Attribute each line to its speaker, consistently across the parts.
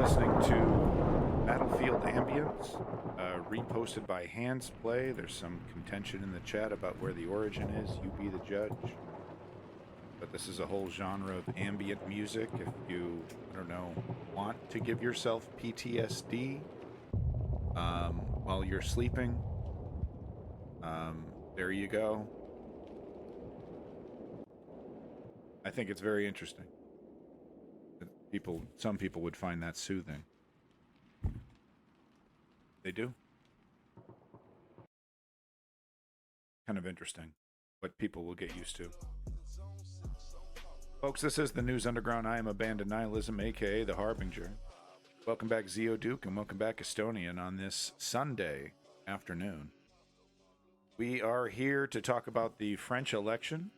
Speaker 1: listening to Battlefield Ambience, reposted by Hands Play. There's some contention in the chat about where the origin is. You be the judge. But this is a whole genre of ambient music. If you, I don't know, want to give yourself PTSD while you're sleeping, there you go. I think it's very interesting. Some people would find that soothing. They do. Kind of interesting, but people will get used to. Folks, this is the News Underground. I am Abandoned Nihilism, aka The Harbinger. Welcome back, Zeo Duke, and welcome back, Estonian, on this Sunday afternoon. We are here to talk about the French election,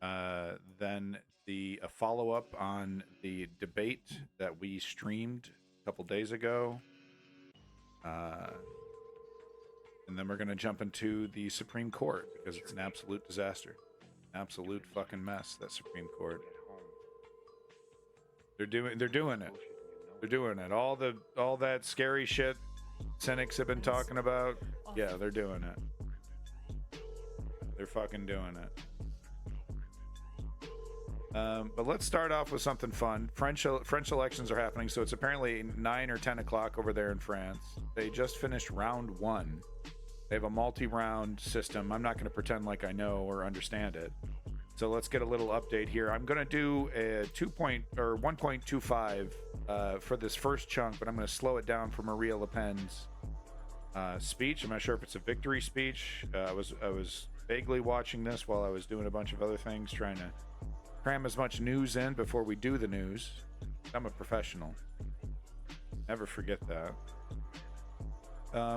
Speaker 1: then a follow-up on the debate that we streamed a couple days ago, and then we're going to jump into the Supreme Court, because it's an absolute disaster. Absolute fucking mess, that Supreme Court. They're doing it. They're doing it. All that scary shit cynics have been talking about. Yeah, they're doing it. They're fucking doing it. But let's start off with something fun. French elections are happening, so it's apparently 9 or 10 o'clock over there in France. They just finished round 1. They have a multi-round system. I'm not going to pretend like I know or understand it. So let's get a little update here. I'm going to do a 1.25 for this first chunk, but I'm going to slow it down for Maria Le Pen's speech. I'm not sure if it's a victory speech. I was vaguely watching this while I was doing a bunch of other things, trying to cram as much news in before we do the news. I'm a professional. Never forget that.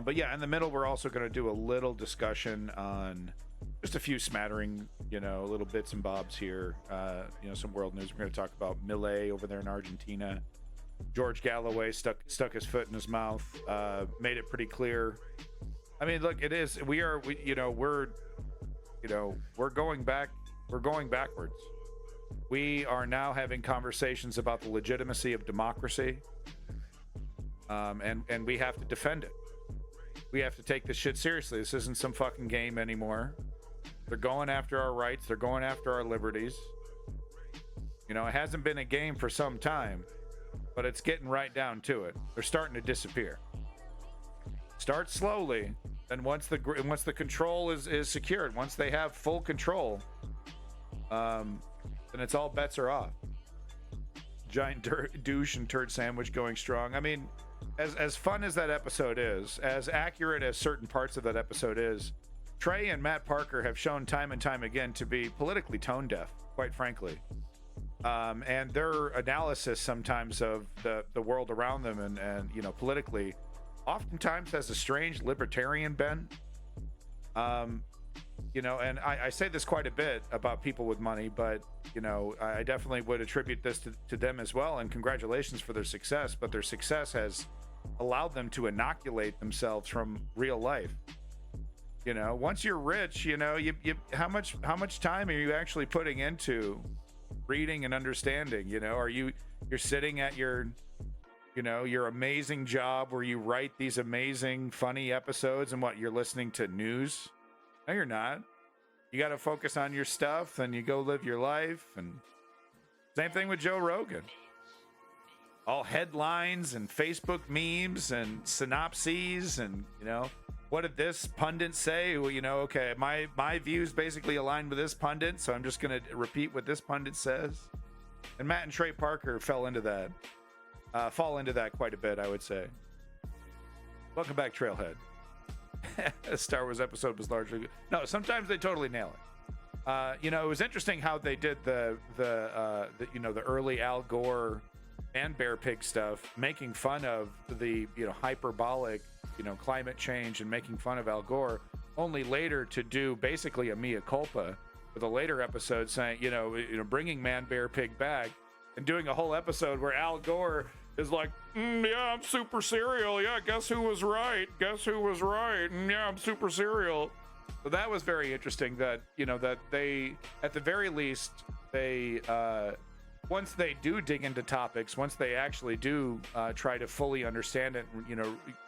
Speaker 1: But yeah, in the middle, we're also going to do a little discussion on just a few smattering, little bits and bobs here. Some world news. We're going to talk about Milei over there in Argentina. George Galloway stuck his foot in his mouth, made it pretty clear. I mean, look, it is. We're going back. We're going backwards. We are now having conversations about the legitimacy of democracy, and we have to defend it. We have to take this shit seriously. This isn't some fucking game anymore. They're going after our rights. They're going after our liberties. It hasn't been a game for some time, but it's getting right down to it. They're starting to disappear. Start slowly, and once the control is secured, once they have full control, then it's all bets are off. Giant douche and turd sandwich going strong. I mean, as fun as that episode is, as accurate as certain parts of that episode is, Trey and Matt Parker have shown time and time again to be politically tone deaf, quite frankly. And their analysis sometimes of the world around them and politically oftentimes has a strange libertarian bent. And I say this quite a bit about people with money, but, I definitely would attribute this to them as well. And congratulations for their success. But their success has allowed them to inoculate themselves from real life. Once you're rich, how much time are you actually putting into reading and understanding? You're sitting at your amazing job where you write these amazing, funny episodes, and you're listening to news? No, you're not. You got to focus on your stuff, and you go live your life. And same thing with Joe Rogan. All headlines and Facebook memes and synopses and, what did this pundit say? Well, okay, my views basically align with this pundit, so I'm just going to repeat what this pundit says. And Matt and Trey Parker fall into that quite a bit, I would say. Welcome back, Trailhead. Star Wars episode was largely no. Sometimes they totally nail it. It was interesting how they did the early Al Gore and Bear Pig stuff, making fun of the hyperbolic climate change and making fun of Al Gore. Only later to do basically a mea culpa with a later episode saying bringing Man Bear Pig back and doing a whole episode where Al Gore is like, yeah, I'm super serial. Yeah, guess who was right? Guess who was right? Yeah, I'm super serial. So that was very interesting that, that they, at the very least, they once they do dig into topics, once they actually do try to fully understand it,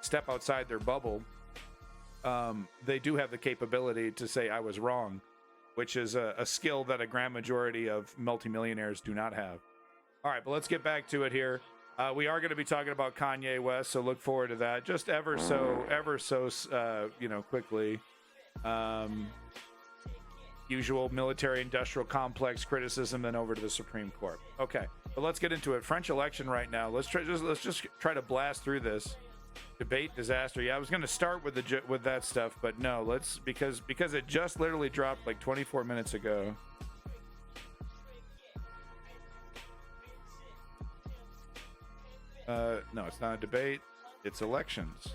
Speaker 1: step outside their bubble, they do have the capability to say I was wrong, which is a skill that a grand majority of multimillionaires do not have. All right, but let's get back to it here. We are going to be talking about Kanye West, so look forward to that. Just ever so, quickly. Usual military-industrial complex criticism, then over to the Supreme Court. Okay, but let's get into it. French election right now. Let's just try to blast through this. Debate disaster. Yeah, I was going to start with that stuff, but no. Because it just literally dropped like 24 minutes ago. No, it's not a debate. It's elections.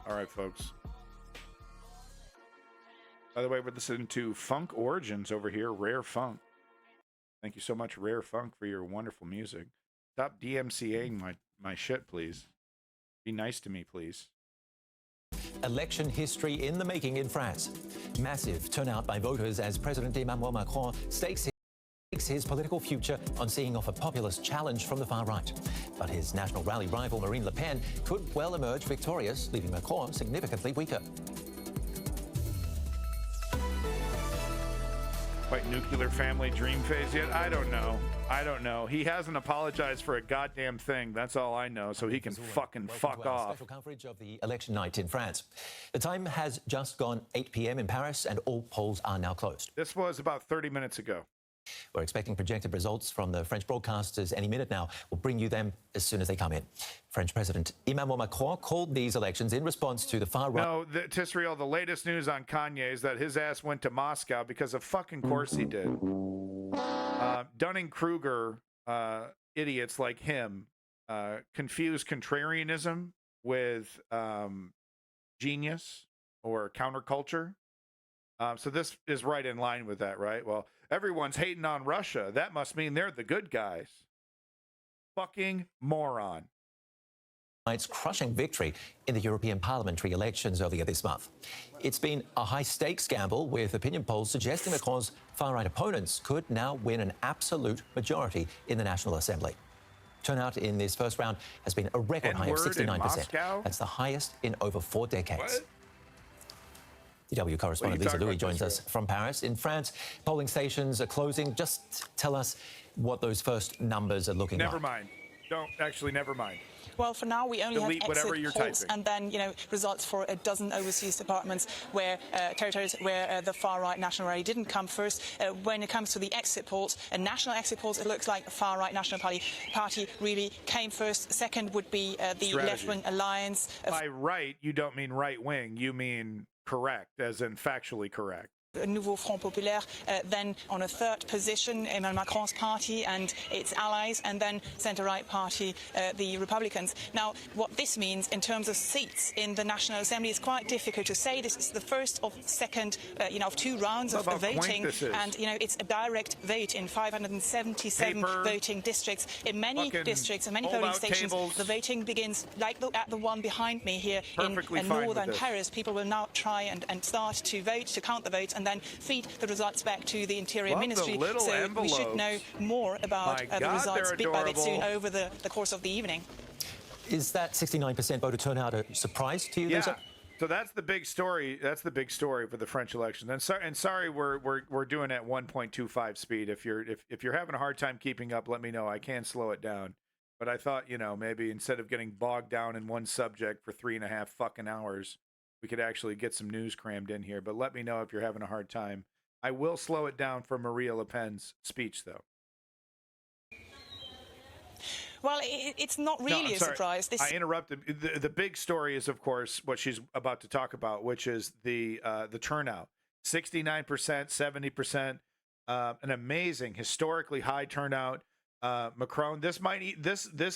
Speaker 1: All right, folks. By the way, we're listening to Funk Origins over here, Rare Funk. Thank you so much, Rare Funk, for your wonderful music. Stop DMCAing my shit, please. Be nice to me, please.
Speaker 2: Election history in the making in France. Massive turnout by voters as President Emmanuel Macron stakes his political future on seeing off a populist challenge from the far right. But his National Rally rival Marine Le Pen could well emerge victorious, leaving Macron significantly weaker.
Speaker 1: Quite nuclear family dream phase yet? I don't know. He hasn't apologized for a goddamn thing. That's all I know. So he can fucking fuck off.
Speaker 2: Special coverage of the election night in France. The time has just gone 8 p.m. in Paris, and all polls are now closed.
Speaker 1: This was about 30 minutes ago.
Speaker 2: We're expecting projected results from the French broadcasters any minute now. We'll bring you them as soon as they come in. French President Emmanuel Macron called these elections in response to the far right.
Speaker 1: No, Tisriel, the latest news on Kanye is that his ass went to Moscow because of fucking course he did. Dunning-Kruger idiots like him confuse contrarianism with genius or counterculture. So this is right in line with that, right? Well, everyone's hating on Russia. That must mean they're the good guys. Fucking moron.
Speaker 2: Its crushing victory in the European parliamentary elections earlier this month. It's been a high-stakes gamble, with opinion polls suggesting Macron's far-right opponents could now win an absolute majority in the National Assembly. Turnout in this first round has been a record high of 69%. That's the highest in over 4 decades.
Speaker 1: What?
Speaker 2: DW correspondent Lisa Louis joins us from Paris. In France, polling stations are closing. Just tell us what those first numbers are looking like.
Speaker 1: Never mind. Never mind.
Speaker 3: Well, for now, we only have exit polls and then, results for a dozen overseas departments territories where the far-right National Rally didn't come first. When it comes to the exit polls, national exit polls, it looks like the far-right National Party really came first. Second would be the left-wing alliance.
Speaker 1: By right, you don't mean right-wing. You mean correct, as in factually correct.
Speaker 3: Nouveau Front Populaire, then on a third position, Emmanuel Macron's party and its allies, and then centre-right party, the Republicans. Now, what this means in terms of seats in the National Assembly is quite difficult to say. This is the first of of 2 rounds of voting, and it's a direct vote in 577 voting districts. In many districts and many polling stations, the voting begins like at the one behind me here in northern Paris. People will now try and start to vote, to count the votes, and then feed the results back to the Interior Ministry. So we should know more about the results bit by bit soon over the course of the evening.
Speaker 2: Is that 69% voter turnout a surprise to you?
Speaker 1: Yeah. So that's the big story. That's the big story for the French election. And sorry, we're doing at 1.25 speed. If you're having a hard time keeping up, let me know. I can slow it down. But I thought, maybe instead of getting bogged down in one subject for 3.5 fucking hours, we could actually get some news crammed in here. But let me know if you're having a hard time. I will slow it down for Marie Le Pen's speech, though.
Speaker 3: Well, it's not really a surprise.
Speaker 1: I interrupted. The big story is, of course, what she's about to talk about, which is the turnout. 69%, 70%, an amazing, historically high turnout. Macron, this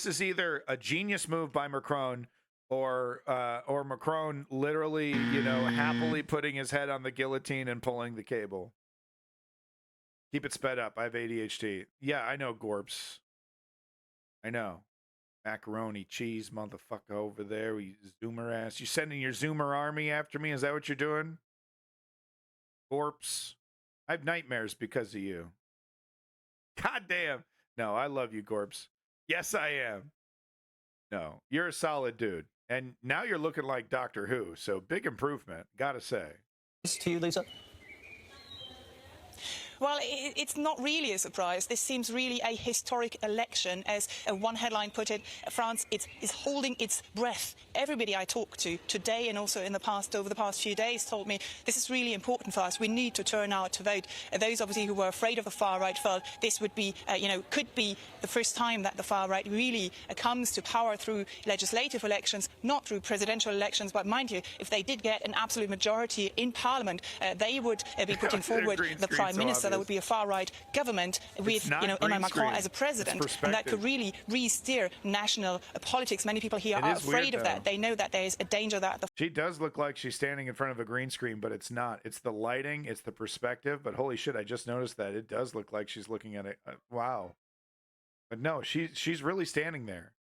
Speaker 1: is either a genius move by Macron, or Macron literally, happily putting his head on the guillotine and pulling the cable. Keep it sped up. I have ADHD. Yeah, I know, Gorps. I know. Macaroni cheese, motherfucker over there. You Zoomer ass. You sending your Zoomer army after me? Is that what you're doing? Gorps. I have nightmares because of you. God damn. No, I love you, Corpse. Yes, I am. No, you're a solid dude. And now you're looking like Doctor Who, so big improvement, gotta say.
Speaker 2: To you, Lisa?
Speaker 3: Well, it's not really a surprise. This seems really a historic election. As one headline put it, France is holding its breath. Everybody I talked to today and also over the past few days told me this is really important for us. We need to turn out to vote. Those obviously who were afraid of the far right felt this would be, could be the first time that the far right really comes to power through legislative elections, not through presidential elections. But mind you, if they did get an absolute majority in Parliament, they would be putting forward the Prime Minister. There would be a far-right government with, Emmanuel Macron as a president, and that could really re-steer national politics. Many people here are afraid of that. They know that there is a danger that
Speaker 1: she does look like she's standing in front of a green screen, but it's not. It's the lighting, it's the perspective. But holy shit, I just noticed that it does look like she's looking at it. Wow. But no, she's really standing there,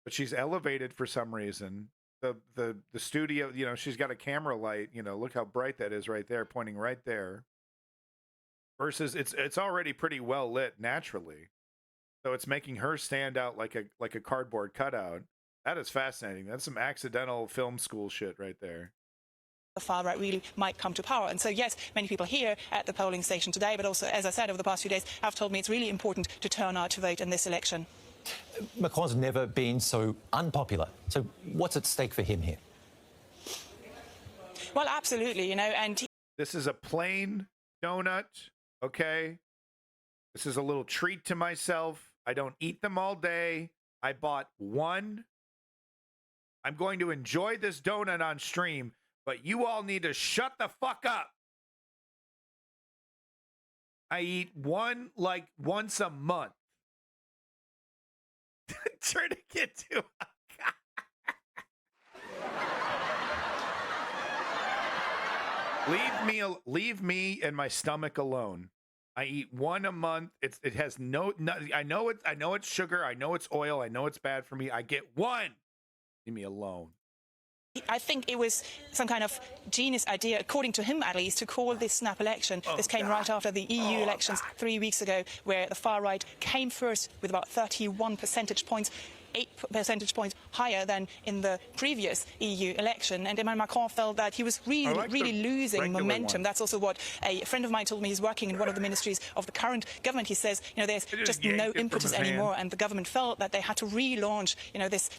Speaker 1: but she's elevated for some reason. The studio, she's got a camera light. Look how bright that is right there, pointing right there. Versus it's already pretty well lit naturally, so it's making her stand out like a cardboard cutout. That is fascinating. That's some accidental film school shit right there.
Speaker 3: The far right really might come to power. And so, yes, many people here at the polling station today, but also, as I said, over the past few days, have told me it's really important to turn out to vote in this election.
Speaker 2: Macron's never been so unpopular. So what's at stake for him here?
Speaker 3: Well, absolutely, and
Speaker 1: this is a plain donut. Okay, this is a little treat to myself. I don't eat them all day. I bought one. I'm going to enjoy this donut on stream, but you all need to shut the fuck up. I eat one like once a month. Trying to get to Leave me and my stomach alone. I eat one a month. It has no I know it's sugar, I know it's oil, I know it's bad for me. I get one. Leave me alone.
Speaker 3: I think it was some kind of genius idea, according to him at least, to call this snap election. This came right after the EU elections 3 weeks ago, where the far right came first with about 31 percentage points. 8 percentage points higher than in the previous EU election. And Emmanuel Macron felt that he was really losing momentum. That's also what a friend of mine told me. He's working in one of the ministries of the current government. He says, there's just no impetus anymore, and the government felt that they had to relaunch,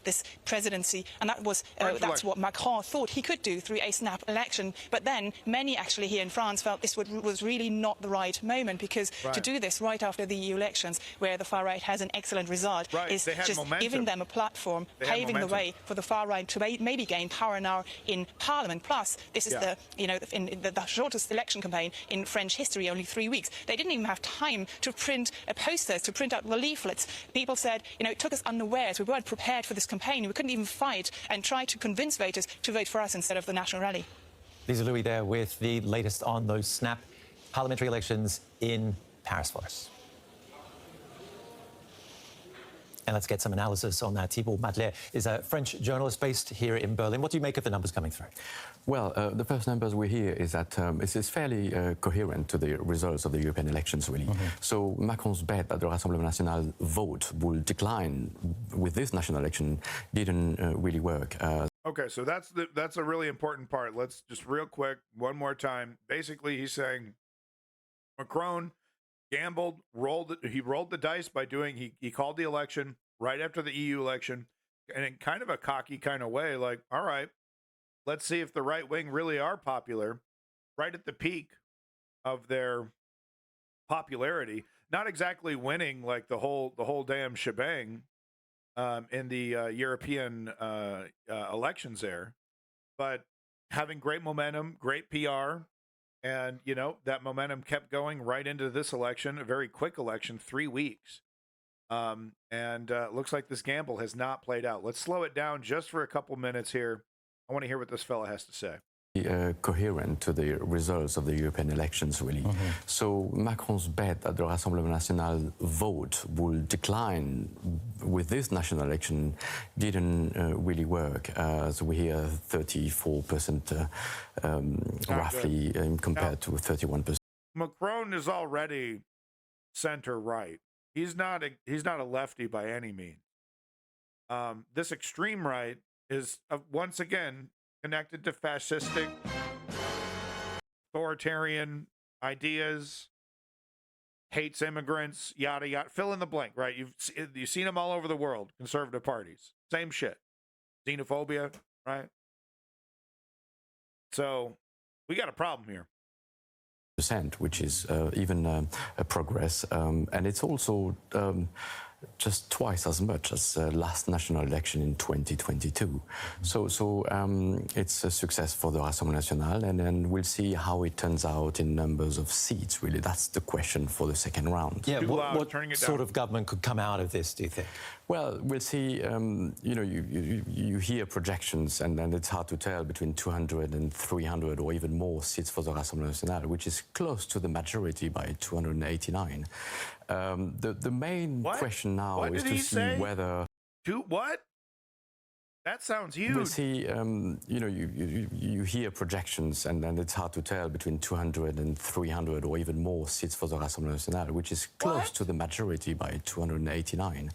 Speaker 3: this presidency. And that was that's what Macron thought he could do through a snap election. But then many actually here in France felt this was really not the right moment, because to do this right after the EU elections, where the far right has an excellent result, is just giving them a platform, paving the way for the far right to maybe gain power now in Parliament. Plus, this is the shortest election campaign in French history, only 3 weeks. They didn't even have time to print posters, to print out the leaflets. People said, it took us unawares. We weren't prepared for this campaign. We couldn't even fight and try to convince voters to vote for us instead of the National Rally.
Speaker 2: Lisa Louis there with the latest on those snap parliamentary elections in Paris for us. And let's get some analysis on that. Thibault Madler is a French journalist based here in Berlin. What do you make of the numbers coming through?
Speaker 4: Well, the first numbers we hear is that it is fairly coherent to the results of the European elections, really. So Macron's bet that the Rassemblement National vote will decline with this national election didn't really work.
Speaker 1: Okay, so that's a really important part. Let's just real quick, one more time. Basically, he's saying Macron gambled, he rolled the dice by he called the election right after the EU election, and in kind of a cocky kind of way, like, all right, let's see if the right wing really are popular right at the peak of their popularity, not exactly winning like the whole damn shebang in the European elections there, but having great momentum, great PR. And, that momentum kept going right into this election, a very quick election, 3 weeks. And looks like this gamble has not played out. Let's slow it down just for a couple minutes here. I want to hear what this fella has to say.
Speaker 4: Coherent to the results of the European elections, really. So Macron's bet that the Rassemblement National vote will decline with this national election didn't really work. So we hear 34% roughly compared to 31%.
Speaker 1: Macron is already center-right. He's not a lefty by any means. This extreme right is once again connected to fascistic, authoritarian ideas, hates immigrants, yada yada. Fill in the blank, right? You've seen them all over the world. Conservative parties, same shit. Xenophobia, right? So we got a problem here.
Speaker 4: Which is even a progress, and it's also just twice as much as last national election in 2022. So it's a success for the Rassemblement National, and then we'll see how it turns out in numbers of seats. Really, that's the question for the second round.
Speaker 2: Yeah, what sort of government could come out of this, do you think?
Speaker 4: Well, we'll see. You hear projections, and it's hard to tell between 200 and 300 or even more seats for the Rassemblement National, which is close to the majority by 289. The main question now is to see whether...
Speaker 1: What? That sounds huge.
Speaker 4: We'll see. You hear projections, and it's hard to tell between 200 and 300 or even more seats for the Rassemblement National, which is close to the majority by 289.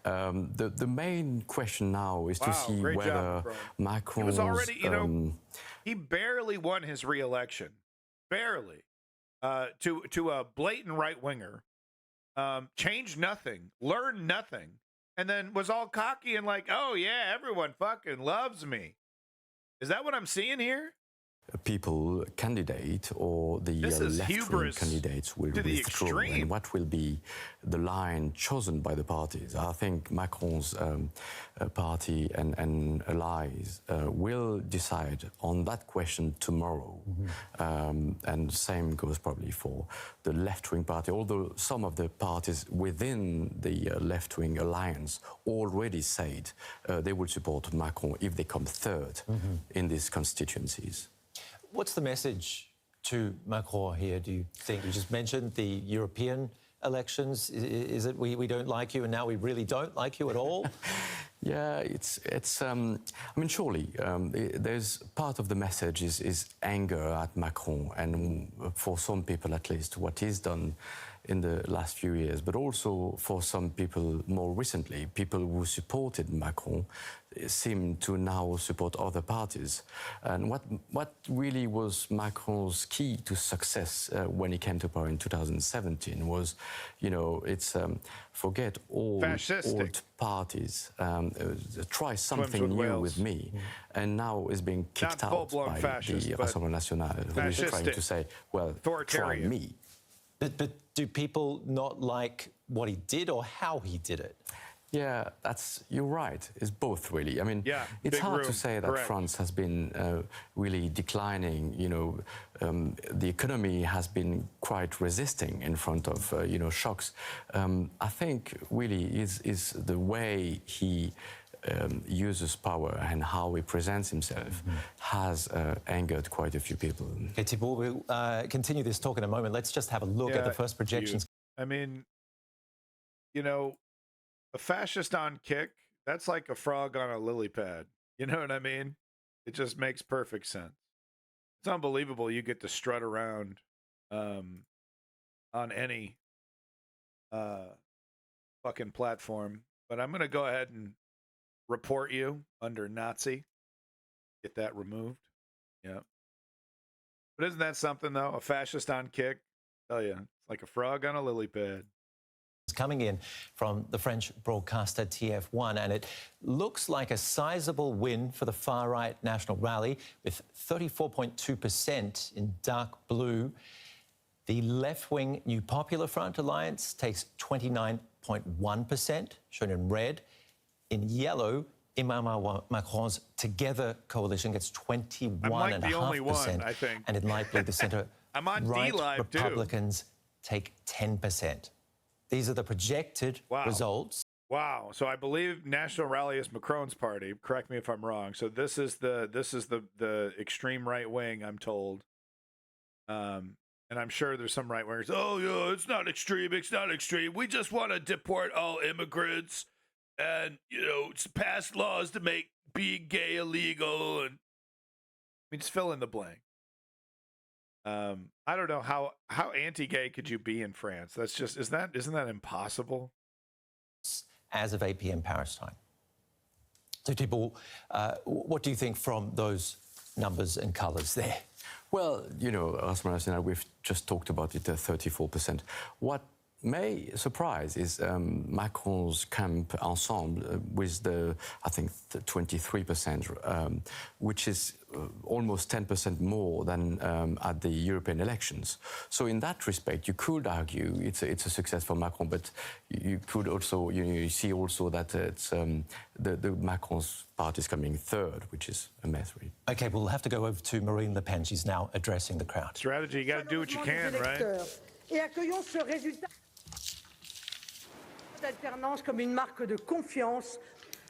Speaker 4: The main question now is to see whether Macron...
Speaker 1: He was already, he barely won his re-election. Barely. To a blatant right-winger. Changed nothing. Learned nothing. And then was all cocky and like, oh, yeah, everyone fucking loves me. Is that what I'm seeing here?
Speaker 4: People candidate or the left-wing candidates will withdraw, and what will be the line chosen by the parties? I think Macron's party and allies will decide on that question tomorrow, and same goes probably for the left-wing party, although some of the parties within the left-wing alliance already said they will support Macron if they come third in these constituencies.
Speaker 2: What's the message to Macron here, do you think? You just mentioned the European elections. Is it we don't like you and now we really don't like you at all?
Speaker 4: Yeah, I mean, surely there's part of the message is anger at Macron, and for some people at least, what he's done in the last few years, but also for some people more recently, people who supported Macron seem to now support other parties. And what really was Macron's key to success when he came to power in 2017 was, forget all old parties, try something new with me, and now is being kicked out by the Rassemblement National, who is trying to say, well, try me.
Speaker 2: But do people not like what he did or how he did it?
Speaker 4: Yeah, you're right. It's both, really. I mean, it's hard to say that France has been really declining. The economy has been quite resisting in front of, shocks. I think really is the way he uses power and how he presents himself has angered quite a few people.
Speaker 2: Okay, Thibault, we'll continue this talk in a moment. Let's just have a look at the first projections.
Speaker 1: I mean, a fascist on kick, that's like a frog on a lily pad. You know what I mean? It just makes perfect sense. It's unbelievable you get to strut around on any fucking platform. But I'm going to go ahead and report you under Nazi. Get that removed. Yeah. But isn't that something, though? A fascist on kick? Tell you, it's like a frog on a lily pad.
Speaker 2: Coming in from the French broadcaster TF1, and it looks like a sizable win for the far-right National Rally with 34.2% in dark blue. The left-wing New Popular Front Alliance takes 29.1%, shown in red. In yellow, Emmanuel Macron's Together coalition gets 21.5%.
Speaker 1: I think.
Speaker 2: And in light blue, the centre-right Republicans take 10%. These are the projected results.
Speaker 1: Wow. So I believe National Rally is Macron's party. Correct me if I'm wrong. So this is the extreme right wing, I'm told. And I'm sure there's some right wingers. Oh yeah, it's not extreme. It's not extreme. We just want to deport all immigrants, and it's pass laws to make being gay illegal. And I mean, just fill in the blank. I don't know how anti-gay could you be in France? That's just isn't that impossible?
Speaker 2: As of 8 p.m. Paris time. So, Thibault, what do you think from those numbers and colours there?
Speaker 4: Well, you know, Rasmus and I, we've just talked about it, 34%. What may surprise is Macron's camp ensemble with the, I think, 23%, which is almost 10% more than at the European elections. So in that respect, you could argue it's a success for Macron, but you could also, you see also that it's the Macron's party is coming third, which is a mess, really.
Speaker 2: OK, we'll have to go over to Marine Le Pen. She's now addressing the crowd.
Speaker 1: Strategy, you got to do what you can, right?
Speaker 5: Et accueillons ce résultat d'alternance comme une marque de confiance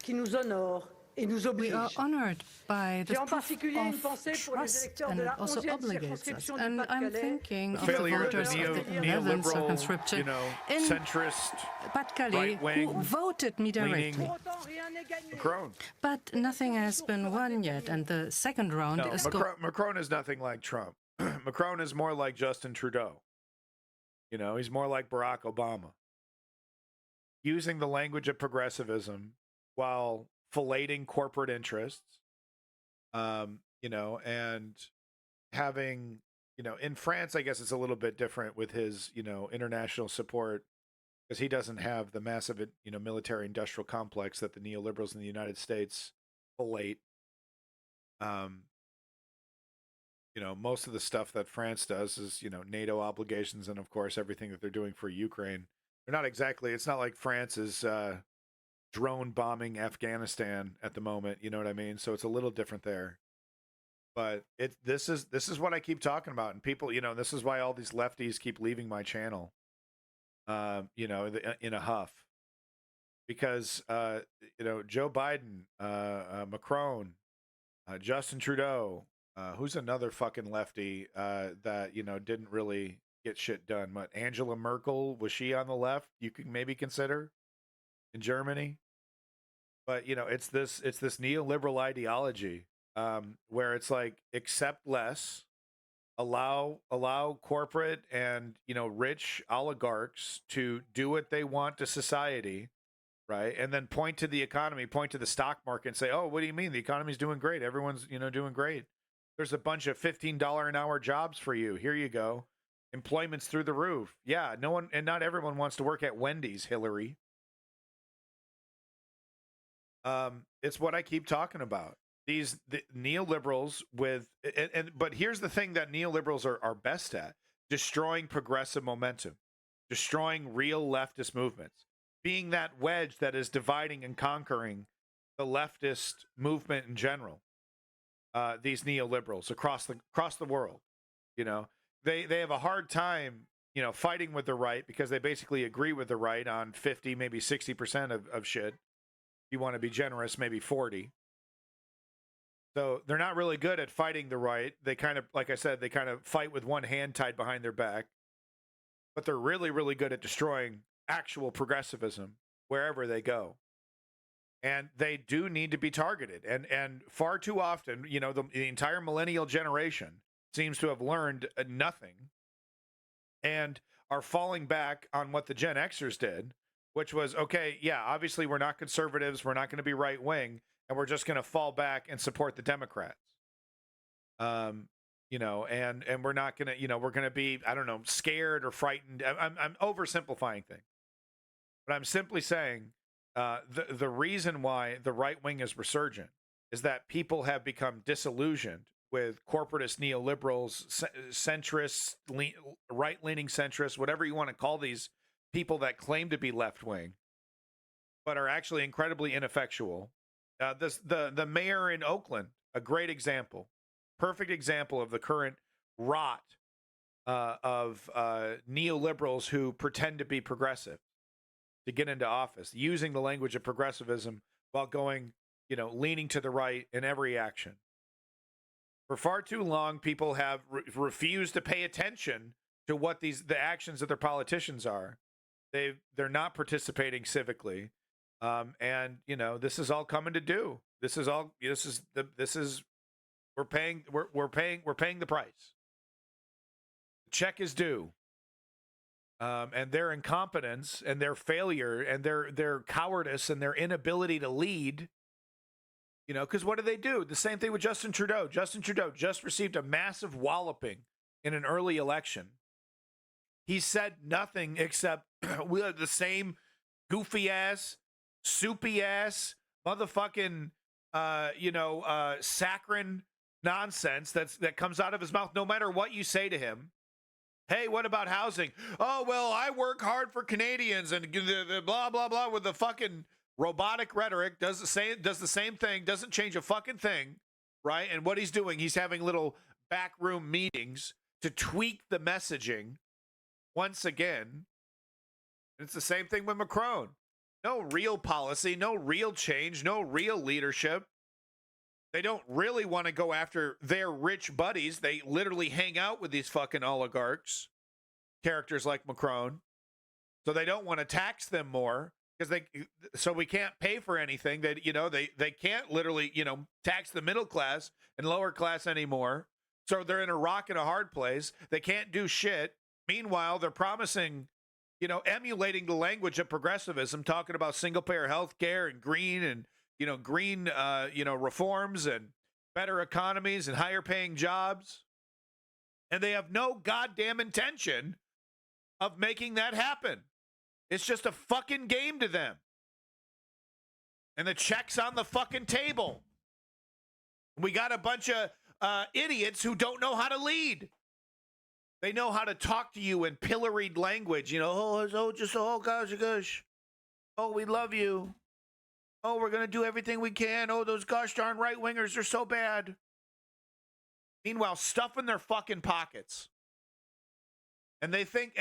Speaker 5: qui nous honore et nous oblige.
Speaker 6: We are honored by this
Speaker 5: J'ai en
Speaker 6: proof
Speaker 5: particulier une
Speaker 6: of
Speaker 5: pensée pour les
Speaker 6: trust,
Speaker 5: électeurs
Speaker 6: and
Speaker 5: de
Speaker 6: it
Speaker 5: la
Speaker 6: also
Speaker 5: 11e
Speaker 6: obligates us.
Speaker 5: circonscription du
Speaker 6: And I'm
Speaker 5: Pas-de-Calais.
Speaker 6: thinking
Speaker 1: The
Speaker 6: of the
Speaker 1: failure of
Speaker 6: voters
Speaker 1: the
Speaker 6: of the 11th
Speaker 1: neoliberal,
Speaker 6: circumscription
Speaker 1: you know,
Speaker 6: in
Speaker 1: centrist,
Speaker 6: Pas-de-Calais who
Speaker 1: right-wing,
Speaker 6: voted me directly.
Speaker 1: leaning
Speaker 5: Pourtant, rien n'est gagné.
Speaker 1: Macron.
Speaker 6: But nothing has been won yet, and the second round
Speaker 1: No,
Speaker 6: is
Speaker 1: Macron is nothing like Trump. Macron is more like Justin Trudeau. You know, he's more like Barack Obama. Using the language of progressivism while filleting corporate interests, you know, and having, you know, in France, I guess it's a little bit different with his, you know, international support because he doesn't have the massive, you know, military industrial complex that the neoliberals in the United States fillate. You know, most of the stuff that France does is, you know, NATO obligations and, of course, everything that they're doing for Ukraine. They're not exactly, it's not like France is drone bombing Afghanistan at the moment, you know what I mean? So it's a little different there. But this is what I keep talking about. And people, you know, this is why all these lefties keep leaving my channel, you know, in a huff. Because, you know, Joe Biden, Macron, Justin Trudeau, who's another fucking lefty that, you know, didn't really get shit done. What, Angela Merkel, was she on the left? You could maybe consider in Germany. But, you know, it's this neoliberal ideology where it's like accept less, allow corporate and, you know, rich oligarchs to do what they want to society, right? And then point to the economy, point to the stock market and say, oh, what do you mean? The economy's doing great. Everyone's, you know, doing great. There's a bunch of $15 an hour jobs for you. Here you go. Employment's through the roof. Yeah, no one and not everyone wants to work at Wendy's, Hillary. It's what I keep talking about. The neoliberals with but here's the thing that neoliberals are best at: destroying progressive momentum, destroying real leftist movements, being that wedge that is dividing and conquering the leftist movement in general. These neoliberals across the world, you know, they have a hard time, you know, fighting with the right because they basically agree with the right on 50, maybe 60% of shit. If you want to be generous, maybe 40. So they're not really good at fighting the right. They kind of, like I said, they kind of fight with one hand tied behind their back. But they're really, really good at destroying actual progressivism wherever they go. And they do need to be targeted. And far too often, you know, the entire millennial generation seems to have learned nothing and are falling back on what the Gen Xers did, which was, okay, yeah, obviously we're not conservatives, we're not going to be right wing, and we're just going to fall back and support the Democrats. You know, and we're not going to, you know, we're going to be, I don't know, scared or frightened. I'm oversimplifying things. But I'm simply saying the reason why the right wing is resurgent is that people have become disillusioned with corporatist neoliberals, centrists, right-leaning centrists, whatever you want to call these people that claim to be left-wing, but are actually incredibly ineffectual. The mayor in Oakland, a great example, perfect example of the current rot of neoliberals who pretend to be progressive to get into office, using the language of progressivism while going, you know, leaning to the right in every action. For far too long, people have refused to pay attention to what the actions of their politicians are. They're not participating civically, and you know, this is all coming to do. We're paying the price. check is due. And their incompetence and their failure and their cowardice and their inability to lead, you know, because what do they do? The same thing with Justin Trudeau. Justin Trudeau just received a massive walloping in an early election. He said nothing except we have the same goofy ass, soupy ass, motherfucking, saccharine nonsense that comes out of his mouth no matter what you say to him. Hey, what about housing? Oh, well, I work hard for Canadians and the blah, blah, blah with the fucking robotic rhetoric, does the same thing, doesn't change a fucking thing, right? And what he's doing, he's having little backroom meetings to tweak the messaging once again. It's the same thing with Macron. No real policy, no real change, no real leadership. They don't really want to go after their rich buddies. They literally hang out with these fucking oligarchs, characters like Macron. So they don't want to tax them more so we can't pay for anything. They can't literally, tax the middle class and lower class anymore. So they're in a rock and a hard place. They can't do shit. Meanwhile, they're promising, emulating the language of progressivism, talking about single payer health care and green reforms and better economies and higher paying jobs. And they have no goddamn intention of making that happen. It's just a fucking game to them. And the check's on the fucking table. We got a bunch of idiots who don't know how to lead. They know how to talk to you in pilloried language. Oh gosh. Oh, we love you. Oh, we're going to do everything we can. Oh, those gosh darn right-wingers are so bad. Meanwhile, stuff in their fucking pockets. And they think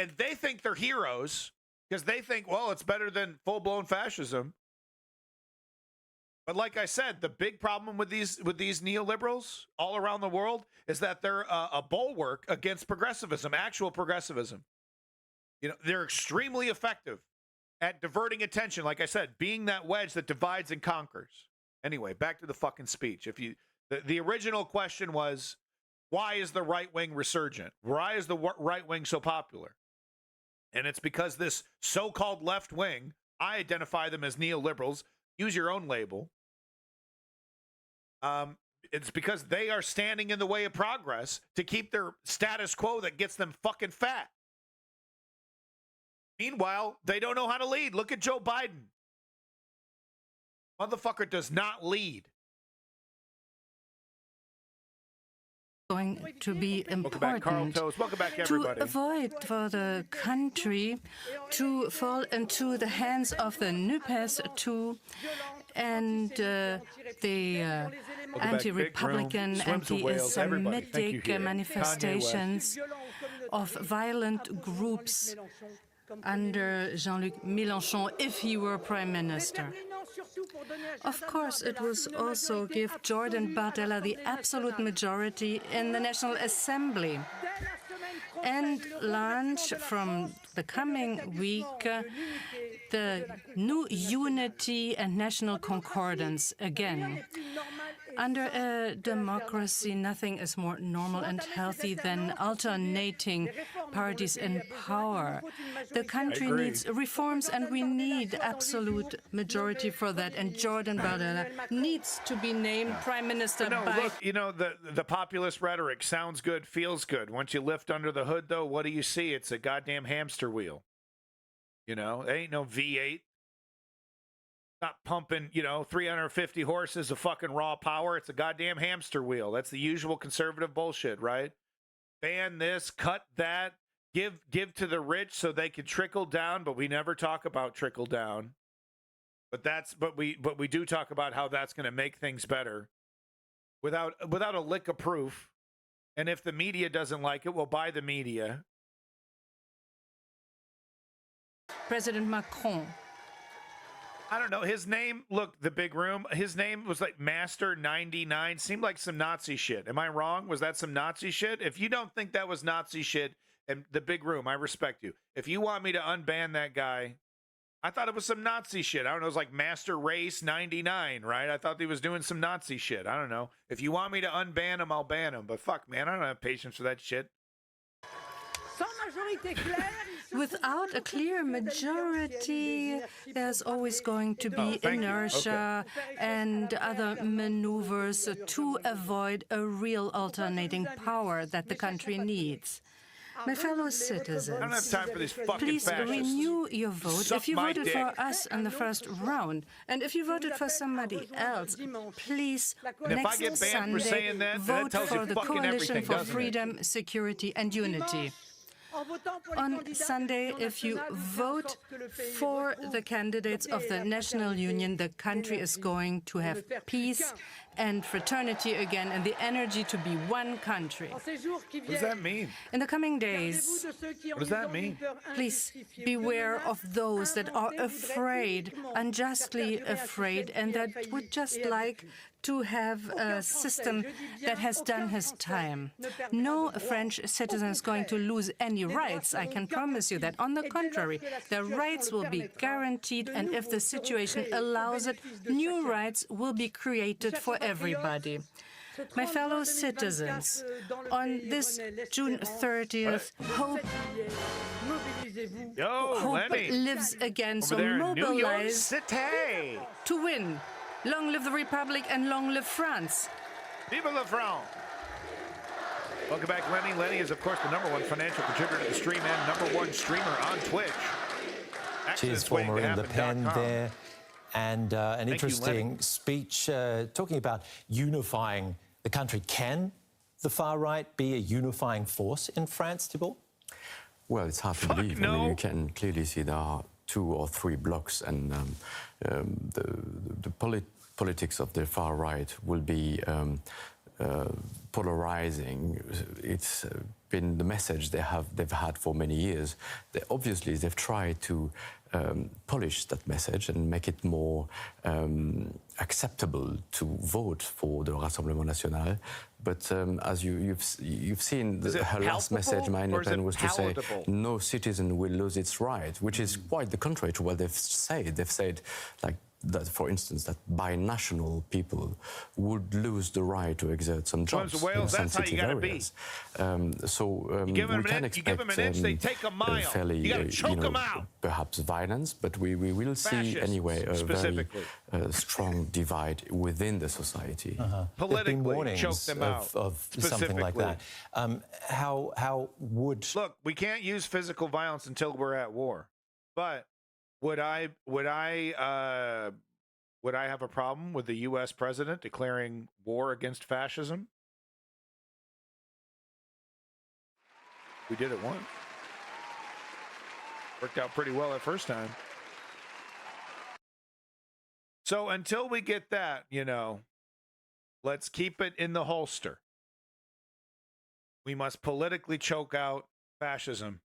Speaker 1: they're heroes because they think, well, it's better than full-blown fascism. But like I said, the big problem with these neoliberals all around the world is that they're a bulwark against progressivism, actual progressivism. They're extremely effective at diverting attention, like I said, being that wedge that divides and conquers. Anyway, back to the fucking speech. The original question was, why is the right wing resurgent? Why is the right wing so popular? And it's because this so-called left wing, I identify them as neoliberals, use your own label. It's because they are standing in the way of progress to keep their status quo that gets them fucking fat. Meanwhile, they don't know how to lead. Look at Joe Biden. Motherfucker does not lead.
Speaker 6: Going to be
Speaker 1: Welcome back, Carl
Speaker 6: important
Speaker 1: Toast. Welcome back, everybody.
Speaker 6: to avoid for the country to fall into the hands of the NUPES too, and the anti-Republican, anti-Semitic manifestations of violent groups under Jean-Luc Mélenchon if he were prime minister. Of course, it will also give Jordan Bardella the absolute majority in the National Assembly and launch from the coming week the new unity and national concordance again. Under a democracy, nothing is more normal and healthy than alternating parties in power. The country needs reforms, and we need absolute majority for that. And Jordan Bardella needs to be named prime minister.
Speaker 1: The populist rhetoric sounds good, feels good. Once you lift under the hood, though, what do you see? It's a goddamn hamster wheel. It ain't no V8. Not pumping, 350 horses of fucking raw power. It's a goddamn hamster wheel. That's the usual conservative bullshit, right? Ban this, cut that, give to the rich so they can trickle down, but we never talk about trickle down. But we do talk about how that's going to make things better without a lick of proof. And if the media doesn't like it, we'll buy the media.
Speaker 6: President Macron.
Speaker 1: I don't know. His name, look, the big room, his name was like Master 99. Seemed like some Nazi shit. Am I wrong? Was that some Nazi shit? If you don't think that was Nazi shit, and the big room, I respect you. If you want me to unban that guy, I thought it was some Nazi shit. I don't know. It was like Master Race 99, right? I thought he was doing some Nazi shit. I don't know. If you want me to unban him, I'll ban him. But fuck, man, I don't have patience for that shit.
Speaker 6: Without a clear majority, there's always going to be inertia and other maneuvers to avoid a real alternating power that the country needs. My fellow citizens,
Speaker 1: I don't have time for these fucking
Speaker 6: please
Speaker 1: fascists.
Speaker 6: renew your vote.
Speaker 1: Suck
Speaker 6: If you
Speaker 1: my
Speaker 6: voted
Speaker 1: dick.
Speaker 6: for us in the first round, and if you voted for somebody else, please,
Speaker 1: And if I
Speaker 6: next
Speaker 1: get banned for
Speaker 6: Sunday,
Speaker 1: saying that
Speaker 6: vote
Speaker 1: tells you
Speaker 6: for the
Speaker 1: fucking
Speaker 6: Coalition
Speaker 1: everything,
Speaker 6: for
Speaker 1: doesn't it?
Speaker 6: Freedom, Security and Unity. On Sunday, if you vote for the candidates of the National Union, the country is going to have peace and fraternity again and the energy to be one country.
Speaker 1: What does that mean?
Speaker 6: In the coming days,
Speaker 1: What does that mean?
Speaker 6: please beware of those that are afraid, unjustly afraid, and that would just like to have a system that has done his time. No French citizen is going to lose any rights, I can promise you that. On the contrary, their rights will be guaranteed, and if the situation allows it, new rights will be created for everybody. My fellow citizens, on this June 30th, hope
Speaker 1: Lenny.
Speaker 6: lives again,
Speaker 1: Over
Speaker 6: so
Speaker 1: there in New York
Speaker 6: mobilize
Speaker 1: City.
Speaker 6: to win. Long live the Republic and long live France.
Speaker 1: Vive la France. Welcome back, Lenny. Lenny is, of course, the #1 financial contributor to the stream and #1 streamer on Twitch.
Speaker 2: Cheers for Marine Le Pen there. And an
Speaker 1: Thank you,
Speaker 2: interesting
Speaker 1: Lenny.
Speaker 2: speech talking about unifying the country. Can the far right be a unifying force in France, Thibault?
Speaker 4: Well, it's hard to believe. I
Speaker 1: no.
Speaker 4: mean, you can clearly see there are 2 or 3 blocks, and the politics of the far right will be polarizing. It's been the message they've had for many years. They've tried to polish that message and make it more acceptable to vote for the Rassemblement National. But as you've seen, her last message, Marine Le Pen, was to say no citizen will lose its right, which is quite the contrary to what they've said. They've said, like, that, for instance, that binational people would lose the right to exert some jobs in sensitive areas.
Speaker 1: You give them
Speaker 4: we can
Speaker 1: an inch,
Speaker 4: expect
Speaker 1: they take a mile.
Speaker 4: fairly,
Speaker 1: You gotta choke them out.
Speaker 4: perhaps violence, but we will see anyway a very strong divide within the society.
Speaker 1: Politically, choke them out.
Speaker 2: Of something like that. How would...
Speaker 1: Look, we can't use physical violence until we're at war. But would I have a problem with the U.S. president declaring war against fascism? We did it once. Worked out pretty well that first time. So until we get that, let's keep it in the holster. We must politically choke out fascism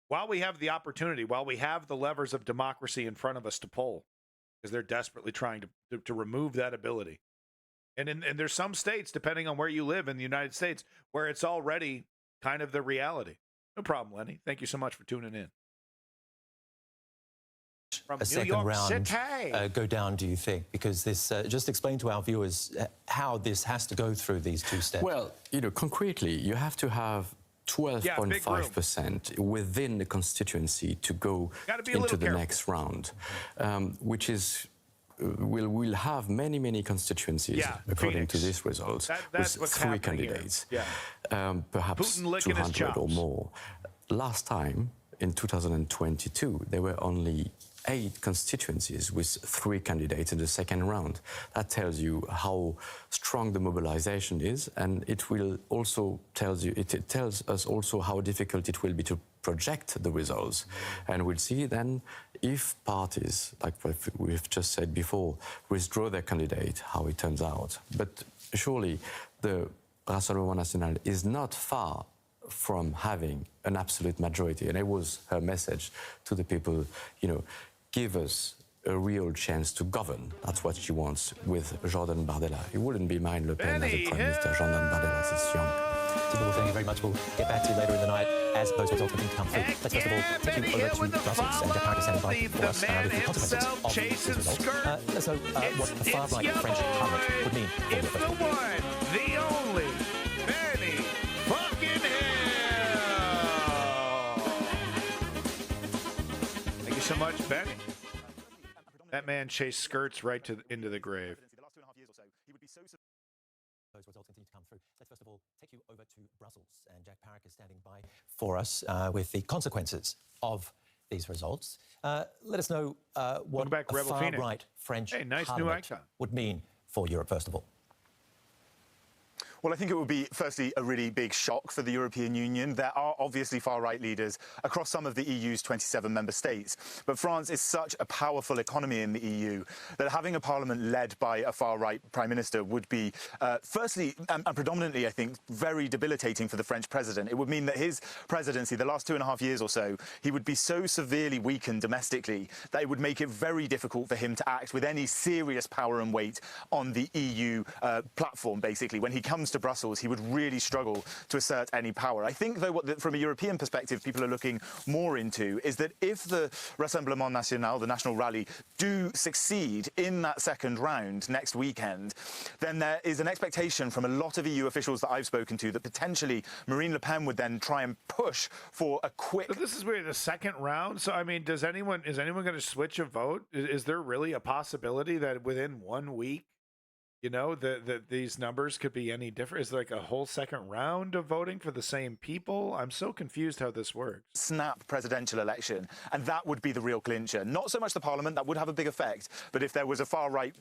Speaker 1: while we have the opportunity, while we have the levers of democracy in front of us to pull, because they're desperately trying to remove that ability. And there's some states, depending on where you live in the United States, where it's already kind of the reality. No problem, Lenny. Thank you so much for tuning in. From
Speaker 2: a second round go down, do you think? Because this, just explain to our viewers how this has to go through these 2 steps.
Speaker 4: Well, concretely, you have to have 12.5% within the constituency to go into the next round, which is we'll have many constituencies according to this result with 3 candidates, perhaps 200 or more. Last time in 2022 there were only 8 constituencies with 3 candidates in the second round. That tells you how strong the mobilization is, and it will also tells us also how difficult it will be to project the results. And we'll see then if parties, like we've just said before, withdraw their candidate, how it turns out. But surely the Rassemblement National is not far from having an absolute majority. And it was her message to the people, give us a real chance to govern. That's what she wants with Jordan Bardella. It wouldn't be Marine Le Pen as a Prime Minister. Jordan Bardella is young.
Speaker 2: Thibault, thank you very much. We'll get back to you later in the night as those results begin to come through. Let's first of all take you over to Brussels and apparently standing by for us with the consequences of these results. Let us know what the far-right French Parliament would mean for
Speaker 1: It's the one, the only, Benny fucking Hill. so much, Benny. That man chased skirts right into the grave.
Speaker 2: Those results continue to come through. Let's first of all take you over to Brussels, and Jack Parrick is standing by for us with the consequences of these results. Let us know what
Speaker 1: back,
Speaker 2: a
Speaker 1: Rebel
Speaker 2: far-right French
Speaker 1: nice
Speaker 2: parliament
Speaker 1: new icon.
Speaker 2: would mean for Europe, first of all.
Speaker 7: Well, I think it would be, firstly, a really big shock for the European Union. There are obviously far-right leaders across some of the EU's 27 member states. But France is such a powerful economy in the EU that having a parliament led by a far-right prime minister would be, firstly, and predominantly, I think, very debilitating for the French president. It would mean that his presidency, the last 2.5 years or so, he would be so severely weakened domestically that it would make it very difficult for him to act with any serious power and weight on the EU platform, basically. When he comes to Brussels, he would really struggle to assert any power. I think, though, from a European perspective, people are looking more into is that if the Rassemblement National, the National Rally, do succeed in that second round next weekend, then there is an expectation from a lot of EU officials that I've spoken to that potentially Marine Le Pen would then try and push for a quick...
Speaker 1: But this is weird, the second round? So, I mean, is anyone going to switch a vote? Is there really a possibility that within 1 week, you know, that these numbers could be any different? Is there like a whole second round of voting for the same people? I'm so confused how this works.
Speaker 7: Snap presidential election, and that would be the real clincher. Not so much the parliament, that would have a big effect, but if there was a far-right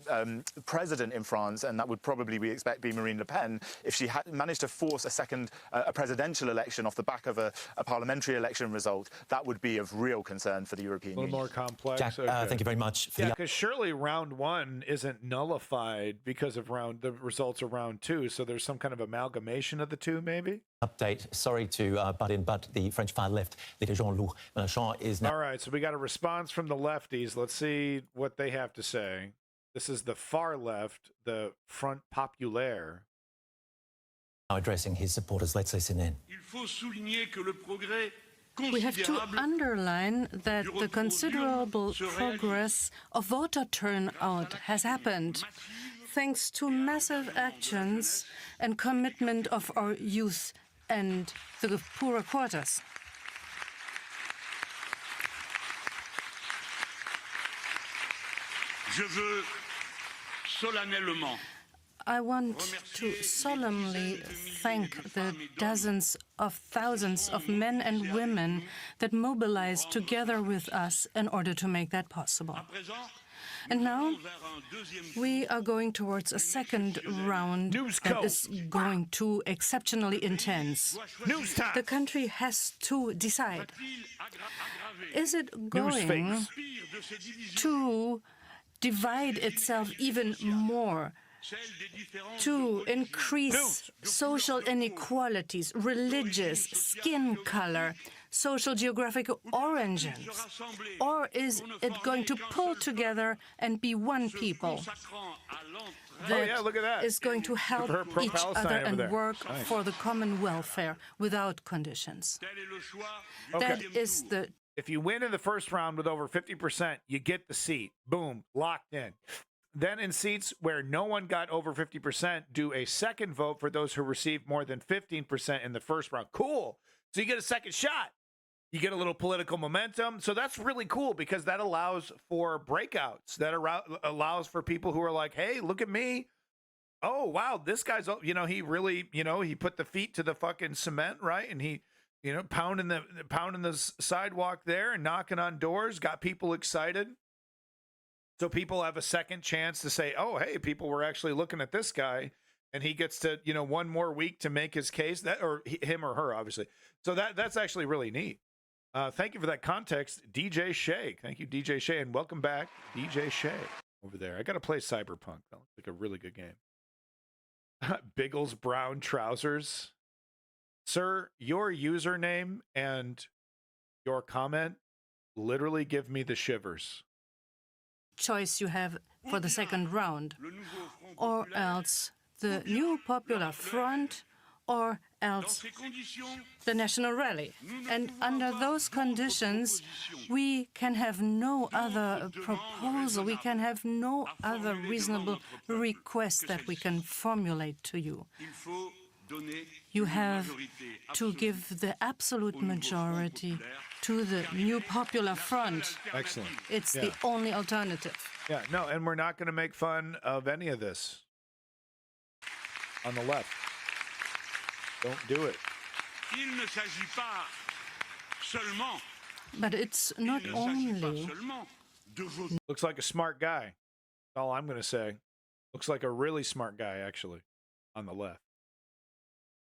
Speaker 7: president in France, and that would probably, we expect, be Marine Le Pen, if she had managed to force a presidential election off the back of a parliamentary election result, that would be of real concern for the European Union.
Speaker 1: A little more complex.
Speaker 2: Jack,
Speaker 1: okay.
Speaker 2: thank you very much.
Speaker 1: Yeah, because surely round one isn't nullified because of the results of round two, so there's some kind of amalgamation of the two, maybe?
Speaker 2: Update. Sorry to butt in, but the French far left leader Jean-Luc Mélenchon is now...
Speaker 1: All right, so we got a response from the lefties. Let's see what they have to say. This is the far left, the Front Populaire.
Speaker 2: Now addressing his supporters. Let's listen in.
Speaker 6: We have to underline that the considerable progress of voter turnout has happened thanks to massive actions and commitment of our youth and the poorer quarters. I want to solemnly thank the dozens of thousands of men and women that mobilized together with us in order to make that possible. And now we are going towards a second round that is going to exceptionally intense. The country has to decide. Is it going to divide itself even more, to increase social inequalities, religious, skin color, social geographic origins? Or is it going to pull together and be one people that is going to help each other and work for the common welfare without conditions? That is the...
Speaker 1: If you win in the first round with over 50%, you get the seat. Boom, locked in. Then in seats where no one got over 50%, do a second vote for those who received more than 15% in the first round. Cool. So you get a second shot. You get a little political momentum. So that's really cool because that allows for breakouts. That allows for people who are like, hey, look at me. Oh, wow, this guy's, you know, he really, you know, he put the feet to the fucking cement, right? And he, you know, pounding the sidewalk there and knocking on doors, got people excited. So people have a second chance to say, oh, hey, people were actually looking at this guy, and he gets to, you know, one more week to make his case, that, or him or her, obviously. So that's actually really neat. Thank you for that context, DJ Shea. Thank you, DJ Shea, and welcome back, DJ Shea over there. I got to play Cyberpunk. That looks like a really good game. Biggles Brown Trousers. Sir, your username and your comment literally give me the shivers.
Speaker 6: Choice you have for the second round, or else the new Popular Front, or else the National Rally. And under those conditions, we can have no other proposal, we can have no other reasonable request that we can formulate to you. You have to give the absolute majority to the new Popular Front.
Speaker 1: Excellent.
Speaker 6: It's the only alternative.
Speaker 1: Yeah, no, and we're not going to make fun of any of this on the left. Don't do it.
Speaker 6: But it's not only...
Speaker 1: Looks like a smart guy. That's all I'm going to say. Looks like a really smart guy, actually, on the left.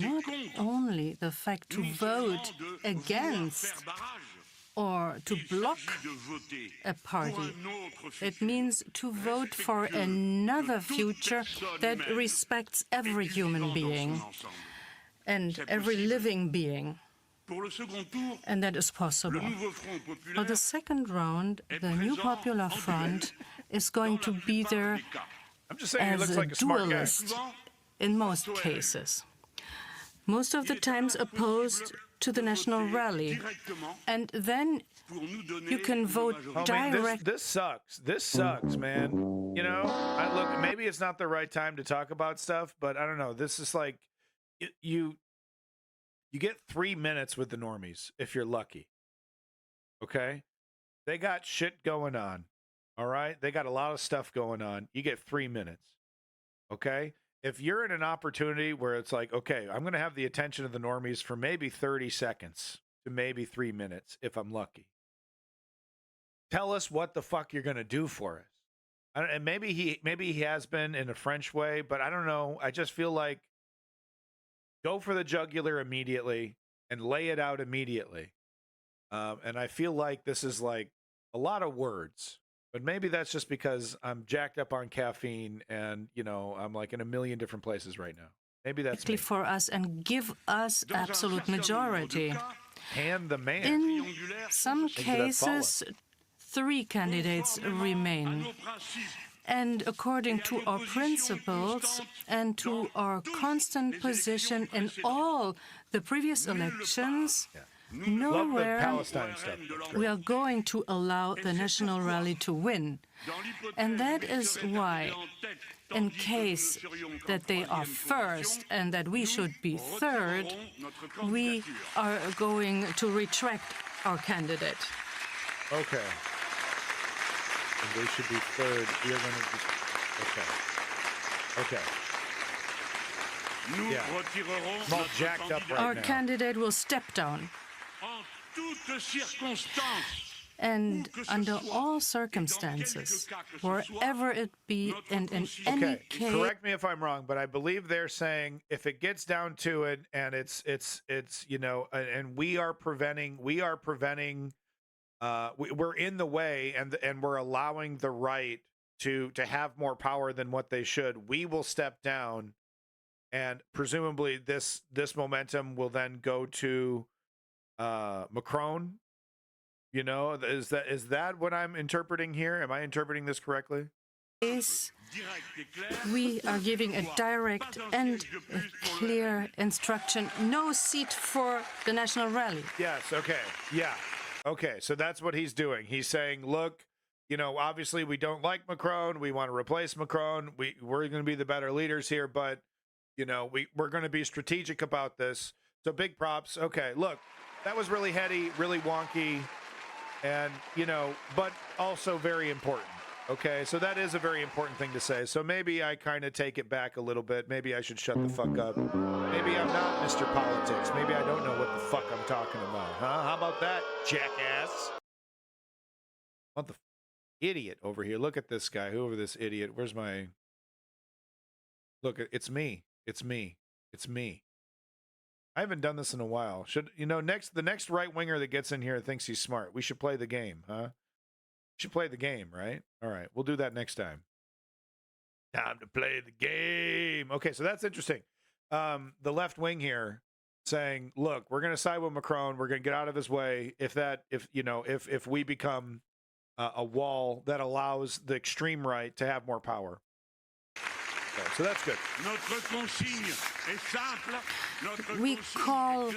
Speaker 6: Not only the fact to vote against or to block a party. It means to vote for another future that respects every human being and every living being. And that is possible. For the second round, the new Popular Front is going to be there
Speaker 1: I'm just saying, he
Speaker 6: as
Speaker 1: looks
Speaker 6: a
Speaker 1: like a smart guy.
Speaker 6: dualist in most cases. Most of the times opposed to the National Rally. And then you can vote direct.
Speaker 1: This sucks. This sucks, man. You know, look, maybe it's not the right time to talk about stuff, but I don't know. This is like, you get 3 minutes with the normies if you're lucky. Okay? They got shit going on. All right? They got a lot of stuff going on. You get 3 minutes. Okay? If you're in an opportunity where it's like, okay, I'm going to have the attention of the normies for maybe 30 seconds to maybe 3 minutes if I'm lucky. Tell us what the fuck you're going to do for us. And maybe he has been in a French way, but I don't know. I just feel like go for the jugular immediately and lay it out immediately. And I feel like this is like a lot of words. But maybe that's just because I'm jacked up on caffeine and, you know, I'm like in a million different places right now. Maybe that's me.
Speaker 6: For us and give us absolute majority.
Speaker 1: Hand the man.
Speaker 6: In some cases, 3 candidates remain. And according to our principles and to our constant position in all the previous elections, nowhere we are going to allow the National Rally to win. And that is why, in case that they are first and that we should be third, we are going to retract our candidate.
Speaker 1: Okay. And they should be third. We are going to just... Okay. Yeah. I'm all jacked up right
Speaker 6: Our
Speaker 1: now.
Speaker 6: candidate will step down. And under all circumstances, wherever it be, and in any case...
Speaker 1: Correct me if I'm wrong, but I believe they're saying if it gets down to it, and it's you know, and we're in the way, and we're allowing the right to have more power than what they should, we will step down, and presumably this momentum will then go to Macron. You know, is that what I'm interpreting here? Am I interpreting this correctly?
Speaker 6: We are giving a direct and clear instruction. No seat for the National Rally.
Speaker 1: Yes, okay. Yeah. Okay, so that's what he's doing. He's saying, look, you know, obviously we don't like Macron. We want to replace Macron. We're going to be the better leaders here, but, you know, we're going to be strategic about this. So big props. Okay, look, that was really heady, really wonky, and, you know, but also very important. Okay, so that is a very important thing to say. So maybe I kind of take it back a little bit. Maybe I should shut the fuck up. Maybe I'm not Mr. Politics. Maybe I don't know what the fuck I'm talking about. Huh? How about that, jackass? What the idiot over here? Look at this guy. Whoever this idiot. Where's my... Look, it's me. It's me. It's me. I haven't done this in a while. Should, you know, the next right-winger that gets in here thinks he's smart. We should play the game, huh? Should play the game, right? All right, we'll do that next time. Time to play the game. Okay, so that's interesting. The left wing here saying, "Look, we're going to side with Macron. We're going to get out of his way. If we become a wall that allows the extreme right to have more power." Okay, so that's good.
Speaker 6: We call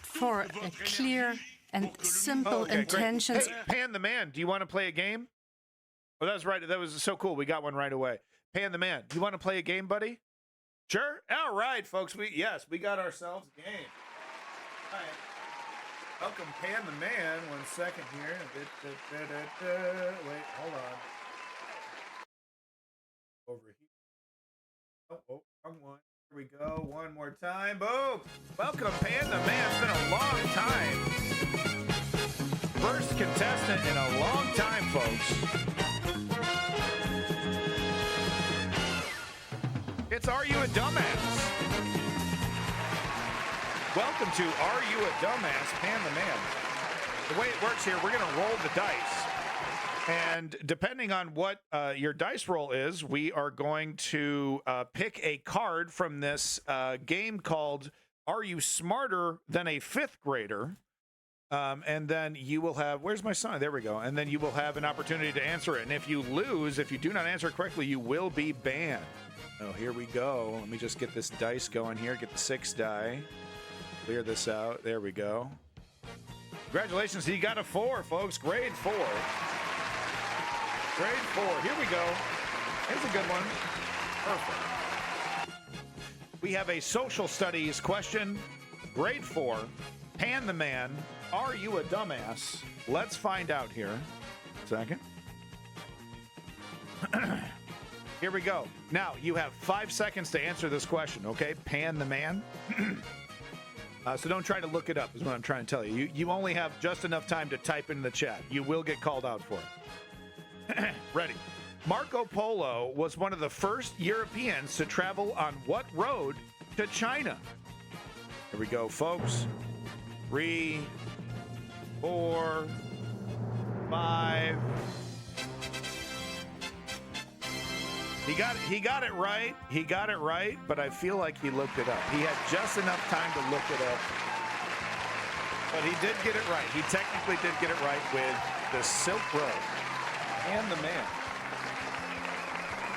Speaker 6: for a clear and simple intentions.
Speaker 1: Hey, Pan the Man, do you want to play a game? Oh, that was right. That was so cool. We got one right away. Pan the Man, do you want to play a game, buddy? Sure. All right, folks. We got ourselves a game. All right. Welcome, Pan the Man. 1 second here. Wait, hold on. Over here. Oh, wrong one. Here we go. One more time. Boom. Welcome, Pan the Man. It's been a long time. First contestant in a long time, folks. It's Are You a Dumbass? Welcome to Are You a Dumbass, Pan the Man. The way it works here, we're going to roll the dice. And depending on what your dice roll is, we are going to pick a card from this game called Are You Smarter Than a Fifth Grader? And then you will have, where's my son? There we go. And then you will have an opportunity to answer it. And if you lose, if you do not answer it correctly, you will be banned. Oh, here we go. Let me just get this dice going here. Get the 6 die. Clear this out. There we go. Congratulations. You got a 4, folks. Grade 4. Grade 4. Here we go. Here's a good one. Perfect. We have a social studies question. Grade 4. Pan the Man. Are you a dumbass? Let's find out here. Second. Here we go. Now, you have 5 seconds to answer this question, okay? Pan the Man. So don't try to look it up, is what I'm trying to tell you. You only have just enough time to type in the chat. You will get called out for it. Ready. Marco Polo was one of the first Europeans to travel on what road to China? Here we go, folks. 3, 4, 5. He got it right. He got it right, but I feel like he looked it up. He had just enough time to look it up. But he did get it right. He technically did get it right with the Silk Road and the man.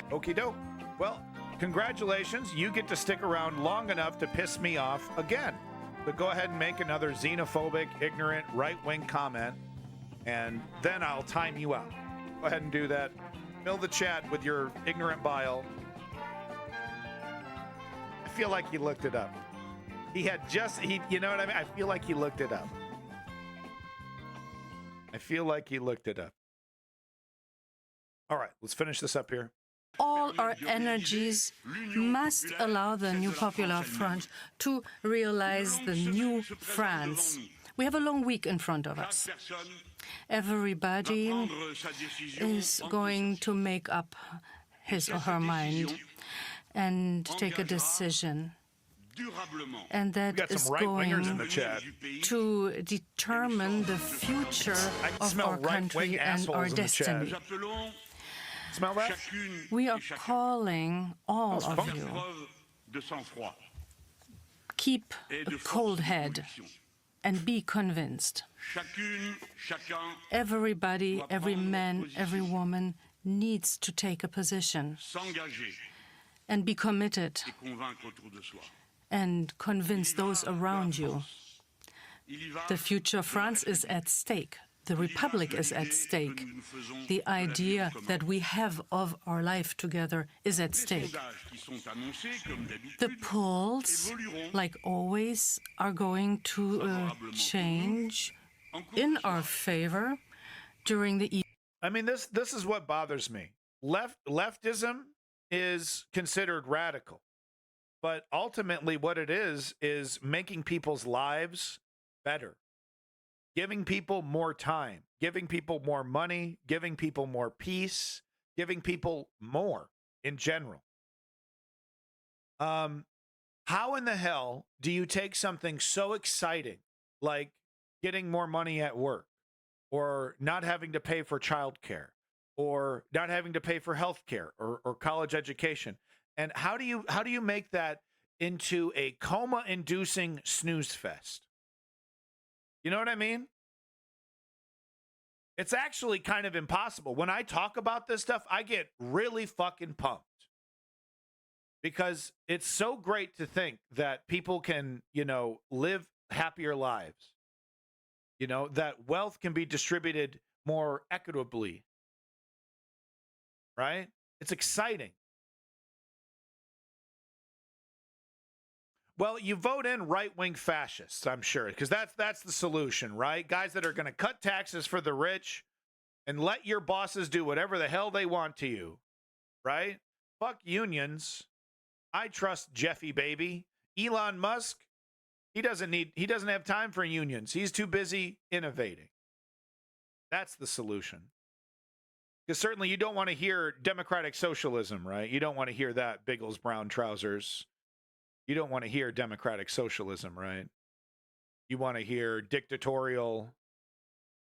Speaker 1: Okie doke. Well, congratulations. You get to stick around long enough to piss me off again. So go ahead and make another xenophobic, ignorant, right-wing comment, and then I'll time you out. Go ahead and do that. Fill the chat with your ignorant bile. I feel like he looked it up. He had just, you know what I mean? I feel like he looked it up. I feel like he looked it up. All right, let's finish this up here.
Speaker 6: All our energies must allow the new Popular Front to realize the new France. We have a long week in front of us. Everybody is going to make up his or her mind and take a decision. And that is going to determine the future of our country and our destiny.
Speaker 1: Smell that?
Speaker 6: We are calling all of you. Keep a cold head and be convinced. Everybody, every man, every woman needs to take a position and be committed and convince those around you. The future of France is at stake. The Republic is at stake. The idea that we have of our life together is at stake. The polls, like always, are going to change in our favor during the
Speaker 1: I mean, this is what bothers me. Leftism is considered radical, but ultimately what it is making people's lives better. Giving people more time, giving people more money, giving people more peace, giving people more in general. How in the hell do you take something so exciting like getting more money at work, or not having to pay for childcare, or not having to pay for healthcare or college education, and how do you make that into a coma-inducing snooze fest? You know what I mean? It's actually kind of impossible. When I talk about this stuff, I get really fucking pumped because it's so great to think that people can, live happier lives, that wealth can be distributed more equitably, right? It's exciting. Well, you vote in right-wing fascists, I'm sure, because that's the solution, right? Guys that are going to cut taxes for the rich and let your bosses do whatever the hell they want to you, right? Fuck unions. I trust Jeffy baby. Elon Musk, he doesn't have time for unions. He's too busy innovating. That's the solution. Because certainly you don't want to hear democratic socialism, right? You don't want to hear that, Biggles brown trousers. You don't want to hear democratic socialism, right? You want to hear dictatorial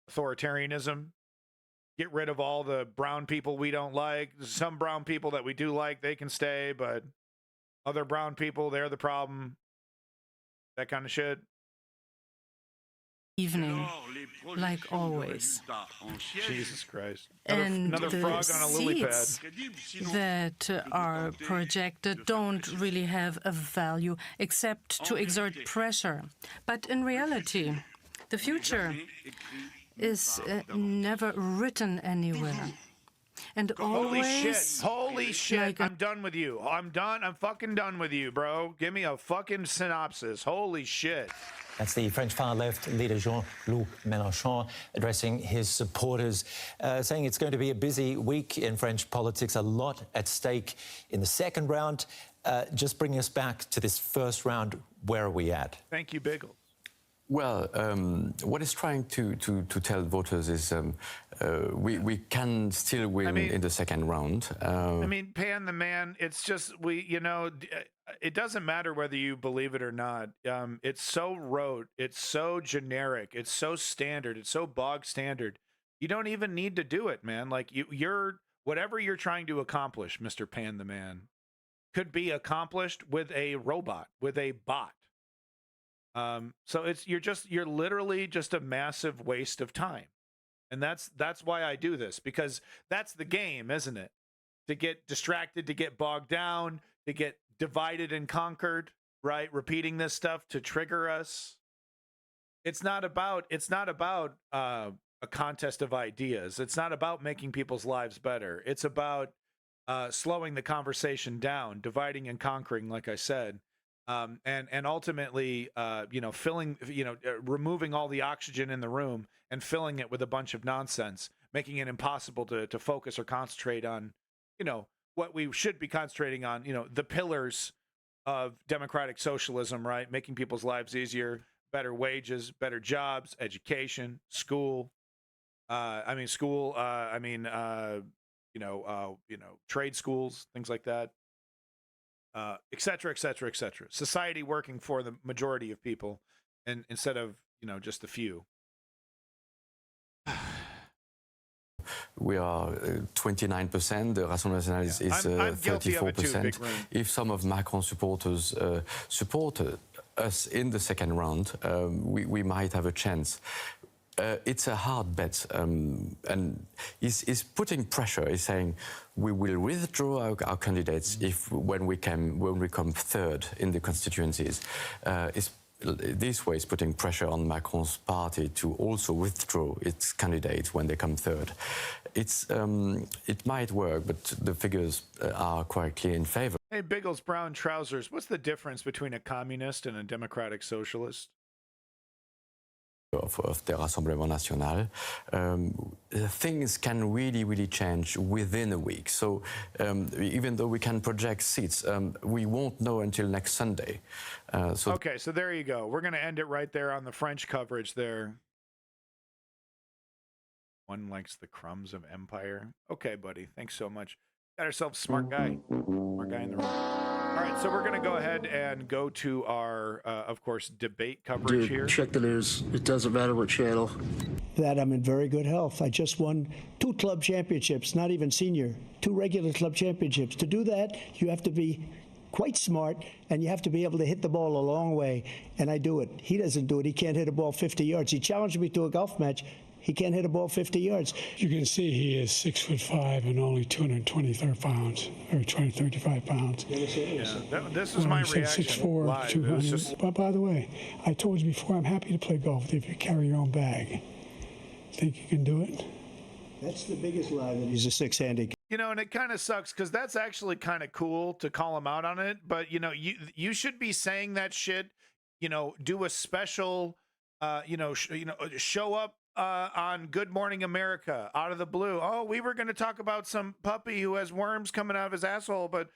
Speaker 1: authoritarianism. Get rid of all the brown people we don't like. Some brown people that we do like, they can stay, but other brown people, they're the problem. That kind of shit.
Speaker 6: Evening, like always.
Speaker 1: Jesus Christ.
Speaker 6: And
Speaker 1: another
Speaker 6: the
Speaker 1: frog on a lily pad.
Speaker 6: seats that are projected don't really have a value except to exert pressure. But in reality, the future is never written anywhere. And always...
Speaker 1: Holy shit. I'm done with you. I'm fucking done with you, bro. Give me a fucking synopsis. Holy shit.
Speaker 2: That's the French far-left leader Jean-Luc Mélenchon addressing his supporters, saying it's going to be a busy week in French politics, a lot at stake in the second round. Just bringing us back to this first round, where are we at?
Speaker 1: Thank you, Biggle.
Speaker 4: Well, what he's trying to tell voters is we can still win in the second round.
Speaker 1: I mean, Pan the man, it's just, it doesn't matter whether you believe it or not. It's so rote, it's so generic, it's so standard, it's so bog standard. You don't even need to do it, man. Like, whatever you're trying to accomplish, Mr. Pan the man, could be accomplished with a robot, with a bot. So you're literally just a massive waste of time. And that's why I do this, because that's the game, isn't it? To get distracted, to get bogged down, to get divided and conquered, right? Repeating this stuff to trigger us. It's not about a contest of ideas. It's not about making people's lives better. It's about slowing the conversation down, dividing and conquering, like I said. And ultimately, removing all the oxygen in the room and filling it with a bunch of nonsense, making it impossible to focus or concentrate on, what we should be concentrating on, the pillars of democratic socialism, right? Making people's lives easier, better wages, better jobs, education, trade schools, things like that. Et cetera, et cetera, et cetera. Society working for the majority of people, and instead of just the few.
Speaker 4: We are 29%. The Rassemblement National is 34%. If some of Macron's supporters support us in the second round, we might have a chance. It's a hard bet, and he's putting pressure. He's saying we will withdraw our candidates when we come third in the constituencies. This way is putting pressure on Macron's party to also withdraw its candidates when they come third. It might work, but the figures are quite clear in favor.
Speaker 1: Hey, Biggles brown trousers. What's the difference between a communist and a democratic socialist?
Speaker 4: Of the Rassemblement National, things can really change within a week. So even though we can project seats, we won't know until next Sunday.
Speaker 1: Okay, so there you go. We're going to end it right there on the French coverage there. One likes the crumbs of empire. Okay, buddy. Thanks so much. Got ourselves a smart guy. Smart guy in the room. All right, so we're going to go ahead and go to our, of course, debate coverage here.
Speaker 8: Check the news. It doesn't matter what channel.
Speaker 9: That I'm in very good health. I just won 2 club championships, not even senior, 2 regular club championships. To do that, you have to be quite smart, and you have to be able to hit the ball a long way, and I do it. He doesn't do it. He can't hit a ball 50 yards. He challenged me to a golf match. He can't hit a ball 50 yards.
Speaker 10: You can see he is 6'5" and only 223 pounds, or 235 pounds.
Speaker 1: Yeah, this is my reaction.
Speaker 10: 6'4",
Speaker 1: live.
Speaker 10: 200. But by the way, I told you before, I'm happy to play golf if you carry your own bag. Think you can do it?
Speaker 9: That's the biggest lie, that he's a 6 handicap.
Speaker 1: You know, and it kind of sucks because that's actually kind of cool to call him out on it. But, you know, you should be saying that shit, you know, do a special, show up on Good Morning America out of the blue. Oh, we were going to talk about some puppy who has worms coming out of his asshole, but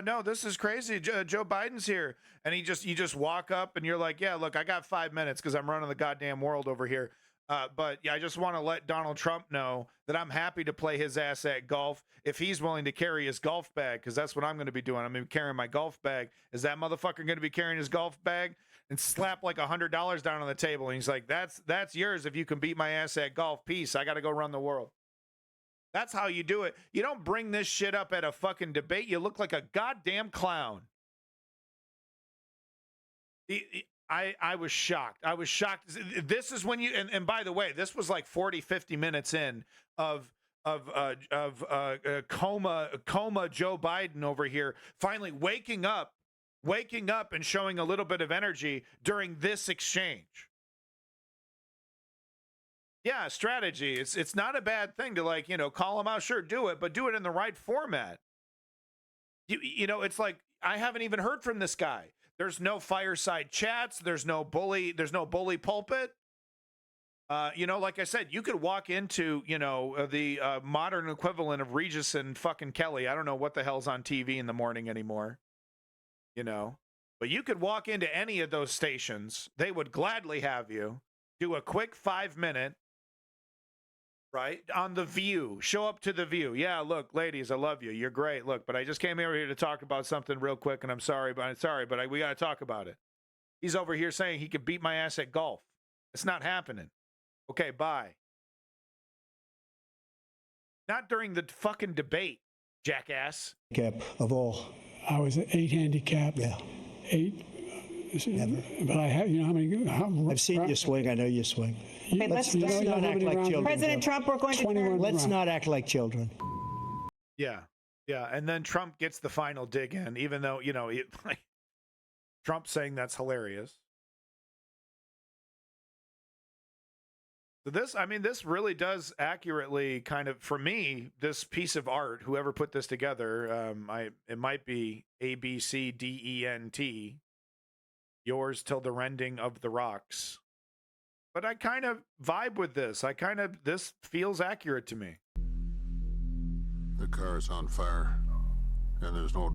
Speaker 1: no, this is crazy. Joe Biden's here. And you just walk up and you're like, yeah, look, I got 5 minutes because I'm running the goddamn world over here. But yeah, I just want to let Donald Trump know that I'm happy to play his ass at golf if he's willing to carry his golf bag, because that's what I'm going to be doing. I'm going to be carrying my golf bag. Is that motherfucker going to be carrying his golf bag? And slap like $100 down on the table. And he's like, that's yours if you can beat my ass at golf. Peace. I got to go run the world. That's how you do it. You don't bring this shit up at a fucking debate. You look like a goddamn clown. I was shocked. I was shocked. This is when you, and by the way, this was like 40, 50 minutes in of coma Joe Biden over here, finally waking up and showing a little bit of energy during this exchange. Yeah, strategy. It's not a bad thing to, like, you know, call him out. Sure, do it, but do it in the right format. You know, it's like, I haven't even heard from this guy. There's no fireside chats. There's no bully pulpit. You know, like I said, you could walk into, you know, the modern equivalent of Regis and fucking Kelly. I don't know what the hell's on TV in the morning anymore, you know, but you could walk into any of those stations. They would gladly have you do a quick 5-minute, right, on The View. Show up to The View. Yeah, look, ladies, I love you. You're great. Look, but I just came over here to talk about something real quick, and I'm sorry, but we got to talk about it. He's over here saying he could beat my ass at golf. It's not happening. Okay, bye. Not during the fucking debate, jackass.
Speaker 9: Cap of all.
Speaker 10: I was an 8 handicap.
Speaker 9: Yeah.
Speaker 10: 8.
Speaker 9: Never.
Speaker 10: But I have, you know,
Speaker 9: I've seen you swing. I know you swing.
Speaker 10: Okay,
Speaker 9: Let's not act like children.
Speaker 11: President Trump, we're going to turn.
Speaker 9: Let's not act like children.
Speaker 1: Yeah. Yeah. And then Trump gets the final dig in, even though, you know, like, Trump saying that's hilarious. So this really does accurately kind of, for me, this piece of art, whoever put this together, it might be ABCDENT, yours till the rending of the rocks. But I kind of vibe with this. This feels accurate to me.
Speaker 12: The car is on fire, and there's no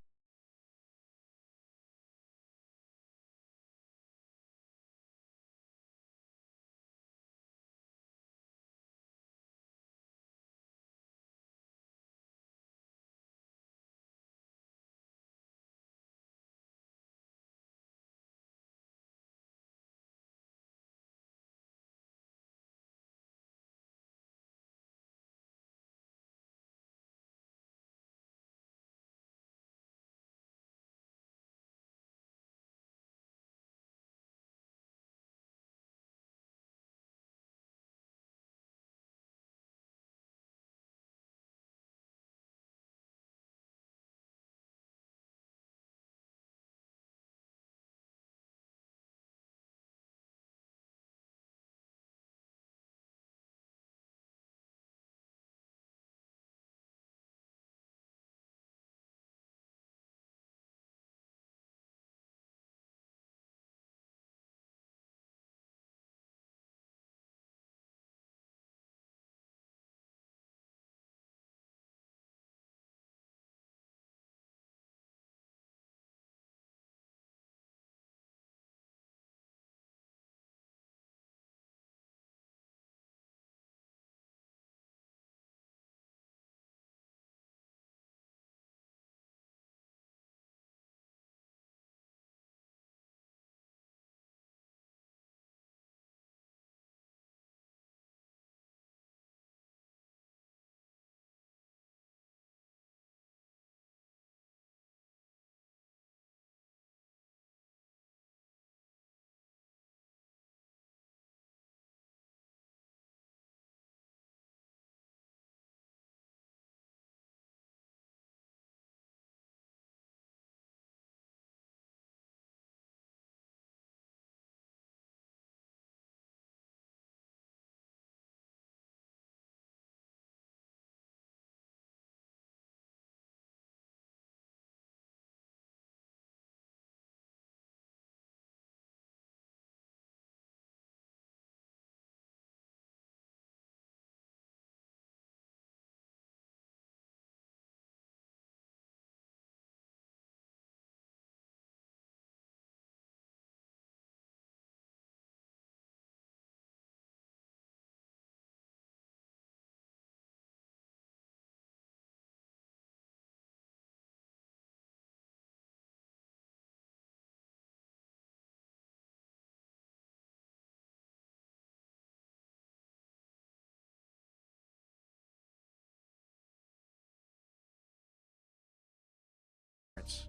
Speaker 1: ignorance.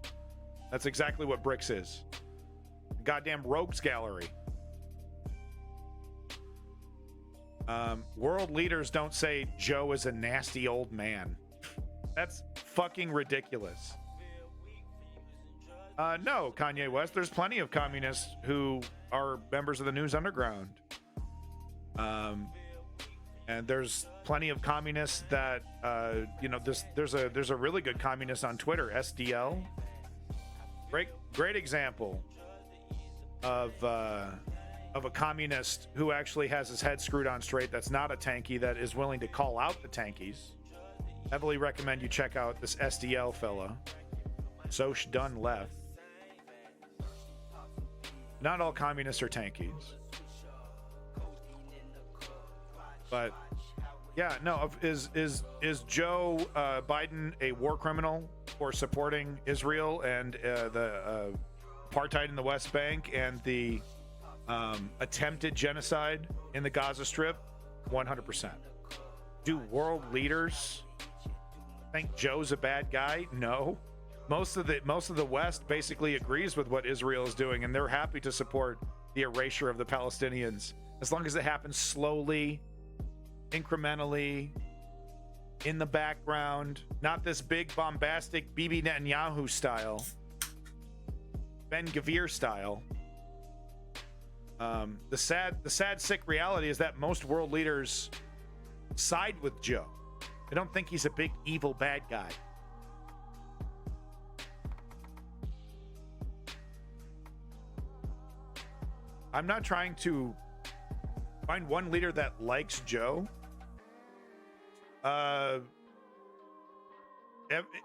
Speaker 1: That's exactly what BRICS is. Goddamn rogues gallery. World leaders don't say Joe is a nasty old man. That's fucking ridiculous. No, Kanye West. There's plenty of communists who are members of the News Underground. And there's plenty of communists that, there's a really good communist on Twitter, SDL. Great example of a communist who actually has his head screwed on straight. That's not a tankie, that is willing to call out the tankies. Heavily recommend you check out this SDL fella. Soch Dunn left. Not all communists are tankies. But yeah, no, is Joe Biden a war criminal for supporting Israel and the apartheid in the West Bank and the attempted genocide in the Gaza Strip? 100%. Do world leaders think Joe's a bad guy? No. Most of the West basically agrees with what Israel is doing, and they're happy to support the erasure of the Palestinians as long as it happens slowly, incrementally, in the background, not this big bombastic Bibi Netanyahu style, Ben Gvir style. The sad sick reality is that most world leaders side with Joe. They don't think he's a big evil bad guy. I'm not trying to find one leader that likes Joe.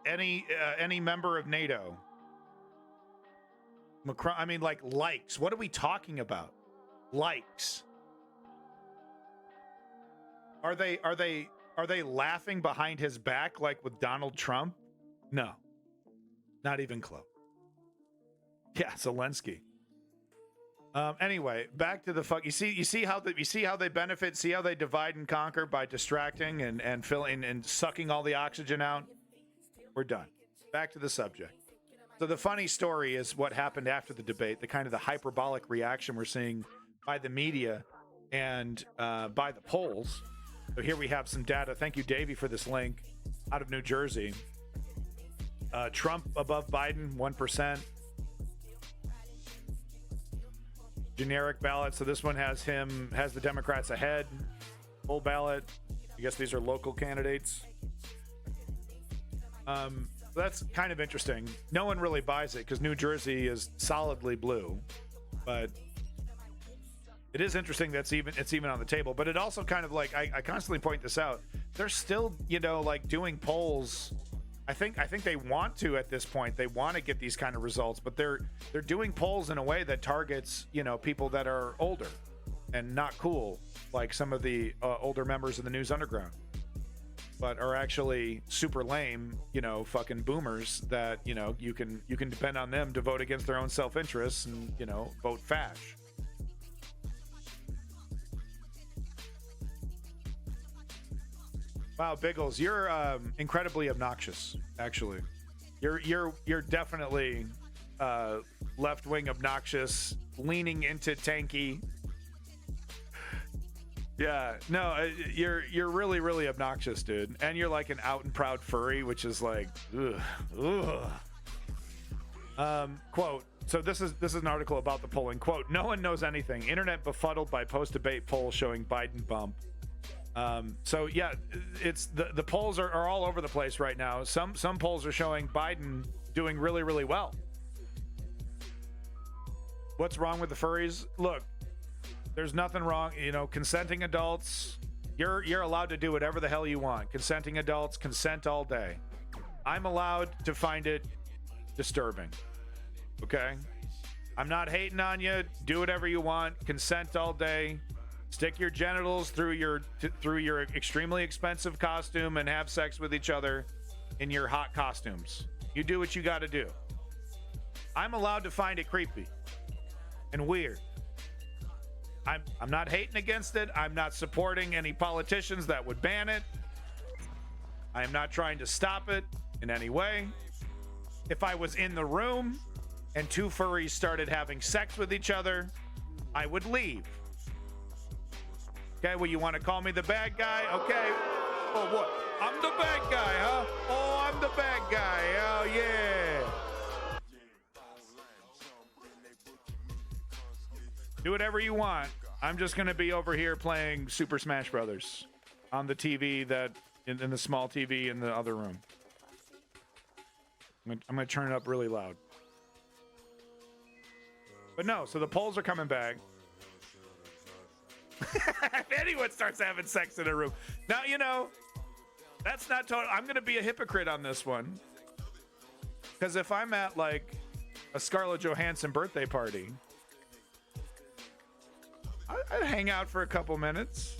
Speaker 1: Any member of NATO. Macron, I mean, like, likes. What are we talking about? Likes. Are they laughing behind his back like with Donald Trump? No. Not even close. Yeah, Zelensky. Anyway, back to the fuck. You see how they benefit. See how they divide and conquer by distracting and filling and sucking all the oxygen out. We're done. Back to the subject. So the funny story is what happened after the debate. The kind of the hyperbolic reaction we're seeing by the media and by the polls. So here we have some data. Thank you, Davey, for this link out of New Jersey. Trump above Biden, 1%. Generic ballot, so this one has the Democrats ahead. Full ballot, I guess these are local candidates. That's kind of interesting. No one really buys it because New Jersey is solidly blue, but it is interesting it's even on the table. But it also kind of like I constantly point this out. They're still like doing polls. I think they want to at this point. They want to get these kind of results, but they're doing polls in a way that targets people that are older and not cool, like some of the older members of the News Underground, but are actually super lame, fucking boomers that you can depend on them to vote against their own self-interests and vote fash. Wow, Biggles, you're incredibly obnoxious. Actually, you're definitely left-wing obnoxious, leaning into tanky. Yeah, no, you're really, really obnoxious, dude. And you're like an out and proud furry, which is like, ugh. Quote. So this is an article about the polling. Quote: No one knows anything. Internet befuddled by post-debate poll showing Biden bump. So yeah, it's the polls are all over the place right now. Some polls are showing Biden doing really, really well. What's wrong with the furries? Look, there's nothing wrong. Consenting adults, you're allowed to do whatever the hell you want. Consenting adults consent all day. I'm allowed to find it disturbing. Okay? I'm not hating on you. Do whatever you want. Consent all day. Stick your genitals through your extremely expensive costume and have sex with each other in your hot costumes. You do what you got to do. I'm allowed to find it creepy and weird. I'm not hating against it. I'm not supporting any politicians that would ban it. I am not trying to stop it in any way. If I was in the room and two furries started having sex with each other, I would leave. Okay, well, you want to call me the bad guy? Okay. Oh, what? I'm the bad guy, huh? Oh, I'm the bad guy. Oh, yeah. Do whatever you want. I'm just going to be over here playing Super Smash Brothers on the TV that in the small TV in the other room. I'm going to turn it up really loud. But no, so the polls are coming back. If anyone starts having sex in a room. Now, you know, that's not total. I'm going to be a hypocrite on this one. Because if I'm at, like, a Scarlett Johansson birthday party, I'd hang out for a couple minutes.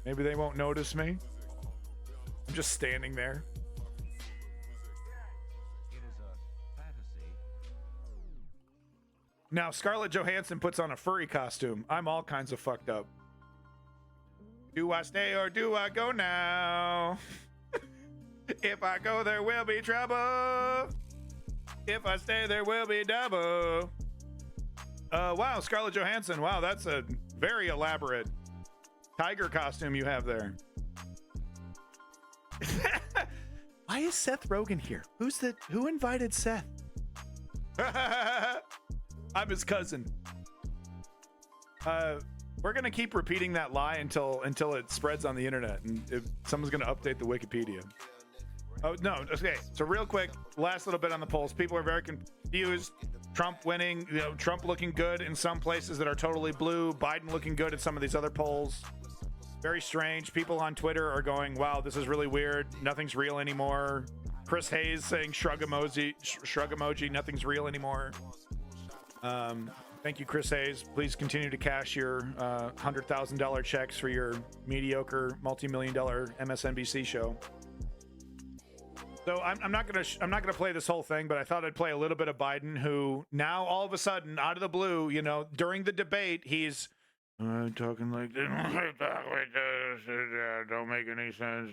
Speaker 1: Maybe they won't notice me. I'm just standing there. Now, Scarlett Johansson puts on a furry costume. I'm all kinds of fucked up. Do I stay or do I go now? If I go, there will be trouble. If I stay, there will be double. Wow, Scarlett Johansson. Wow, that's a very elaborate tiger costume you have there. Why is Seth Rogen here? Who invited Seth? I'm his cousin. We're gonna keep repeating that lie until it spreads on the internet, and if someone's gonna update the Wikipedia. Oh no, okay. So real quick, last little bit on the polls. People are very confused. Trump winning, you know, Trump looking good in some places that are totally blue. Biden looking good at some of these other polls. Very strange. People on Twitter are going, "Wow, this is really weird. Nothing's real anymore." Chris Hayes saying shrug emoji. Nothing's real anymore. Thank you, Chris Hayes. Please continue to cash your $100,000 checks for your mediocre multi-million-dollar MSNBC show. So I'm not gonna play this whole thing, but I thought I'd play a little bit of Biden, who now all of a sudden, out of the blue, you know, during the debate, he's talking like this, don't make any sense.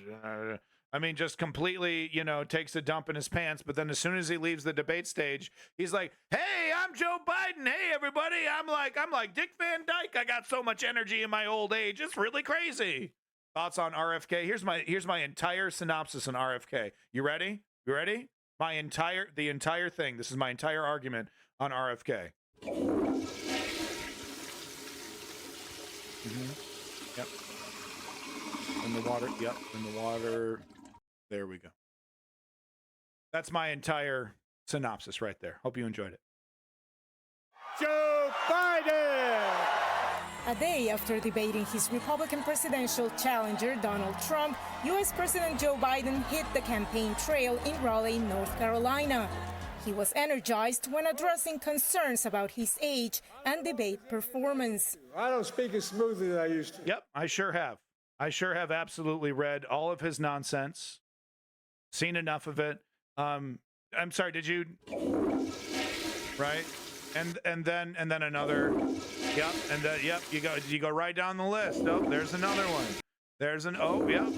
Speaker 1: I mean, just completely, you know, takes a dump in his pants. But then as soon as he leaves the debate stage, he's like, "Hey, I'm Joe Biden. Hey, everybody. I'm like Dick Van Dyke. I got so much energy in my old age. It's really crazy." Thoughts on RFK? Here's my entire synopsis on RFK. You ready? You ready? The entire thing. This is my entire argument on RFK. Yep. In the water. Yep. In the water. There we go. That's my entire synopsis right there. Hope you enjoyed it.
Speaker 11: Joe Biden!
Speaker 13: A day after debating his Republican presidential challenger, Donald Trump, U.S. President Joe Biden hit the campaign trail in Raleigh, North Carolina. He was energized when addressing concerns about his age and debate performance.
Speaker 11: I don't speak as smoothly as I used to.
Speaker 1: Yep, I sure have. I sure have absolutely read all of his nonsense, seen enough of it. I'm sorry, did you? Right? And then another. Yep, and yep, you go right down the list. Oh, there's another one. Yep.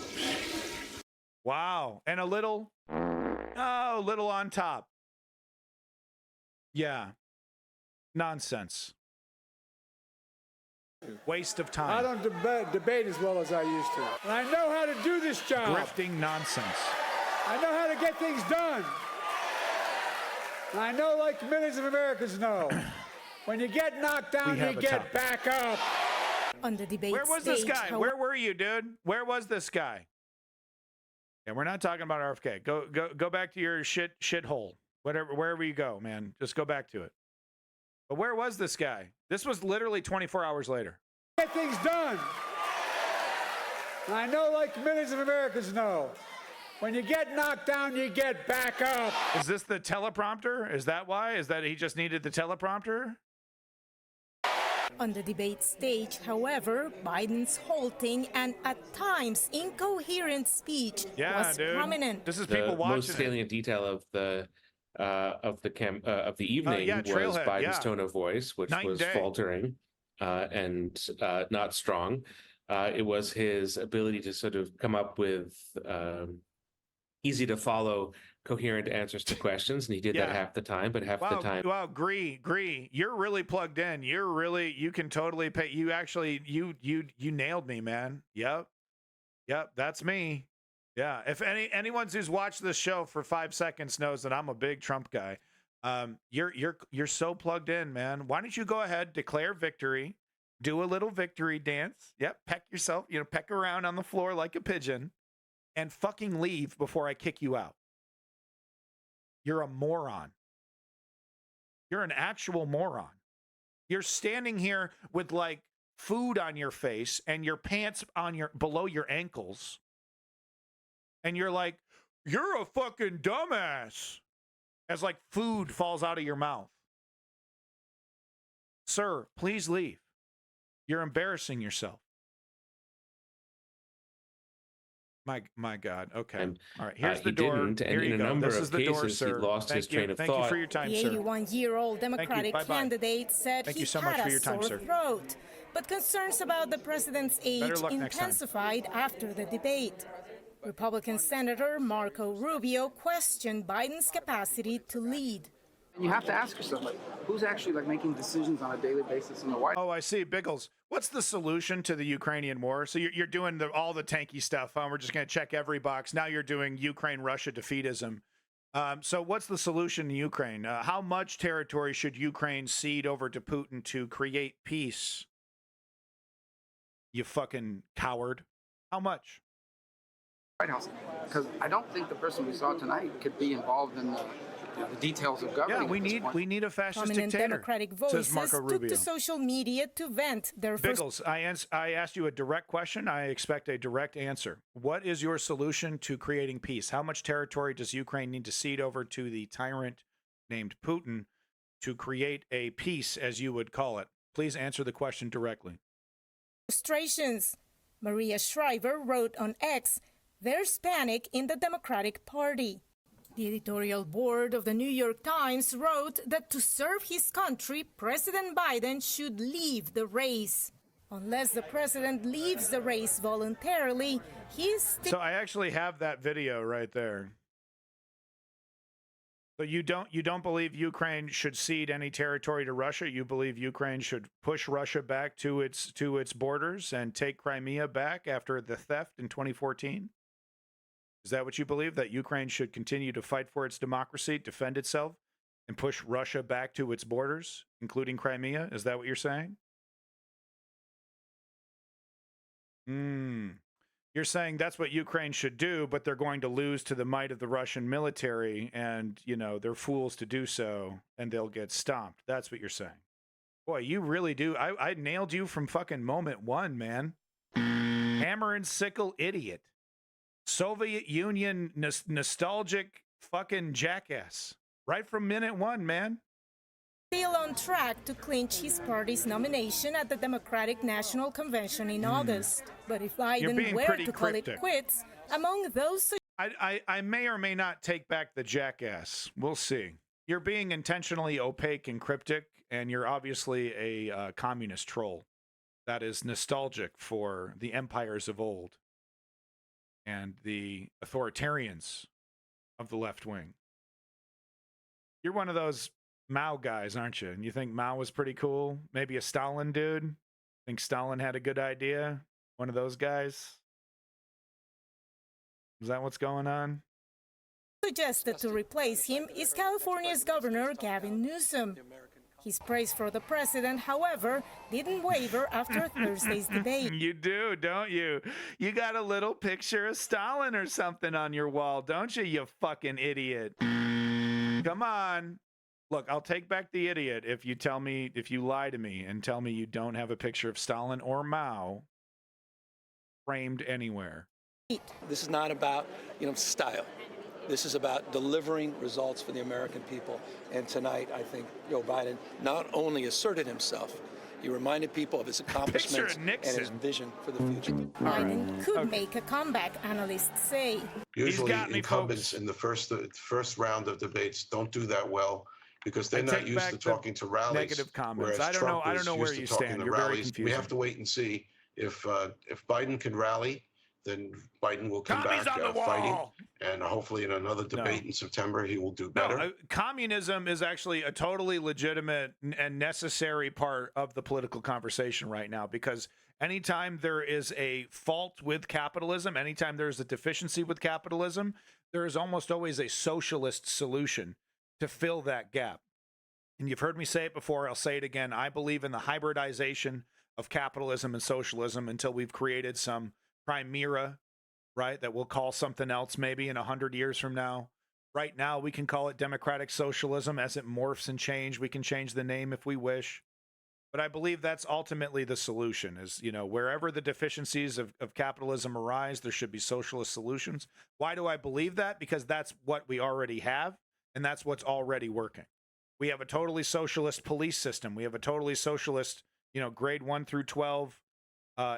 Speaker 1: Wow, and a little on top. Yeah. Nonsense. Waste of time.
Speaker 11: I don't debate as well as I used to. And I know how to do this job.
Speaker 1: Grifting nonsense.
Speaker 11: I know how to get things done. And I know, like millions of Americans know, when you get knocked down, you get back up.
Speaker 13: On the debate
Speaker 1: Where was this guy? Where were you, dude? Where was this guy? And we're not talking about RFK. Go back to your shithole. Wherever you go, man, just go back to it. But where was this guy? This was literally 24 hours later.
Speaker 11: Get things done. And I know, like millions of Americans know, when you get knocked down, you get back up.
Speaker 1: Is this the teleprompter? Is that why? Is that he just needed the teleprompter?
Speaker 13: On the debate stage, however, Biden's halting and at times incoherent speech was prominent.
Speaker 1: This is people watching.
Speaker 14: The most salient detail of the evening was Biden's tone of voice, which was faltering and not strong. It was his ability to sort of come up with easy to follow, coherent answers to questions, and he did that half the time. But half the time,
Speaker 1: wow, Gree, you're really plugged in. You can totally pay. You actually, you nailed me, man. Yep, that's me. Yeah, if anyone who's watched this show for 5 seconds knows that I'm a big Trump guy. You're so plugged in, man. Why don't you go ahead, declare victory, do a little victory dance? Yep, peck yourself, peck around on the floor like a pigeon, and fucking leave before I kick you out. You're a moron. You're an actual moron. You're standing here with like food on your face and your pants on below your ankles. And you're like, you're a fucking dumbass. As like food falls out of your mouth. Sir, please leave. You're embarrassing yourself. My God. Okay. All right. Here's the door.
Speaker 14: Didn't,
Speaker 1: Here
Speaker 14: and
Speaker 1: you
Speaker 14: in a
Speaker 1: go.
Speaker 14: number
Speaker 1: This
Speaker 14: of
Speaker 1: is the door,
Speaker 14: cases,
Speaker 1: sir.
Speaker 14: he lost his train of
Speaker 1: Thank
Speaker 14: thought.
Speaker 1: you for your time,
Speaker 13: The
Speaker 1: sir.
Speaker 13: 81-year-old Democratic
Speaker 1: Bye-bye.
Speaker 13: candidate said
Speaker 1: Thank
Speaker 13: he
Speaker 1: you so
Speaker 13: had
Speaker 1: much for
Speaker 13: a
Speaker 1: your time,
Speaker 13: sore
Speaker 1: sir.
Speaker 13: throat, but concerns about the president's age
Speaker 1: luck next time.
Speaker 13: intensified after the debate. Republican Senator Marco Rubio questioned Biden's capacity to lead.
Speaker 15: You have to ask yourself, like, who's actually like making decisions on a daily basis in the White House?
Speaker 1: Oh, I see. Biggles, what's the solution to the Ukrainian war? So you're doing all the tanky stuff. We're just going to check every box. Now you're doing Ukraine-Russia defeatism. So what's the solution in Ukraine? How much territory should Ukraine cede over to Putin to create peace? You fucking coward. How much?
Speaker 15: White House, because I don't think the person we saw tonight could be involved in the details of government.
Speaker 1: Yeah, we need a fascist
Speaker 13: Prominent
Speaker 1: dictator.
Speaker 13: Democratic
Speaker 1: Says
Speaker 13: voices
Speaker 1: Marco
Speaker 13: took
Speaker 1: Rubio.
Speaker 13: to social media to vent their
Speaker 1: Biggles, I asked you a direct question. I expect a direct answer. What is your solution to creating peace? How much territory does Ukraine need to cede over to the tyrant named Putin to create a peace, as you would call it? Please answer the question directly.
Speaker 13: frustrations. Maria Shriver wrote on X, "There's panic in the Democratic Party." The editorial board of the New York Times wrote that to serve his country, President Biden should leave the race. Unless the president leaves the race voluntarily, he is
Speaker 1: So I actually have that video right there. So you don't believe Ukraine should cede any territory to Russia? You believe Ukraine should push Russia back to its borders and take Crimea back after the theft in 2014? Is that what you believe? That Ukraine should continue to fight for its democracy, defend itself, and push Russia back to its borders, including Crimea? Is that what you're saying? You're saying that's what Ukraine should do, but they're going to lose to the might of the Russian military, and, they're fools to do so, and they'll get stomped. That's what you're saying. Boy, you really do. I nailed you from fucking moment one, man. Hammer and sickle idiot. Soviet Union nostalgic fucking jackass. Right from minute one, man.
Speaker 13: still on track to clinch his party's nomination at the Democratic National Convention in August. But if Biden were to call it quits, among those...
Speaker 1: I may or may not take back the jackass. We'll see. You're being intentionally opaque and cryptic, and you're obviously a communist troll that is nostalgic for the empires of old and the authoritarians of the left wing. You're one of those Mao guys, aren't you? And you think Mao was pretty cool? Maybe a Stalin dude? Think Stalin had a good idea? One of those guys? Is that what's going on?
Speaker 13: Suggested to replace him is California's Governor Gavin Newsom. His praise for the president, however, didn't waver after Thursday's debate.
Speaker 1: You do, don't you? You got a little picture of Stalin or something on your wall, don't you, you fucking idiot? Come on. Look, I'll take back the idiot if you lie to me and tell me you don't have a picture of Stalin or Mao framed anywhere.
Speaker 16: This is not about, style. This is about delivering results for the American people. And tonight, I think Joe Biden not only asserted himself, he reminded people of his accomplishments and his vision for the future.
Speaker 13: Biden could make a comeback, analysts say.
Speaker 12: Usually incumbents in the first round of debates don't do that well because they're not used to talking to rallies.
Speaker 1: Negative comments.
Speaker 12: I
Speaker 1: don't know where you stand. You're very confusing.
Speaker 12: We have to wait and see if Biden can rally then Biden will come back fighting, and hopefully in another debate in September he will do better.
Speaker 1: No, communism is actually a totally legitimate and necessary part of the political conversation right now, because anytime there is a fault with capitalism, anytime there is a deficiency with capitalism, there is almost always a socialist solution to fill that gap. And you've heard me say it before, I'll say it again. I believe in the hybridization of capitalism and socialism until we've created some chimera, right, that we'll call something else maybe in 100 years from now. Right now, we can call it democratic socialism. As it morphs and change, we can change the name if we wish. But I believe that's ultimately the solution is, you know, wherever the deficiencies of capitalism arise, there should be socialist solutions. Why do I believe that? Because that's what we already have, and that's what's already working. We have a totally socialist police system. We have a totally socialist, you know, grade 1 through 12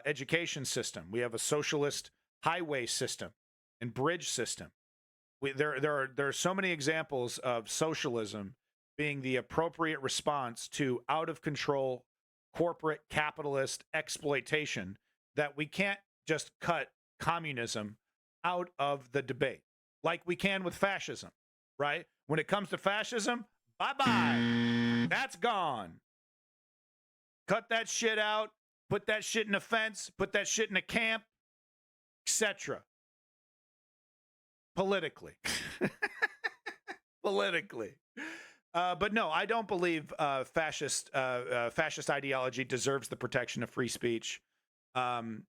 Speaker 1: education system. We have a socialist highway system and bridge system. There are so many examples of socialism being the appropriate response to out of control corporate capitalist exploitation that we can't just cut communism out of the debate like we can with fascism, right? When it comes to fascism, bye-bye. That's gone. Cut that shit out, put that shit in a fence, put that shit in a camp, etc. Politically. Politically. But no, I don't believe fascist ideology deserves the protection of free speech. And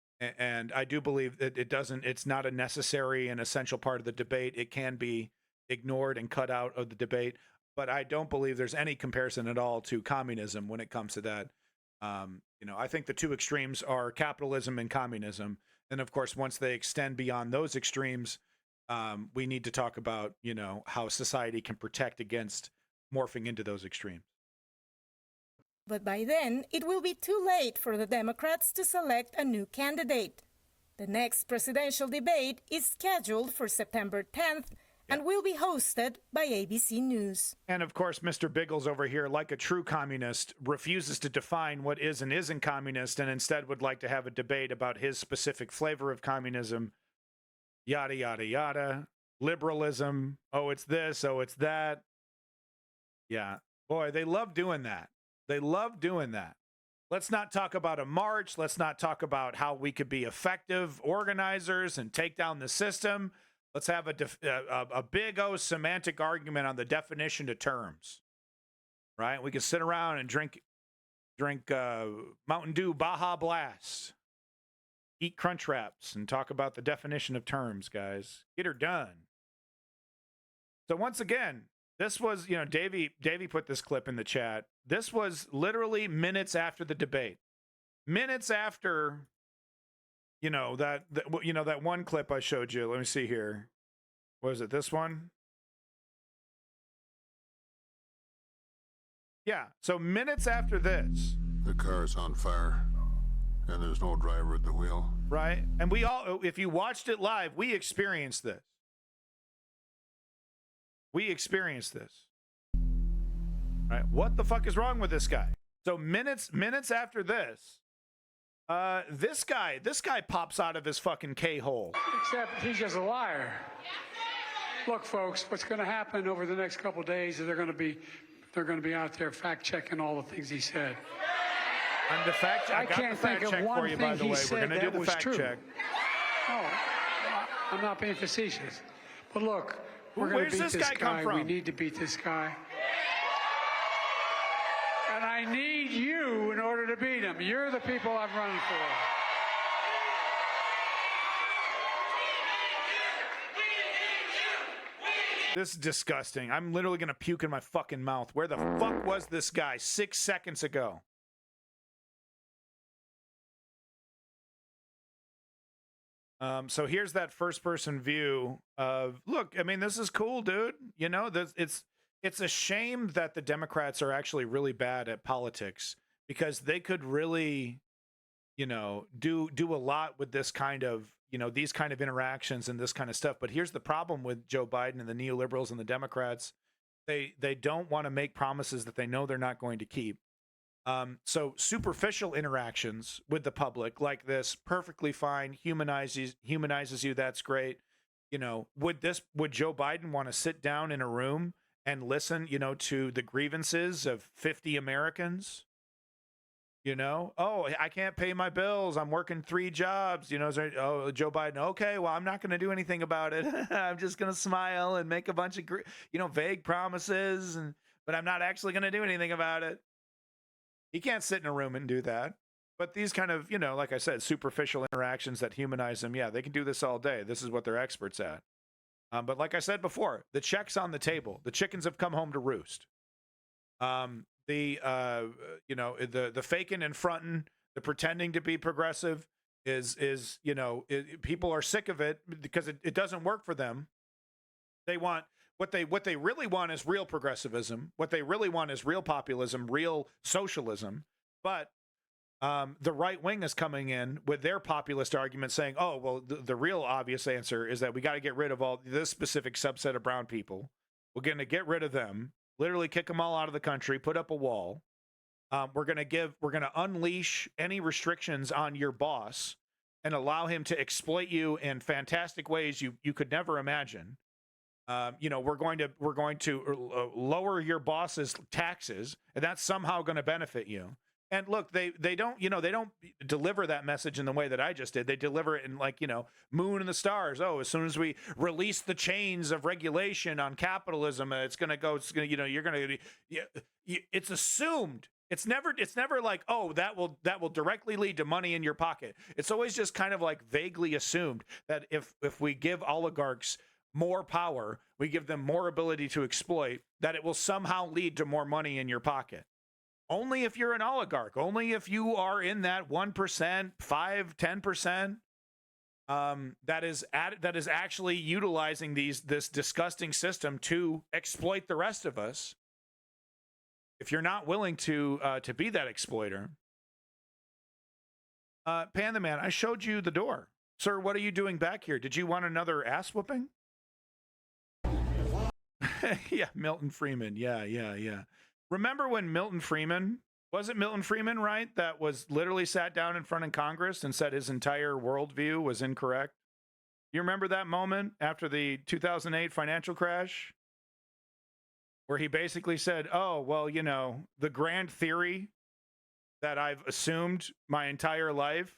Speaker 1: I do believe that it's not a necessary and essential part of the debate. It can be ignored and cut out of the debate. But I don't believe there's any comparison at all to communism when it comes to that. You know, I think the two extremes are capitalism and communism. And of course, once they extend beyond those extremes, we need to talk about, you know, how society can protect against morphing into those extremes.
Speaker 13: But by then, it will be too late for the Democrats to select a new candidate. The next presidential debate is scheduled for September 10th and will be hosted by ABC News.
Speaker 1: And of course, Mr. Biggles over here, like a true communist, refuses to define what is and isn't communist, and instead would like to have a debate about his specific flavor of communism, yada, yada, yada. Liberalism, oh, it's this, oh, it's that. Yeah, boy, they love doing that. They love doing that. Let's not talk about a march. Let's not talk about how we could be effective organizers and take down the system. Let's have a big O semantic argument on the definition of terms, right? We can sit around and drink Mountain Dew Baja Blast, eat Crunch Wraps, and talk about the definition of terms, guys. Get her done. So once again, this was, you know, Davey put this clip in the chat. This was literally minutes after the debate. Minutes after, you know, that one clip I showed you. Let me see here. Was it this one? Yeah. So minutes after this.
Speaker 17: The car is on fire and there's no driver at the wheel.
Speaker 1: Right. And we all, if you watched it live, we experienced this. We experienced this. Right? What the fuck is wrong with this guy? So minutes after this, this guy pops out of his fucking K-hole.
Speaker 11: Except he's just a liar. Look, folks, what's going to happen over the next couple of days is they're going to be out there fact-checking all the things he said.
Speaker 1: And the fact check, I got the fact check for you, by the way. We're going to do the fact check.
Speaker 11: No, I'm not being facetious. But look, we're going to beat this guy. We need to beat this guy. And I need you in order to beat him. You're the people I'm running for.
Speaker 1: This is disgusting. I'm literally going to puke in my fucking mouth. Where the fuck was this guy 6 seconds ago? So here's that first-person view of, look, I mean, this is cool, dude. You know, it's a shame that the Democrats are actually really bad at politics, because they could really, you know, do a lot with this kind of, you know, these kind of interactions and this kind of stuff. But here's the problem with Joe Biden and the neoliberals and the Democrats. They don't want to make promises that they know they're not going to keep. So superficial interactions with the public like this, perfectly fine, humanizes you. That's great. You know, would Joe Biden want to sit down in a room and listen, you know, to the grievances of 50 Americans? You know, oh, I can't pay my bills. I'm working 3 jobs. You know, oh, Joe Biden. Okay, well, I'm not going to do anything about it. I'm just going to smile and make a bunch of, vague promises, but I'm not actually going to do anything about it. He can't sit in a room and do that. But these kind of, like I said, superficial interactions that humanize them, yeah, they can do this all day. This is what they're experts at. But like I said before, the check's on the table. The chickens have come home to roost. The faking and fronting, the pretending to be progressive is people are sick of it because it doesn't work for them. They want what they really want is real progressivism. What they really want is real populism, real socialism. But the right wing is coming in with their populist argument saying, oh, well, the real obvious answer is that we got to get rid of all this specific subset of brown people. We're going to get rid of them. Literally kick them all out of the country, put up a wall. We're going to unleash any restrictions on your boss and allow him to exploit you in fantastic ways you could never imagine. We're going to lower your boss's taxes, and that's somehow going to benefit you. And look, they don't deliver that message in the way that I just did. They deliver it in moon and the stars. Oh, as soon as we release the chains of regulation on capitalism, it's assumed. It's never like, oh, that will directly lead to money in your pocket. It's always just kind of like vaguely assumed that if we give oligarchs more power, we give them more ability to exploit, that it will somehow lead to more money in your pocket. Only if you're an oligarch, only if you are in that 1%, 5-10%, that is actually utilizing this disgusting system to exploit the rest of us. If you're not willing to be that exploiter, Pan the Man, I showed you the door, sir. What are you doing back here? Did you want another ass whooping? Yeah, Milton Friedman. Yeah. Remember when Milton Friedman, was it Milton Friedman, right? That was literally sat down in front of Congress and said his entire worldview was incorrect. You remember that moment after the 2008 financial crash where he basically said, oh, well, the grand theory that I've assumed my entire life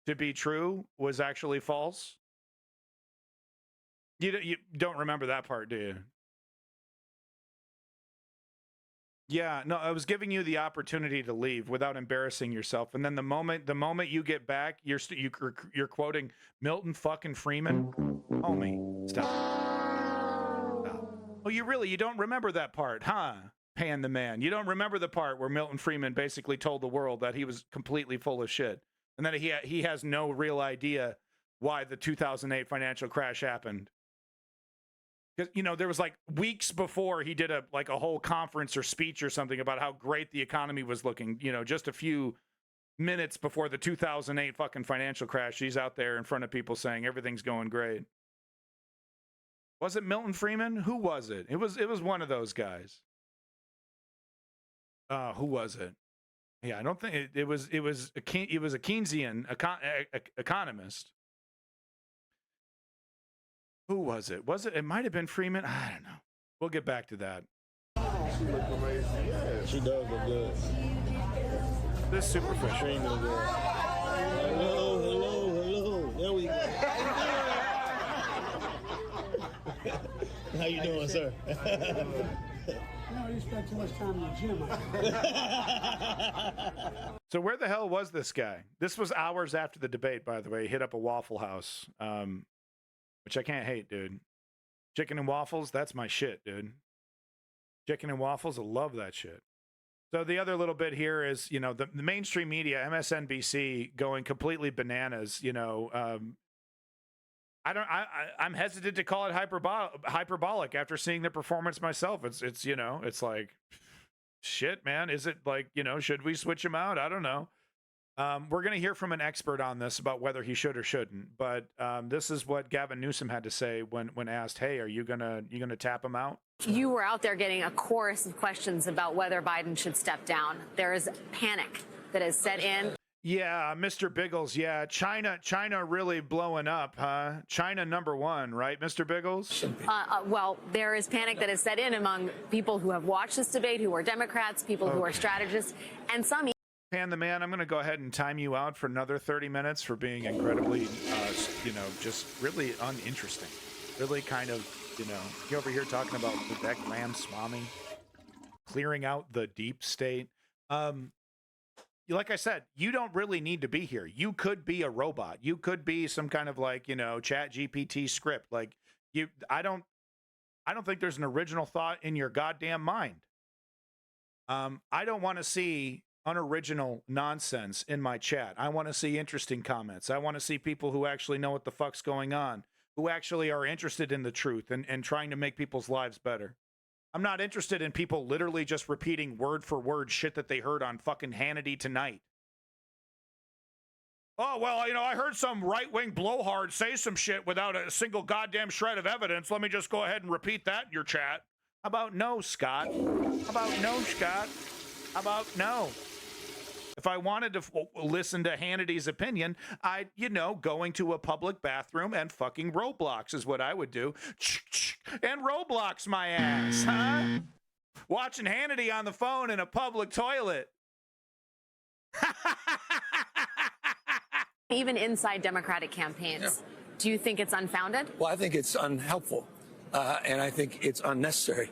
Speaker 1: to be true was actually false? You don't remember that part, do you? Yeah, no, I was giving you the opportunity to leave without embarrassing yourself, and then the moment you get back, you're quoting Milton fucking Friedman. Homie, stop. Oh, you don't remember that part, huh? Pan the Man. You don't remember the part where Milton Friedman basically told the world that he was completely full of shit, and that he has no real idea why the 2008 financial crash happened. Because, there was like weeks before he did a whole conference or speech or something about how great the economy was looking, just a few minutes before the 2008 fucking financial crash. He's out there in front of people saying everything's going great. Was it Milton Friedman? Who was it? It was one of those guys. Who was it? Yeah, I don't think it was a Keynesian economist. Who was it? It might have been Freeman. I don't know. We'll get back to that.
Speaker 8: She does look good.
Speaker 1: This superficial.
Speaker 8: Hello. There we go. How you doing, sir?
Speaker 10: You spent too much time in the gym.
Speaker 1: So where the hell was this guy? This was hours after the debate, by the way. He hit up a Waffle House. Which I can't hate, dude. Chicken and waffles, that's my shit, dude. Chicken and waffles, I love that shit. So the other little bit here is, the mainstream media, MSNBC, going completely bananas. I'm hesitant to call it hyperbolic after seeing the performance myself. It's like, shit, man. Is it like, should we switch him out? I don't know. We're going to hear from an expert on this about whether he should or shouldn't. But this is what Gavin Newsom had to say when asked, "Hey, are you gonna tap him out?"
Speaker 18: You were out there getting a chorus of questions about whether Biden should step down. There is panic that has set in.
Speaker 1: Yeah, Mr. Biggles. Yeah, China really blowing up, huh? China #1, right, Mr. Biggles?
Speaker 18: Well, there is panic that has set in among people who have watched this debate, who are Democrats, people who are strategists, and some.
Speaker 1: Pan the man, I'm going to go ahead and time you out for another 30 minutes for being incredibly, just really uninteresting. Really kind of, you're over here talking about Vivek Ramaswamy clearing out the deep state. Like I said, you don't really need to be here. You could be a robot. You could be some kind of Chat GPT script. I don't think there's an original thought in your goddamn mind. I don't want to see unoriginal nonsense in my chat. I want to see interesting comments. I want to see people who actually know what the fuck's going on, who actually are interested in the truth and trying to make people's lives better. I'm not interested in people literally just repeating word for word shit that they heard on fucking Hannity tonight. Oh, well, I heard some right-wing blowhard say some shit without a single goddamn shred of evidence. Let me just go ahead and repeat that in your chat. How about no, Scott? How about no, Scott? How about no? If I wanted to listen to Hannity's opinion, I'd, go into a public bathroom and fucking Roblox is what I would do. And Roblox my ass, huh? Watching Hannity on the phone in a public toilet.
Speaker 18: Even inside Democratic campaigns, do you think it's unfounded?
Speaker 16: Well, I think it's unhelpful, and I think it's unnecessary.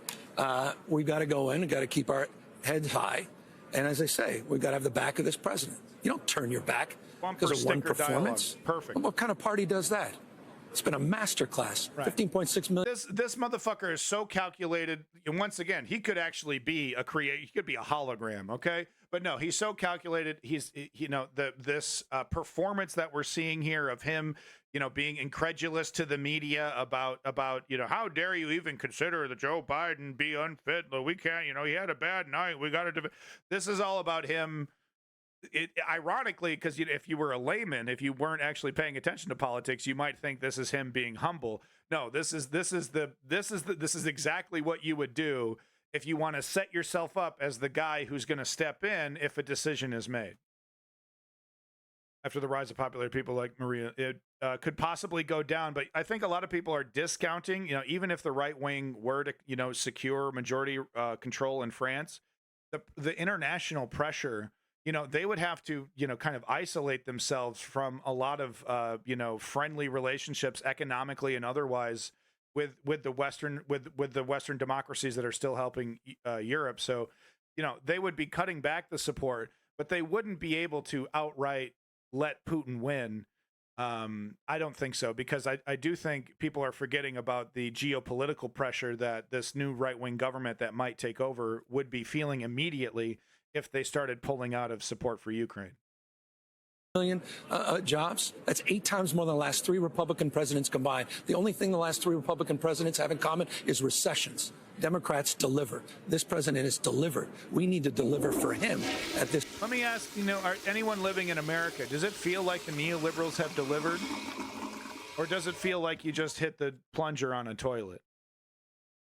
Speaker 16: We've got to go in and got to keep our heads high. And as I say, we've got to have the back of this president. You don't turn your back because of one performance.
Speaker 1: Dialogue. Perfect.
Speaker 16: What kind of party does that? It's been a masterclass. Right. 15.6 million.
Speaker 1: This motherfucker is so calculated. And once again, he could actually be he could be a hologram, okay? But no, he's so calculated. He's, this performance that we're seeing here of him, being incredulous to the media about, how dare you even consider that Joe Biden be unfit? We can't, he had a bad night. We got to. This is all about him. Ironically, because if you were a layman, if you weren't actually paying attention to politics, you might think this is him being humble. No, this is exactly what you would do if you want to set yourself up as the guy who's going to step in if a decision is made. After the rise of popular people like Maria, it could possibly go down. But I think a lot of people are discounting, even if the right wing were to, secure majority control in France, the international pressure, they would have to, kind of isolate themselves from a lot of, friendly relationships economically and otherwise with the Western democracies that are still helping Europe. So, they would be cutting back the support, but they wouldn't be able to outright let Putin win. I don't think so, because I do think people are forgetting about the geopolitical pressure that this new right-wing government that might take over would be feeling immediately if they started pulling out of support for Ukraine.
Speaker 16: Million jobs. That's 8 times more than the last 3 Republican presidents combined. The only thing the last 3 Republican presidents have in common is recessions. Democrats deliver. This president has delivered. We need to deliver for him at this.
Speaker 1: Let me ask, anyone living in America, does it feel like the neoliberals have delivered? Or does it feel like you just hit the plunger on a toilet?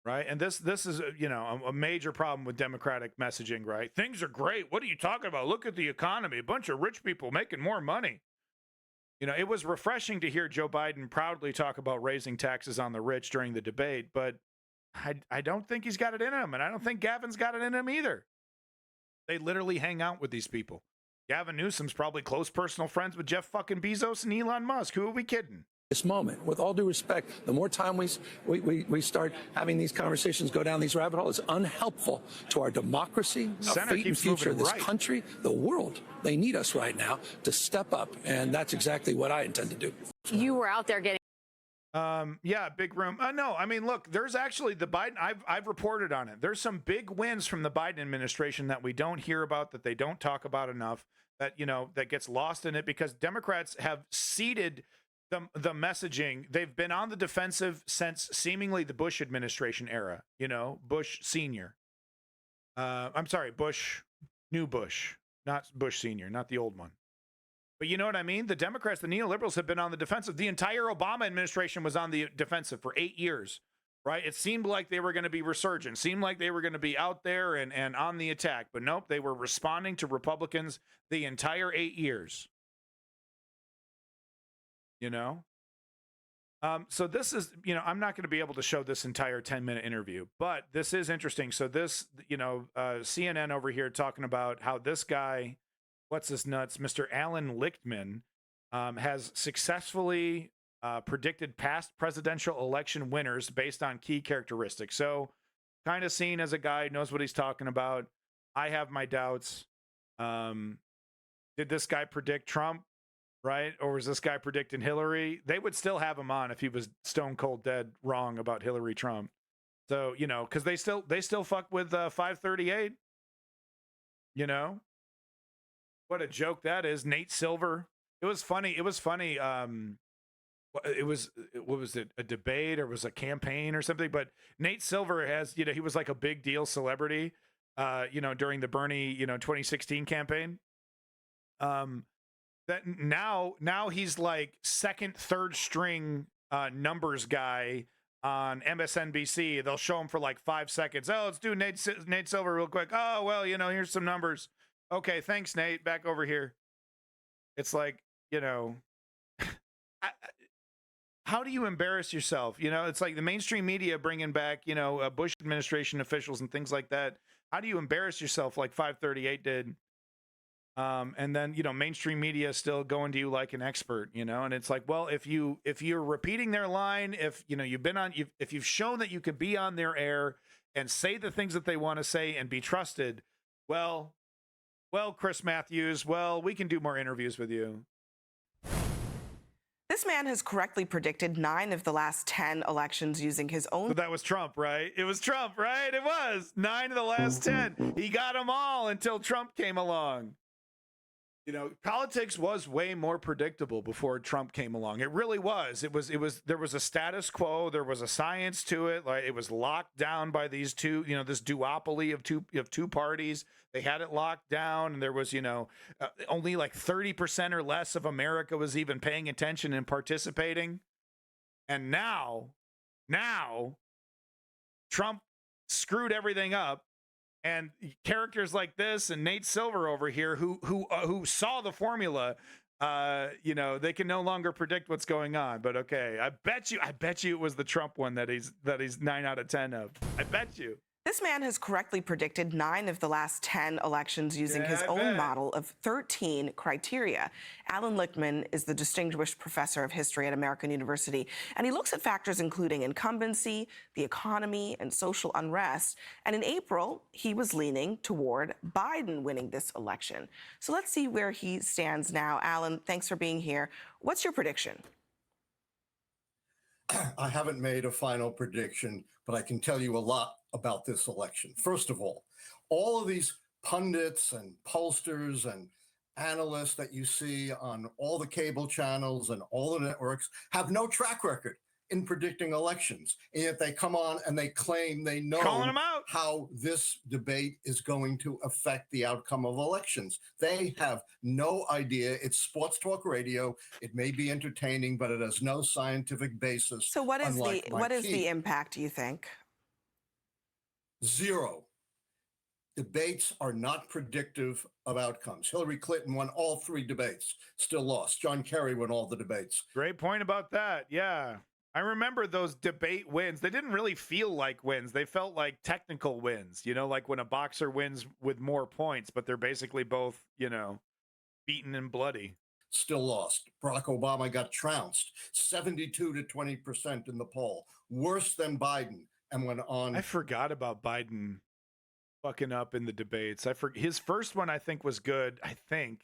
Speaker 1: Right. And this is, a major problem with Democratic messaging. Right. Things are great. What are you talking about? Look at the economy. A bunch of rich people making more money. It was refreshing to hear Joe Biden proudly talk about raising taxes on the rich during the debate. But I don't think he's got it in him. And I don't think Gavin's got it in him either. They literally hang out with these people. Gavin Newsom's probably close personal friends with Jeff fucking Bezos and Elon Musk. Who are we kidding?
Speaker 16: This moment, with all due respect, the more time we start having these conversations, go down these rabbit holes, it's unhelpful to our democracy, our fate and future of this country, the world. They need us right now to step up, and that's exactly what I intend to do.
Speaker 18: You were out there getting.
Speaker 1: Yeah, big room. No, I mean, look, there's actually the Biden. I've reported on it. There's some big wins from the Biden administration that we don't hear about, that they don't talk about enough. That that gets lost in it because Democrats have ceded the messaging. They've been on the defensive since seemingly the Bush administration era, Bush Senior. I'm sorry, new Bush, not Bush Senior, not the old one. But you know what I mean? The Democrats, the neoliberals have been on the defensive. The entire Obama administration was on the defensive for 8 years. right? It seemed like they were going to be resurgent, seemed like they were going to be out there and on the attack, but nope, they were responding to Republicans the entire 8 years. You know? So this is, you know, I'm not going to be able to show this entire 10-minute interview, but this is interesting. So this, you know, CNN over here talking about how this guy, what's his nuts, Mr. Alan Lichtman, has successfully predicted past presidential election winners based on key characteristics. So kind of seen as a guy who knows what he's talking about. I have my doubts. Did this guy predict Trump? Right? Or was this guy predicting Hillary? They would still have him on if he was stone cold dead wrong about Hillary Trump. So, you know, because they still fuck with 538. You know? What a joke that is. Nate Silver. It was funny. It was, what was it? A debate or was a campaign or something? But Nate Silver has, you know, he was like a big deal celebrity, you know, during the Bernie, you know, 2016 campaign. That now he's like second, third string numbers guy on MSNBC. They'll show him for like 5 seconds. Oh, let's do Nate Silver real quick. Oh, well, you know, here's some numbers. Okay, thanks, Nate. Back over here. It's like, you know, how do you embarrass yourself? You know, it's like the mainstream media bringing back, you know, Bush administration officials and things like that. How do you embarrass yourself like 538 did? And then, you know, mainstream media still going to you like an expert, you know, and it's like, well, if you're repeating their line, if, you know, if you've shown that you can be on their air and say the things that they want to say and be trusted, well, Chris Matthews, well, we can do more interviews with you.
Speaker 19: This man has correctly predicted 9 of the last 10 elections using his own.
Speaker 1: So that was Trump, right? It was Trump, right? It was 9 of the last 10. He got them all until Trump came along. You know, politics was way more predictable before Trump came along. It really was. There was a status quo. There was a science to it. Like it was locked down by these two, you know, this duopoly of two parties. They had it locked down, and there was, you know, only like 30% or less of America was even paying attention and participating. And now Trump screwed everything up. And characters like this and Nate Silver over here who saw the formula, you know, they can no longer predict what's going on. But okay, I bet you it was the Trump one that he's 9 out of 10 of. I bet you.
Speaker 19: This man has correctly predicted 9 of the last 10 elections using his own model of 13 criteria. Alan Lichtman is the distinguished professor of history at American University, and he looks at factors including incumbency, the economy, and social unrest. And in April, he was leaning toward Biden winning this election. So let's see where he stands now. Alan, thanks for being here. What's your prediction?
Speaker 20: I haven't made a final prediction, but I can tell you a lot about this election. First of all of these pundits and pollsters and analysts that you see on all the cable channels and all the networks have no track record in predicting elections. And yet they come on and they claim they know how this debate is going to affect the outcome of elections. They have no idea. It's sports talk radio. It may be entertaining, but it has no scientific basis.
Speaker 19: So what is the impact, do you think?
Speaker 20: Zero. Debates are not predictive of outcomes. Hillary Clinton won all 3 debates, still lost. John Kerry won all the debates.
Speaker 1: Great point about that. Yeah. I remember those debate wins. They didn't really feel like wins. They felt like technical wins, you know, like when a boxer wins with more points, but they're basically both, you know, beaten and bloody.
Speaker 20: Still lost. Barack Obama got trounced, 72 to 20% in the poll, worse than Biden, and went on.
Speaker 1: I forgot about Biden fucking up in the debates. His first one, I think, was good. I think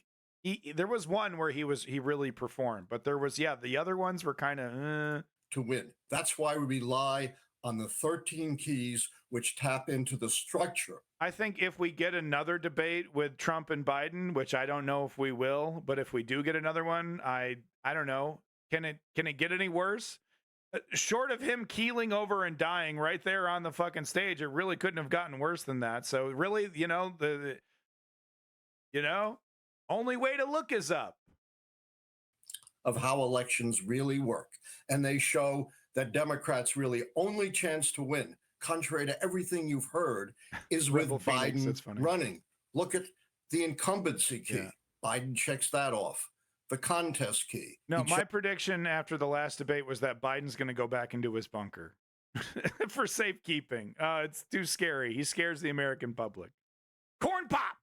Speaker 1: there was one where he really performed, but there was, the other ones were kind of
Speaker 20: to win. That's why we rely on the 13 keys which tap into the structure.
Speaker 1: I think if we get another debate with Trump and Biden, which I don't know if we will, but if we do get another one, I don't know. Can it get any worse? Short of him keeling over and dying right there on the fucking stage, it really couldn't have gotten worse than that. So really, you know, only way to look is up.
Speaker 20: Of how elections really work. And they show that Democrats' really only chance to win, contrary to everything you've heard, is with
Speaker 1: Rebel Phoenix, that's
Speaker 20: Biden
Speaker 1: funny.
Speaker 20: running. Look at the incumbency key.
Speaker 1: Yeah.
Speaker 20: Biden checks that off. The contest key.
Speaker 1: No, my prediction after the last debate was that Biden's going to go back into his bunker for safekeeping. It's too scary. He scares the American public. Corn pop!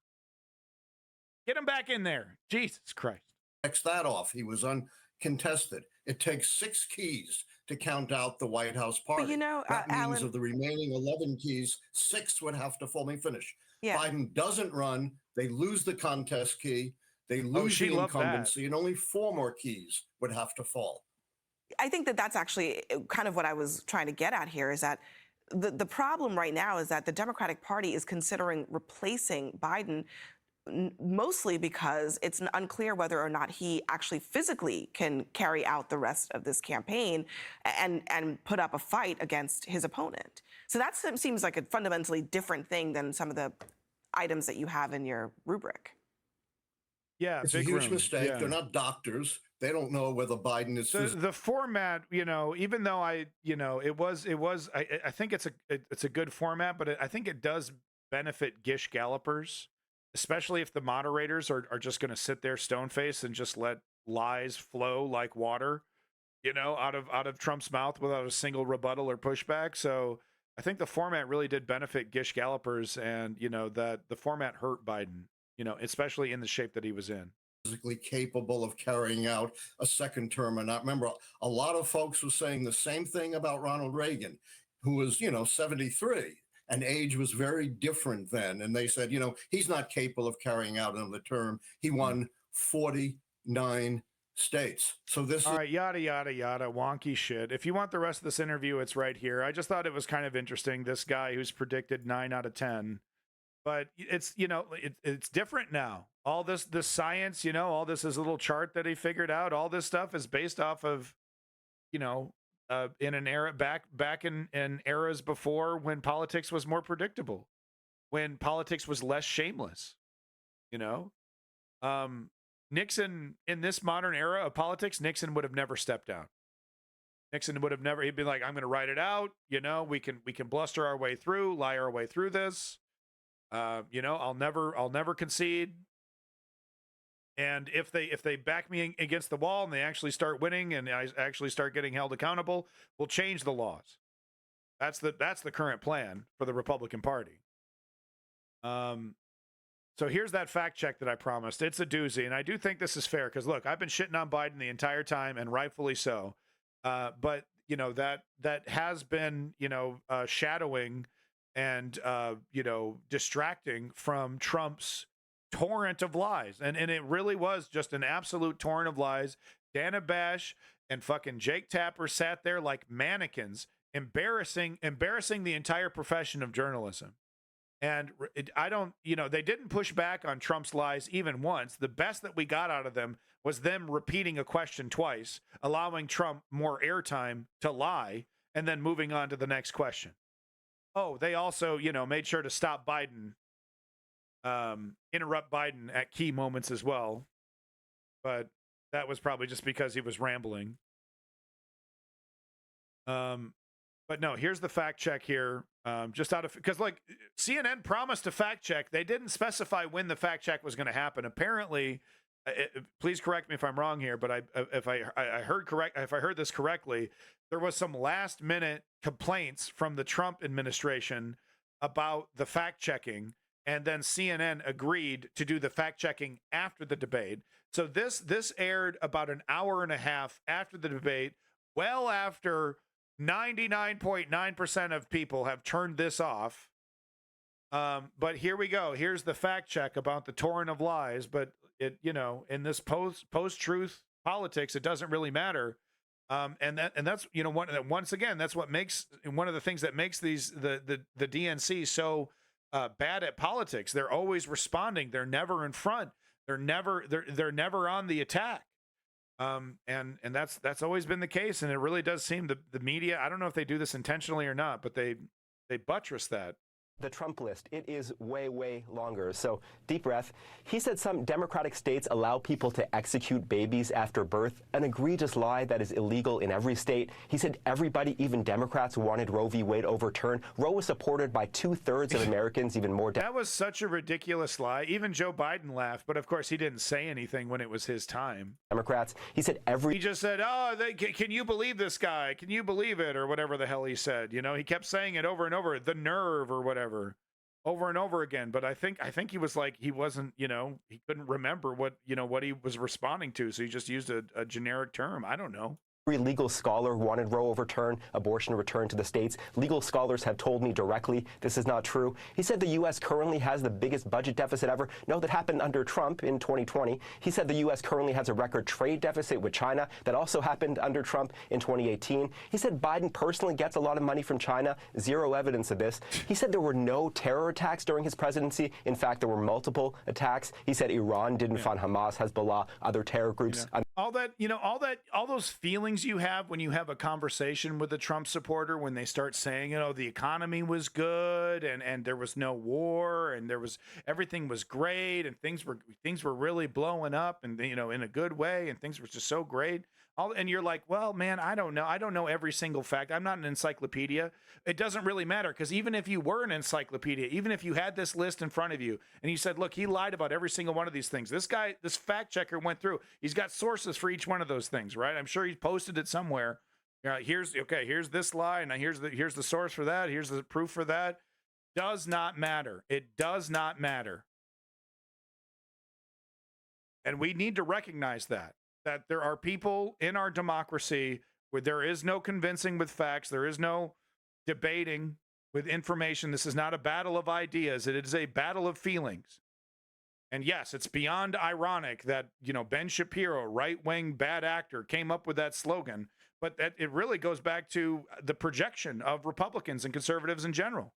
Speaker 1: Get him back in there. Jesus Christ.
Speaker 20: Checks that off. He was uncontested. It takes 6 keys to count out the White House party.
Speaker 19: But you know,
Speaker 20: that means
Speaker 19: Alan,
Speaker 20: of the remaining 11 keys, 6 would have to fall. Let me finish.
Speaker 19: Yeah.
Speaker 20: Biden doesn't run. They lose the contest key. They lose the incumbency, and only 4 more keys would have to fall.
Speaker 19: I think that that's actually kind of what I was trying to get at here, is that the problem right now is that the Democratic Party is considering replacing Biden, mostly because it's unclear whether or not he actually physically can carry out the rest of this campaign and put up a fight against his opponent. So that seems like a fundamentally different thing than some of the items that you have in your rubric.
Speaker 1: Yeah,
Speaker 20: it's a huge mistake. Yeah. They're not doctors. They don't know whether Biden is
Speaker 1: the format. You know, even though I think it's a good format, but I think it does benefit Gish gallopers, especially if the moderators are just going to sit there stone-faced and just let lies flow like water, you know, out of Trump's mouth without a single rebuttal or pushback. So I think the format really did benefit Gish gallopers, and you know that the format hurt Biden, you know, especially in the shape that he was in.
Speaker 20: Physically capable of carrying out a second term or not. Remember, a lot of folks were saying the same thing about Ronald Reagan, who was, 73, and age was very different then. And they said, he's not capable of carrying out another term. He won 49 states. So this
Speaker 1: all right, yada, yada, yada, wonky shit. If you want the rest of this interview, it's right here. I just thought it was kind of interesting. This guy who's predicted 9 out of 10. But it's, it's different now. All this science, all this little chart that he figured out, all this stuff is based off of, in an era back in eras before when politics was more predictable, when politics was less shameless, Nixon, in this modern era of politics, Nixon would have never stepped down. Nixon would have never, he'd be like, I'm going to write it out. We can bluster our way through, lie our way through this. I'll never concede. And if they back me against the wall and they actually start winning and I actually start getting held accountable, we'll change the laws. That's the current plan for the Republican Party. So here's that fact check that I promised. It's a doozy, and I do think this is fair because look, I've been shitting on Biden the entire time, and rightfully so. But that has been shadowing and distracting from Trump's torrent of lies, and it really was just an absolute torrent of lies. Dana Bash and fucking Jake Tapper sat there like mannequins, embarrassing the entire profession of journalism. And they didn't push back on Trump's lies even once. The best that we got out of them was them repeating a question twice, allowing Trump more airtime to lie, and then moving on to the next question. Oh, they also, made sure to stop Biden, interrupt Biden at key moments as well. But that was probably just because he was rambling. But no, here's the fact check here. Because like CNN promised to fact check. They didn't specify when the fact check was going to happen. Apparently, please correct me if I'm wrong here, but if I heard this correctly, there was some last minute complaints from the Trump administration about the fact checking, and then CNN agreed to do the fact checking after the debate. So this aired about an hour and a half after the debate, well after 99.9% of people have turned this off. But here we go. Here's the fact check about the torrent of lies. But it, in this post-truth politics, it doesn't really matter. And that's once again, that's what makes one of the things that makes the DNC so bad at politics. They're always responding. They're never in front. They're never on the attack. And that's always been the case. And it really does seem the media, I don't know if they do this intentionally or not, but they buttress that.
Speaker 21: The Trump list, it is way, way longer. So deep breath. He said some Democratic states allow people to execute babies after birth, an egregious lie that is illegal in every state. He said everybody, even Democrats, wanted Roe v. Wade overturned. Roe was supported by 2/3 of Americans, even more.
Speaker 1: That was such a ridiculous lie. Even Joe Biden laughed, but of course he didn't say anything when it was his time.
Speaker 21: Democrats, he said
Speaker 1: He just said, oh, can you believe this guy? Can you believe it? Or whatever the hell he said. You know, he kept saying it over and over, the nerve or whatever. Over and over again, but I think he was like, he wasn't, you know, he couldn't remember what he was responding to, so he just used a generic term. I don't know.
Speaker 21: Every legal scholar wanted Roe overturned, abortion returned to the states. Legal scholars have told me directly this is not true. He said the U.S. currently has the biggest budget deficit ever. No, that happened under Trump in 2020. He said the U.S. currently has a record trade deficit with China. That also happened under Trump in 2018. He said Biden personally gets a lot of money from China. Zero evidence of this. He said there were no terror attacks during his presidency. In fact, there were multiple attacks. He said Iran didn't fund Hamas, Hezbollah, other terror groups.
Speaker 1: All those feelings you have when you have a conversation with a Trump supporter, when they start saying, you know, the economy was good and there was no war and everything was great and things were really blowing up and, you know, in a good way and things were just so great. And you're like, well, man, I don't know. I don't know every single fact. I'm not an encyclopedia. It doesn't really matter, because even if you were an encyclopedia, even if you had this list in front of you and you said, look, he lied about every single one of these things. This fact checker went through. He's got sources for each one of those things, right? I'm sure he posted it somewhere. Here's this lie, and here's the source for that. Here's the proof for that. Does not matter. It does not matter. And we need to recognize that there are people in our democracy where there is no convincing with facts. There is no debating with information. This is not a battle of ideas. It is a battle of feelings. And yes, it's beyond ironic that, you know, Ben Shapiro, right-wing bad actor, came up with that slogan, but that it really goes back to the projection of Republicans and conservatives in general.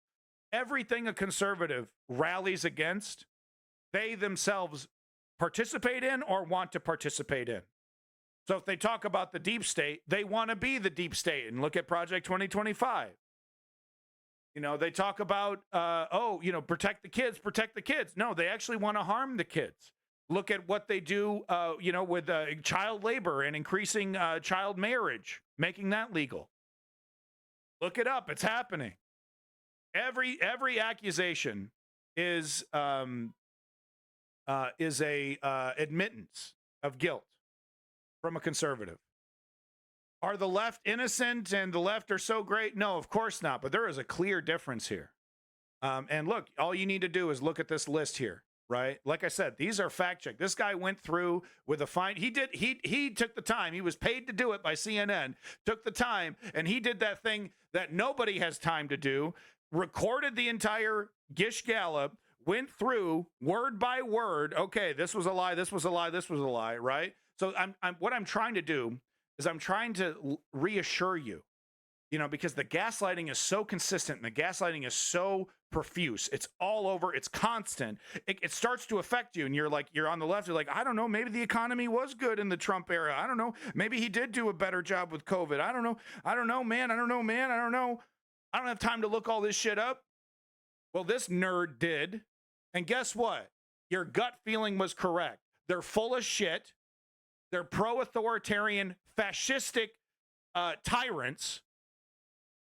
Speaker 1: Everything a conservative rallies against, they themselves participate in or want to participate in. So if they talk about the deep state, they want to be the deep state. And look at Project 2025. You know, they talk about, protect the kids. No, they actually want to harm the kids. Look at what they do, with child labor and increasing child marriage, making that legal. Look it up. It's happening. Every accusation is a admittance of guilt from a conservative. Are the left innocent and the left are so great? No, of course not. But there is a clear difference here. And look, all you need to do is look at this list here, right? Like I said, these are fact checked. This guy went through with a fine. He took the time. He was paid to do it by CNN, took the time, and he did that thing that nobody has time to do, recorded the entire Gish Gallop, went through word by word. Okay, this was a lie. This was a lie. This was a lie, right? So what I'm trying to do is I'm trying to reassure you, you know, because the gaslighting is so consistent and the gaslighting is so profuse. It's all over. It's constant. It starts to affect you. And you're on the left. You're like, I don't know. Maybe the economy was good in the Trump era. I don't know. Maybe he did do a better job with COVID. I don't know. I don't know, man. I don't know, man. I don't know. I don't have time to look all this shit up. Well, this nerd did. And guess what? Your gut feeling was correct. They're full of shit. They're pro-authoritarian, fascistic tyrants.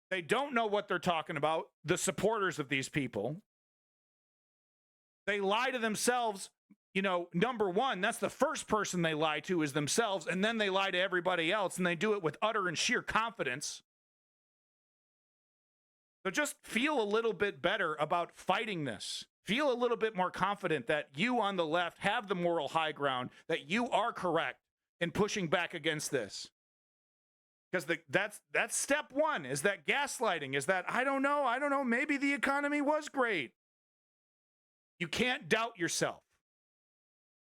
Speaker 1: They don't know what they're talking about, the supporters of these people. They lie to themselves. You know, number one, that's the first person they lie to is themselves, and then they lie to everybody else, and they do it with utter and sheer confidence. So just feel a little bit better about fighting this. Feel a little bit more confident that you on the left have the moral high ground, that you are correct in pushing back against this. Because that's step one, is that gaslighting, is that, I don't know, maybe the economy was great. You can't doubt yourself.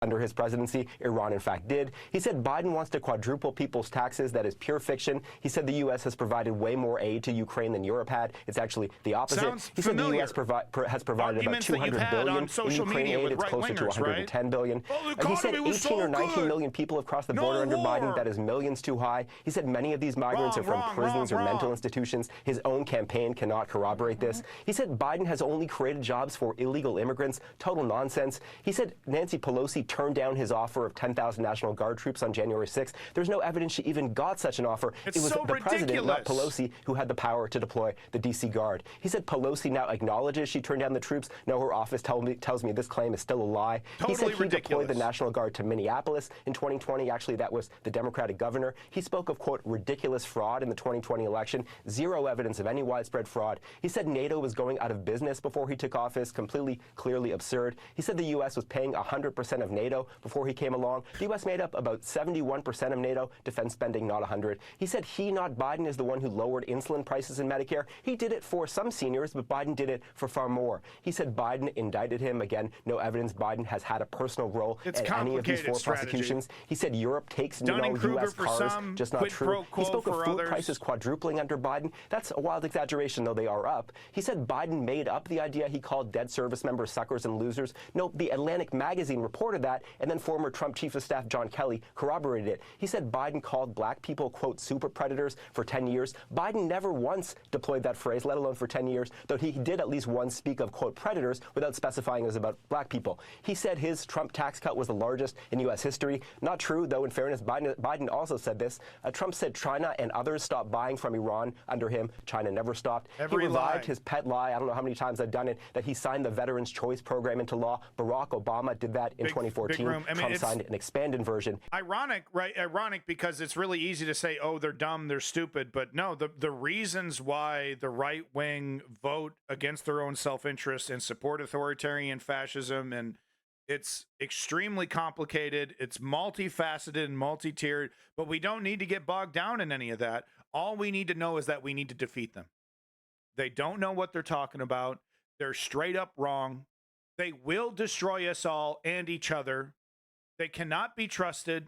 Speaker 21: under his presidency. Iran, in fact, did. He said Biden wants to quadruple people's taxes. That is pure fiction. He said the U.S. has provided way more aid to Ukraine than Europe had. It's actually the opposite.
Speaker 1: Sounds
Speaker 21: he
Speaker 1: familiar.
Speaker 21: said the U.S. has provided about $200 billion in Ukraine aid. It's closer to $110 billion.
Speaker 1: Well,
Speaker 21: he said 18
Speaker 1: so
Speaker 21: or 19
Speaker 1: good.
Speaker 21: million people have crossed the border under Biden. That is millions too high. He said many of these migrants are from prisons or mental institutions. His own campaign cannot corroborate this. He said Biden has only created jobs for illegal immigrants. Total nonsense. He said Nancy Pelosi turned down his offer of 10,000 National Guard troops on January 6th. There's no evidence she even got such an offer.
Speaker 1: It
Speaker 21: was
Speaker 1: so
Speaker 21: the
Speaker 1: ridiculous.
Speaker 21: president, not Pelosi, who had the power to deploy the D.C. Guard. He said Pelosi now acknowledges she turned down the troops. No, her office tells me this claim is still a lie.
Speaker 1: Totally
Speaker 21: he said he
Speaker 1: ridiculous.
Speaker 21: deployed the National Guard to Minneapolis in 2020. Actually, that was the Democratic governor. He spoke of, quote, ridiculous fraud in the 2020 election. Zero evidence of any widespread fraud. He said NATO was going out of business before he took office. Completely, clearly absurd. He said the U.S. was paying 100% of NATO before he came along. The U.S. made up about 71% of NATO defense spending, not 100. He said he, not Biden, is the one who lowered insulin prices in Medicare. He did it for some seniors, but Biden did it for far more. He said Biden indicted him. Again, no evidence Biden has had a personal role in any of these four prosecutions. He said Europe takes U.S. cars, just not true. He spoke of food prices quadrupling under Biden. That's a wild exaggeration, though they are up. He said Biden made up the idea he called dead service members suckers and losers. No, the Atlantic magazine reported that, and then former Trump Chief of Staff John Kelly corroborated it. He said Biden called black people, quote, super predators for 10 years. Biden never once deployed that phrase, let alone for 10 years, though he did at least once speak of, quote, predators without specifying it was about black people. He said his Trump tax cut was the largest in U.S. history. Not true, though, in fairness, Biden also said this. Trump said China and others stopped buying from Iran under him. China never stopped. He revived his pet lie. I don't know how many times I've done it, that he signed the Veterans Choice Program into law. Barack Obama did that in 2014. Trump signed an expanded version.
Speaker 1: Ironic, right? Ironic because it's really easy to say, oh, they're dumb, they're stupid. But no, the reasons why the right wing vote against their own self-interest and support authoritarian fascism, and it's extremely complicated. It's multifaceted and multi-tiered, but we don't need to get bogged down in any of that. All we need to know is that we need to defeat them. They don't know what they're talking about. They're straight up wrong. They will destroy us all and each other. They cannot be trusted.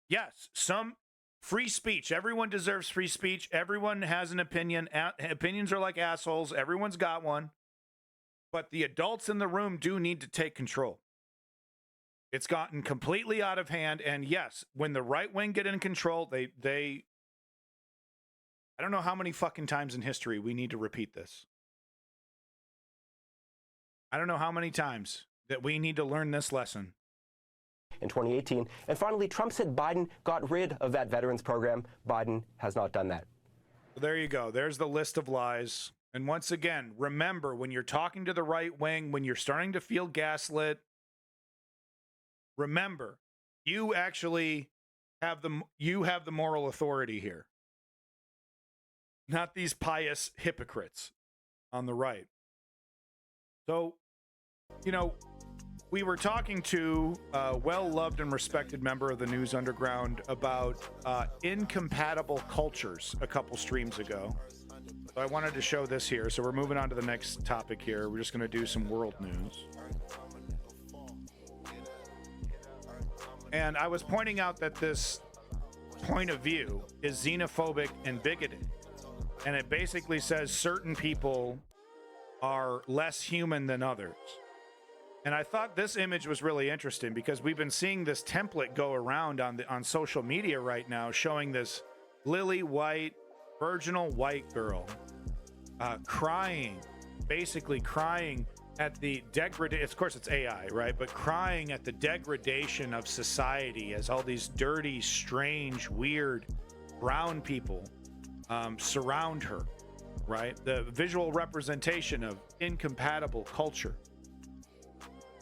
Speaker 1: Yes, some free speech. Everyone deserves free speech. Everyone has an opinion. Opinions are like assholes. Everyone's got one. But the adults in the room do need to take control. It's gotten completely out of hand. And yes, when the right wing get in control, they I don't know how many fucking times in history we need to repeat this. I don't know how many times that we need to learn this lesson.
Speaker 21: In 2018. And finally, Trump said Biden got rid of that veterans program. Biden has not done that.
Speaker 1: There you go. There's the list of lies. And once again, remember, when you're talking to the right wing, when you're starting to feel gaslit, remember, you actually have the moral authority here. Not these pious hypocrites on the right. So, you know, we were talking to a well-loved and respected member of the News Underground about incompatible cultures a couple streams ago. So I wanted to show this here. So we're moving on to the next topic here. We're just going to do some world news. And I was pointing out that this point of view is xenophobic and bigoted. And it basically says certain people are less human than others. And I thought this image was really interesting because we've been seeing this template go around on social media right now, showing this lily white, virginal white girl crying, basically crying at the degradation. Of course, it's AI, right? But crying at the degradation of society as all these dirty, strange, weird brown people surround her, right? The visual representation of incompatible culture.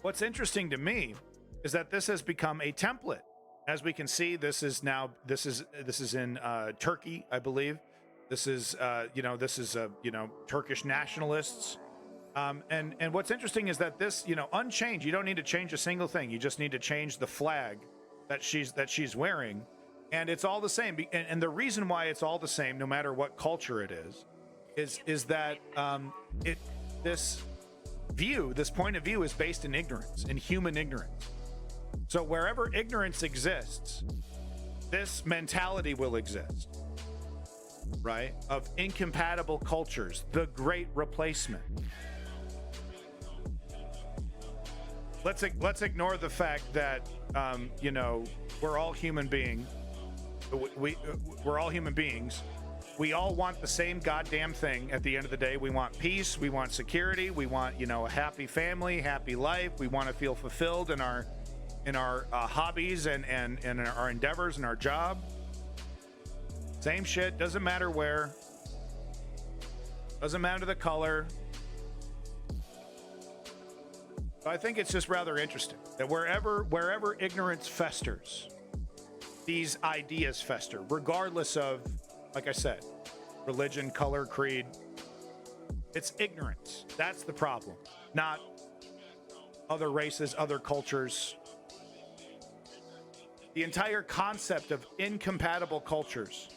Speaker 1: What's interesting to me is that this has become a template. As we can see, this is in Turkey, I believe. This is Turkish nationalists. And what's interesting is that this, unchanged. You don't need to change a single thing. You just need to change the flag that she's wearing, and it's all the same. And the reason why it's all the same, no matter what culture it is that this point of view is based in ignorance, in human ignorance. So wherever ignorance exists, this mentality will exist, right? Of incompatible cultures, the great replacement. Let's ignore the fact that you know, we're all human beings. We're all human beings. We all want the same goddamn thing at the end of the day. We want peace, we want security, we want, you know, a happy family, happy life. We want to feel fulfilled in our hobbies and our endeavors and our job. Same shit, doesn't matter where. Doesn't matter the color. So I think it's just rather interesting that wherever ignorance festers, these ideas fester, regardless of, like I said, religion, color, creed. It's ignorance. That's the problem, not other races, other cultures. The entire concept of incompatible cultures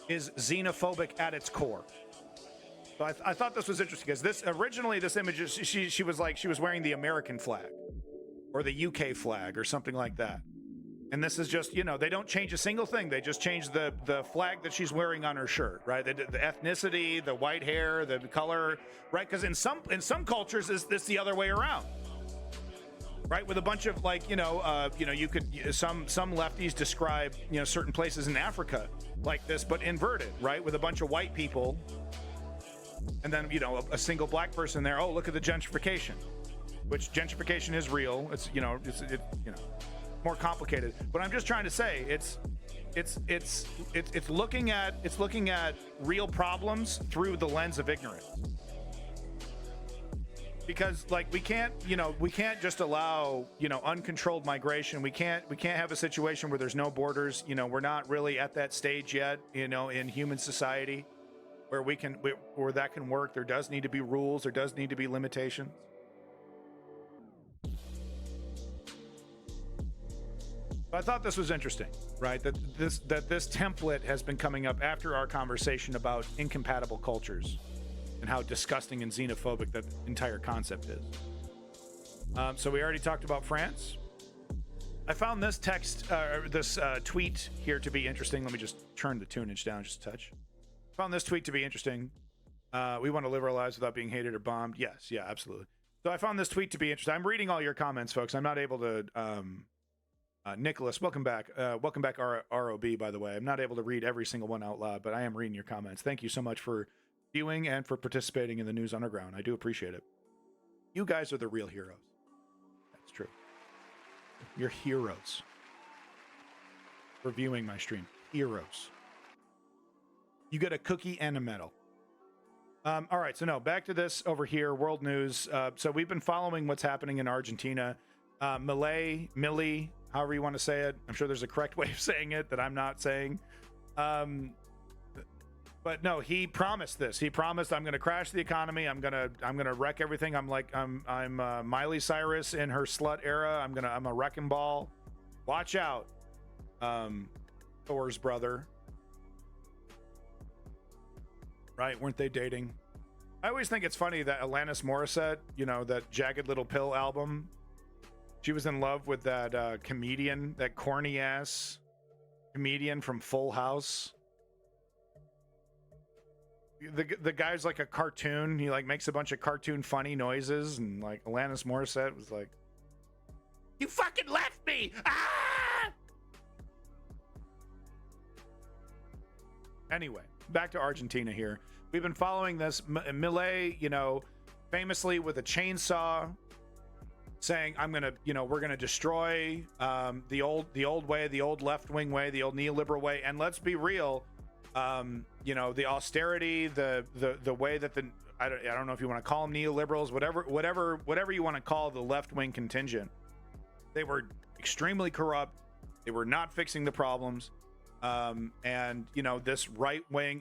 Speaker 1: is xenophobic at its core. So I thought this was interesting because this image, she was wearing the American flag or the UK flag or something like that. And this is just, you know, they don't change a single thing. They just change the flag that she's wearing on her shirt, right? The ethnicity, the white hair, the color, right? Because in some cultures, this the other way around, right? With a bunch of like, you could some lefties describe, you know, certain places in Africa like this, but inverted, right? With a bunch of white people, and then, you know, a single black person there. Oh, look at the gentrification, which gentrification is real. It's more complicated. But I'm just trying to say it's looking at real problems through the lens of ignorance. Because like we can't just allow, you know, uncontrolled migration. We can't have a situation where there's no borders. You know, we're not really at that stage yet, you know, in human society where that can work. There does need to be rules. There does need to be limitations. I thought this was interesting, right? That this template has been coming up after our conversation about incompatible cultures and how disgusting and xenophobic that entire concept is. So we already talked about France. I found this tweet here to be interesting. Let me just turn the tunage down just a touch. Found this tweet to be interesting. We want to live our lives without being hated or bombed. Yes, yeah, absolutely. So I found this tweet to be interesting. I'm reading all your comments, folks. I'm not able to. Nicholas, welcome back. Welcome back, ROB, by the way. I'm not able to read every single one out loud, but I am reading your comments. Thank you so much for viewing and for participating in the News Underground. I do appreciate it. You guys are the real heroes. That's true. You're heroes for viewing my stream. Heroes. You get a cookie and a medal. All right, so no, back to this over here, world news. So we've been following what's happening in Argentina. Millie, however you want to say it. I'm sure there's a correct way of saying it that I'm not saying. But no, he promised this. He promised, I'm going to crash the economy. I'm going to wreck everything. I'm Miley Cyrus in her slut era. I'm a wrecking ball. Watch out. Thor's brother. Right? Weren't they dating? I always think it's funny that Alanis Morissette, you know, that Jagged Little Pill album, she was in love with that comedian, that corny ass comedian from Full House. The guy's like a cartoon. He like makes a bunch of cartoon funny noises, and like Alanis Morissette was like, "You fucking left me!" Ah! Anyway, back to Argentina here. We've been following this. Milei, you know, famously with a chainsaw, saying, we're gonna destroy the old way, the old left-wing way, the old neoliberal way. And let's be real, the austerity, the way that I don't know if you want to call them neoliberals, whatever you want to call the left-wing contingent, they were extremely corrupt. They were not fixing the problems. And this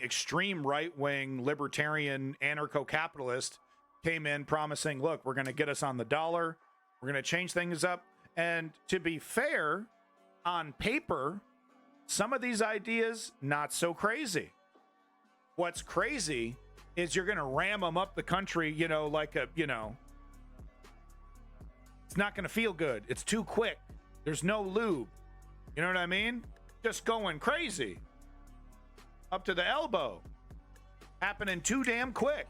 Speaker 1: extreme right-wing libertarian anarcho-capitalist came in promising, look, we're going to get us on the dollar. We're going to change things up. And to be fair, on paper, some of these ideas, not so crazy. What's crazy is you're going to ram them up the country, it's not going to feel good. It's too quick. There's no lube. You know what I mean? Just going crazy. Up to the elbow. Happening too damn quick.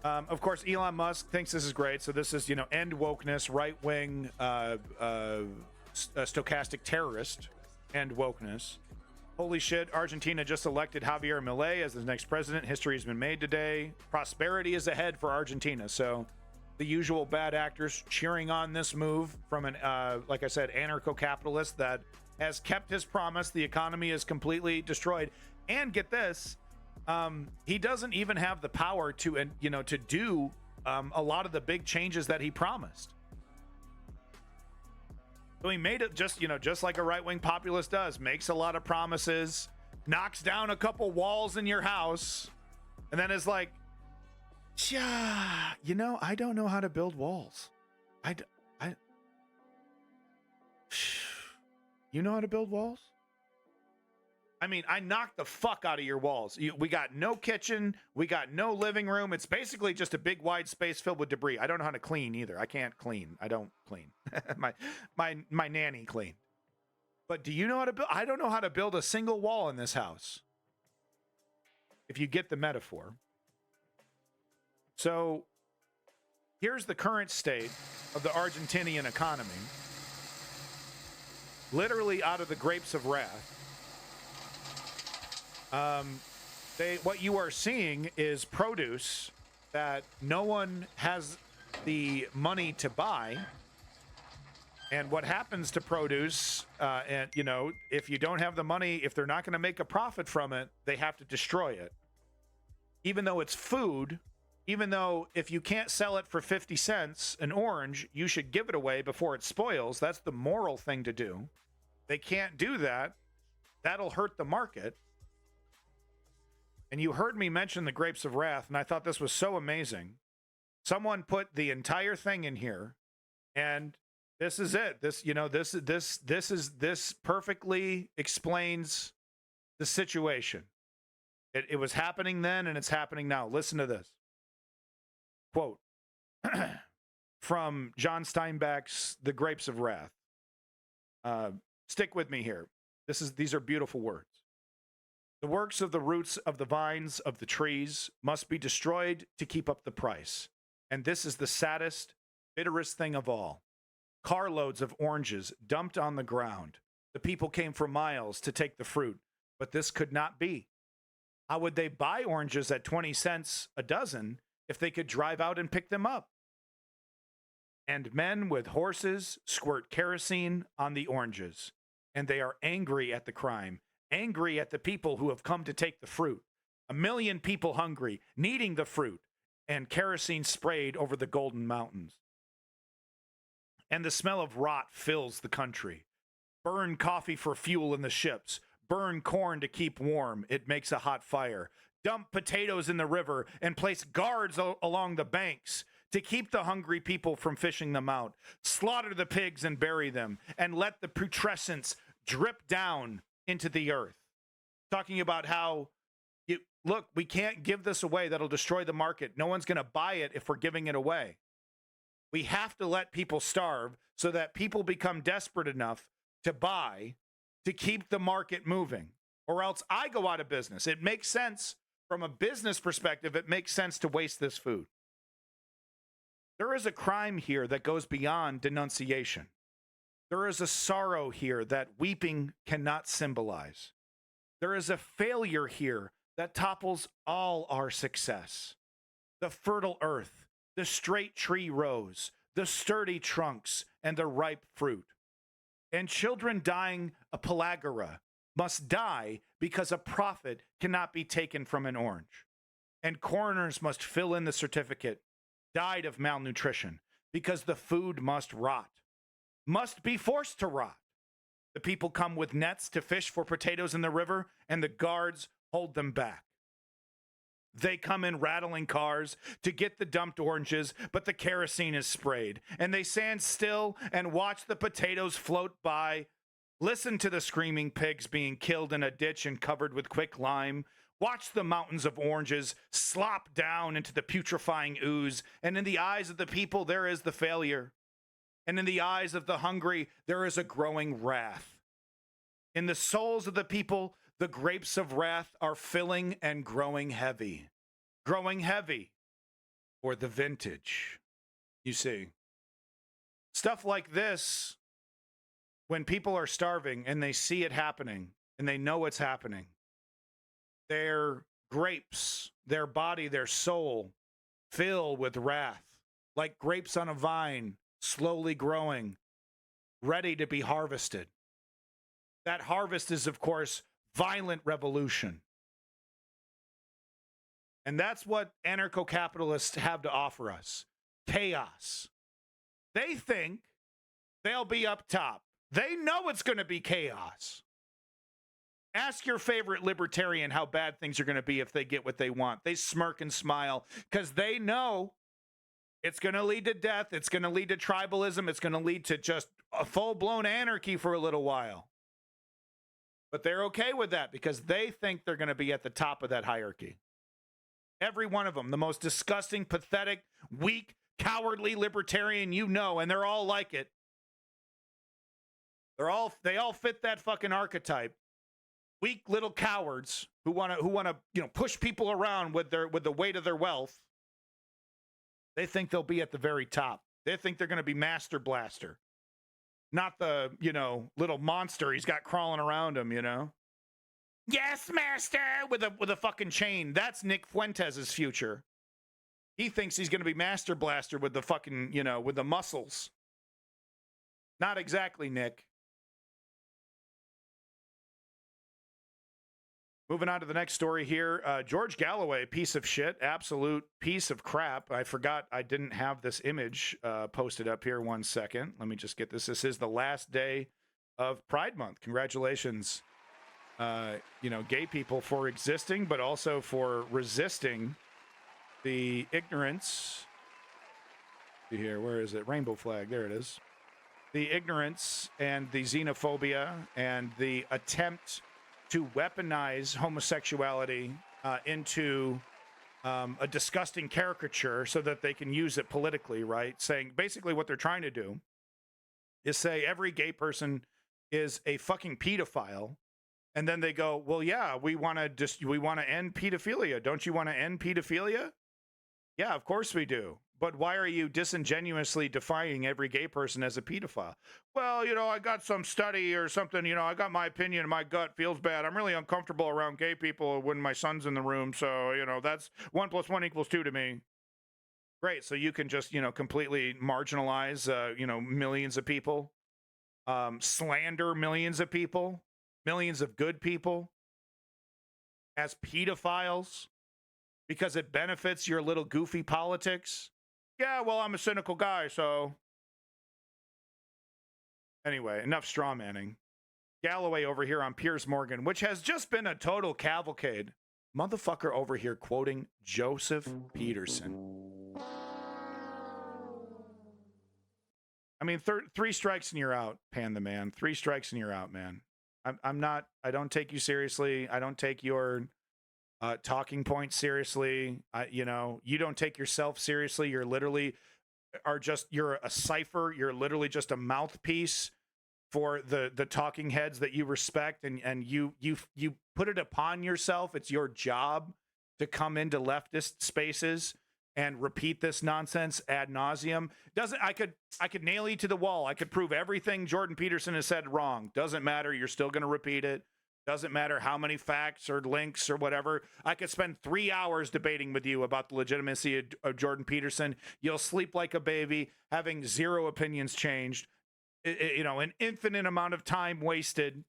Speaker 1: Of course, Elon Musk thinks this is great. So this is, end wokeness, right-wing, stochastic terrorist, end wokeness. Holy shit, Argentina just elected Javier Milei as the next president. History has been made today. Prosperity is ahead for Argentina. So the usual bad actors cheering on this move from an, like I said, anarcho-capitalist that has kept his promise. The economy is completely destroyed. And get this, he doesn't even have the power to, to do a lot of the big changes that he promised. So he made it just like a right-wing populist does, makes a lot of promises, knocks down a couple walls in your house, and then is like, I don't know how to build walls. You know how to build walls? I mean, I knocked the fuck out of your walls. We got no kitchen. We got no living room. It's basically just a big wide space filled with debris. I don't know how to clean either. I can't clean. I don't clean. my nanny cleaned. But do you know how to build? I don't know how to build a single wall in this house. If you get the metaphor. So here's the current state of the Argentinian economy. Literally out of the grapes of wrath. What you are seeing is produce that no one has the money to buy. And what happens to produce, if you don't have the money, if they're not going to make a profit from it, they have to destroy it. Even though it's food, even though if you can't sell it for 50 cents an orange, you should give it away before it spoils. That's the moral thing to do. They can't do that. That'll hurt the market. And you heard me mention the grapes of wrath, and I thought this was so amazing. Someone put the entire thing in here, and this is it. This perfectly explains the situation. It was happening then, and it's happening now. Listen to this. Quote from John Steinbeck's The Grapes of Wrath. Stick with me here. These are beautiful words. The works of the roots of the vines of the trees must be destroyed to keep up the price. And this is the saddest, bitterest thing of all. Carloads of oranges dumped on the ground. The people came for miles to take the fruit, but this could not be. How would they buy oranges at 20 cents a dozen if they could drive out and pick them up? And men with horses squirt kerosene on the oranges, and they are angry at the crime. Angry at the people who have come to take the fruit. 1 million people hungry, needing the fruit, and kerosene sprayed over the golden mountains. And the smell of rot fills the country. Burn coffee for fuel in the ships. Burn corn to keep warm. It makes a hot fire. Dump potatoes in the river and place guards along the banks to keep the hungry people from fishing them out. Slaughter the pigs and bury them, and let the putrescence drip down into the earth. Talking about how, look, we can't give this away. That'll destroy the market. No one's going to buy it if we're giving it away. We have to let people starve so that people become desperate enough to buy to keep the market moving, or else I go out of business. It makes sense from a business perspective. It makes sense to waste this food. There is a crime here that goes beyond denunciation. There is a sorrow here that weeping cannot symbolize. There is a failure here that topples all our success. The fertile earth, the straight tree rows, the sturdy trunks, and the ripe fruit. And children dying a pellagra must die because a profit cannot be taken from an orange. And coroners must fill in the certificate, died of malnutrition, because the food must rot. Must be forced to rot. The people come with nets to fish for potatoes in the river, and the guards hold them back. They come in rattling cars to get the dumped oranges, but the kerosene is sprayed, and they stand still and watch the potatoes float by. Listen to the screaming pigs being killed in a ditch and covered with quick lime. Watch the mountains of oranges slop down into the putrefying ooze, and in the eyes of the people there is the failure. And in the eyes of the hungry, there is a growing wrath. In the souls of the people, the grapes of wrath are filling and growing heavy. Growing heavy for the vintage. You see, stuff like this, when people are starving and they see it happening and they know it's happening, their grapes, their body, their soul fill with wrath, like grapes on a vine, slowly growing, ready to be harvested. That harvest is, of course, violent revolution. And that's what anarcho-capitalists have to offer us. Chaos. They think they'll be up top. They know it's going to be chaos. Ask your favorite libertarian how bad things are going to be if they get what they want. They smirk and smile because they know it's going to lead to death. It's going to lead to tribalism. It's going to lead to just a full-blown anarchy for a little while. But they're okay with that because they think they're going to be at the top of that hierarchy. Every one of them, the most disgusting, pathetic, weak, cowardly libertarian you know, and they're all like it. They all fit that fucking archetype. Weak little cowards who want to push people around with the weight of their wealth. They think they'll be at the very top. They think they're going to be Master Blaster. Not the, little monster he's got crawling around him, Yes, master, with a fucking chain. That's Nick Fuentes' future. He thinks he's going to be Master Blaster with the fucking, with the muscles. Not exactly, Nick. Moving on to the next story here. George Galloway, piece of shit, absolute piece of crap. I forgot I didn't have this image posted up here. 1 second. Let me just get this. This is the last day of Pride Month. Congratulations, gay people for existing, but also for resisting the ignorance. See here, where is it? Rainbow flag. There it is. The ignorance and the xenophobia and the attempt to weaponize homosexuality into a disgusting caricature so that they can use it politically, right? Saying basically what they're trying to do is say every gay person is a fucking pedophile. And then they go, well, yeah, we want to end pedophilia. Don't you want to end pedophilia? Yeah, of course we do. But why are you disingenuously defining every gay person as a pedophile? Well, I got some study or something, I got my opinion and my gut feels bad. I'm really uncomfortable around gay people when my son's in the room. So, that's 1 + 1 = 2 to me. Great. So you can just, completely marginalize, millions of people, slander millions of people, millions of good people as pedophiles because it benefits your little goofy politics. Yeah, well, I'm a cynical guy, so. Anyway, enough straw manning. Galloway over here on Piers Morgan, which has just been a total cavalcade. Motherfucker over here quoting Joseph Peterson. I mean, 3 strikes and you're out, Pan the Man. 3 strikes and you're out, man. I don't take you seriously. I don't take your talking points seriously. You don't take yourself seriously. You're literally you're a cipher. You're literally just a mouthpiece for the talking heads that you respect, and you put it upon yourself. It's your job to come into leftist spaces and repeat this nonsense ad nauseum. I could nail you to the wall. I could prove everything Jordan Peterson has said wrong. Doesn't matter. You're still going to repeat it. Doesn't matter how many facts or links or whatever. I could spend 3 hours debating with you about the legitimacy of Jordan Peterson. You'll sleep like a baby, having 0 opinions changed. An infinite amount of time wasted.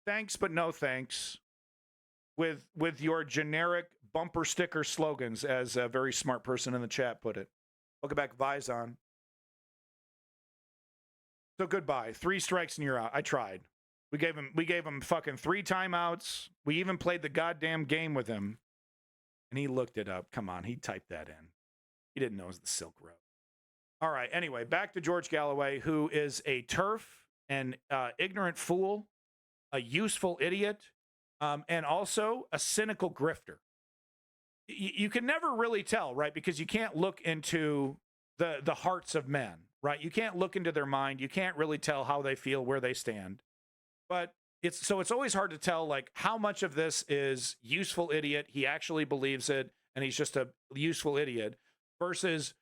Speaker 1: Thanks, but no thanks. With your generic bumper sticker slogans, as a very smart person in the chat put it. Welcome back, Vizon. So goodbye. 3 strikes and you're out. I tried. We gave him fucking 3 timeouts. We even played the goddamn game with him. And he looked it up. Come on, he typed that in. He didn't know it was the Silk Road. All right, anyway, back to George Galloway, who is a turf, an ignorant fool, a useful idiot, and also a cynical grifter. You can never really tell, right? Because you can't look into the hearts of men, right? You can't look into their mind. You can't really tell how they feel, where they stand. But it's always hard to tell, like, how much of this is useful idiot, he actually believes it, and he's just a useful idiot, versus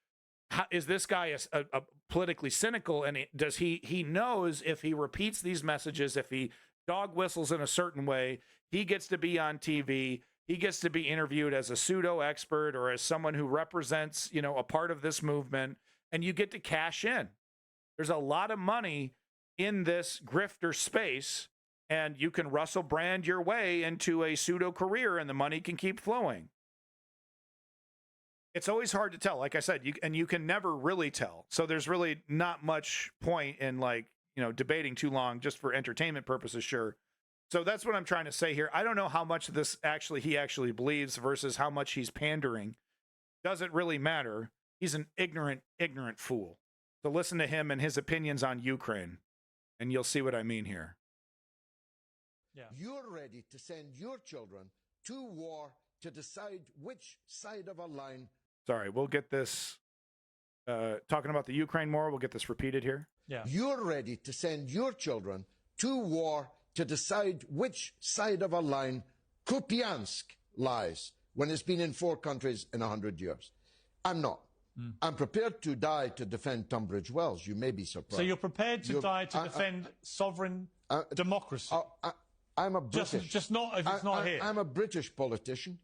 Speaker 1: is this guy a politically cynical, and does he knows if he repeats these messages, if he dog whistles in a certain way, he gets to be on TV, he gets to be interviewed as a pseudo expert or as someone who represents, a part of this movement, and you get to cash in. There's a lot of money in this grifter space, and you can Russell Brand your way into a pseudo career, and the money can keep flowing. It's always hard to tell. Like I said, you can never really tell. So there's really not much point in, like, debating too long just for entertainment purposes, sure. So that's what I'm trying to say here. I don't know how much of this he actually believes versus how much he's pandering. Doesn't really matter. He's an ignorant fool. So listen to him and his opinions on Ukraine, and you'll see what I mean here.
Speaker 3: Yeah. You're ready to send your children to war to decide which side of a line.
Speaker 1: Sorry, we'll get this, talking about the Ukraine more, we'll get this repeated here.
Speaker 3: Yeah. You're ready to send your children to war to decide which side of a line Kupiansk lies when it's been in 4 countries in 100 years. I'm not. I'm prepared to die to defend Tunbridge Wells. You may be surprised.
Speaker 22: So you're prepared to die to defend sovereign democracy?
Speaker 3: I'm a British.
Speaker 22: Just not if it's not here.
Speaker 3: I'm a British politician,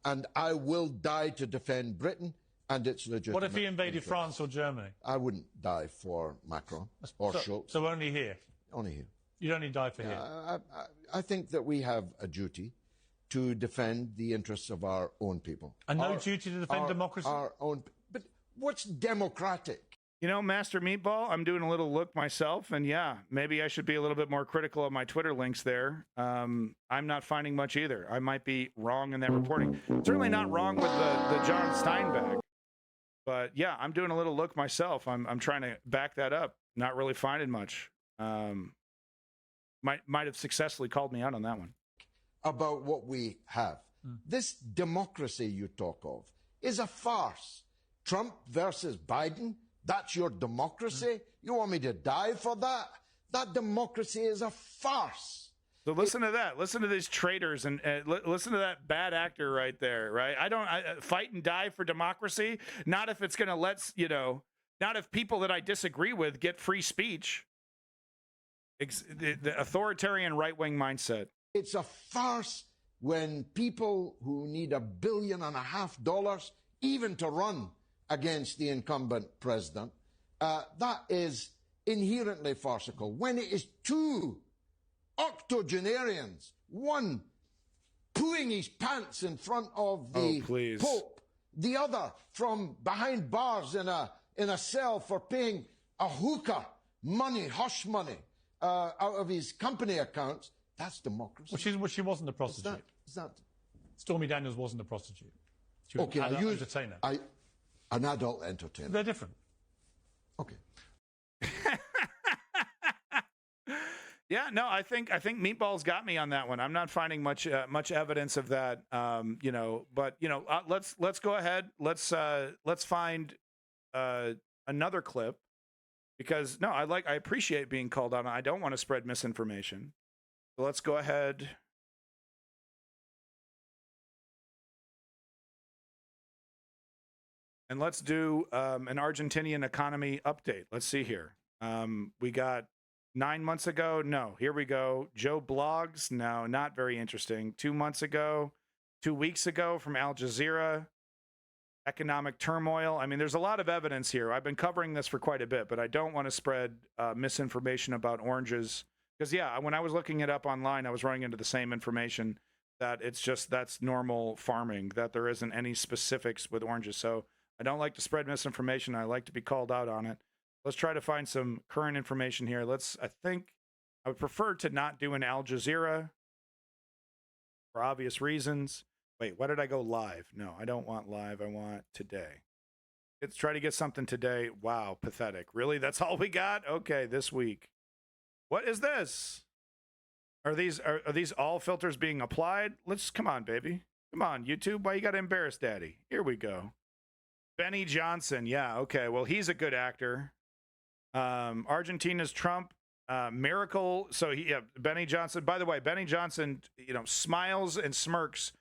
Speaker 3: and I will die to defend Britain and its legitimate.
Speaker 22: What if he invaded France or Germany?
Speaker 3: I wouldn't die for Macron or Schultz.
Speaker 22: So only here?
Speaker 3: Only here.
Speaker 22: You'd only die for here?
Speaker 3: I think that we have a duty to defend the interests of our own people.
Speaker 22: And no duty to defend democracy?
Speaker 3: Our own. But what's democratic?
Speaker 1: Master Meatball, I'm doing a little look myself, and yeah, maybe I should be a little bit more critical of my Twitter links there. I'm not finding much either. I might be wrong in that reporting. Certainly not wrong with the John Steinbeck. But yeah, I'm doing a little look myself. I'm trying to back that up. Not really finding much. Might have successfully called me out on that one.
Speaker 3: About what we have. This democracy you talk of is a farce. Trump versus Biden, that's your democracy? You want me to die for that? That democracy is a farce.
Speaker 1: So listen to that. Listen to these traitors, and listen to that bad actor right there, right? I fight and die for democracy. Not if it's going to not if people that I disagree with get free speech. The authoritarian right-wing mindset.
Speaker 3: It's a farce when people who need $1.5 billion even to run against the incumbent president, that is inherently farcical. When it is 2 octogenarians, one pooing his pants in front of the Pope, the other from behind bars in a cell for paying a hookah money, hush money, out of his company accounts, that's democracy.
Speaker 22: Well, she wasn't a prostitute. Stormy Daniels wasn't a prostitute. She was an entertainer.
Speaker 3: An adult entertainer.
Speaker 22: They're different.
Speaker 3: Okay.
Speaker 1: Yeah, no, I think Meatball's got me on that one. I'm not finding much evidence of that. But let's go ahead. Let's find another clip, because I appreciate being called on. I don't want to spread misinformation. So let's go ahead. And let's do an Argentinian economy update. Let's see here. We got 9 months ago. No, here we go. Joe Blogs. No, not very interesting. 2 months ago, 2 weeks ago from Al Jazeera. Economic turmoil. I mean, there's a lot of evidence here. I've been covering this for quite a bit, but I don't want to spread misinformation about oranges. Because, yeah, when I was looking it up online, I was running into the same information that that's normal farming, that there isn't any specifics with oranges. So I don't like to spread misinformation. I like to be called out on it. Let's try to find some current information here. I would prefer to not do an Al Jazeera for obvious reasons. Wait, why did I go live? No, I don't want live. I want today. Let's try to get something today. Wow, pathetic. Really? That's all we got? Okay, this week. What is this? Are these all filters being applied? Come on, baby. Come on, YouTube. Why you got to embarrass daddy? Here we go. Benny Johnson. Yeah, okay. Well, he's a good actor. Argentina's Trump miracle. So Benny Johnson. By the way, Benny Johnson, smiles and smirks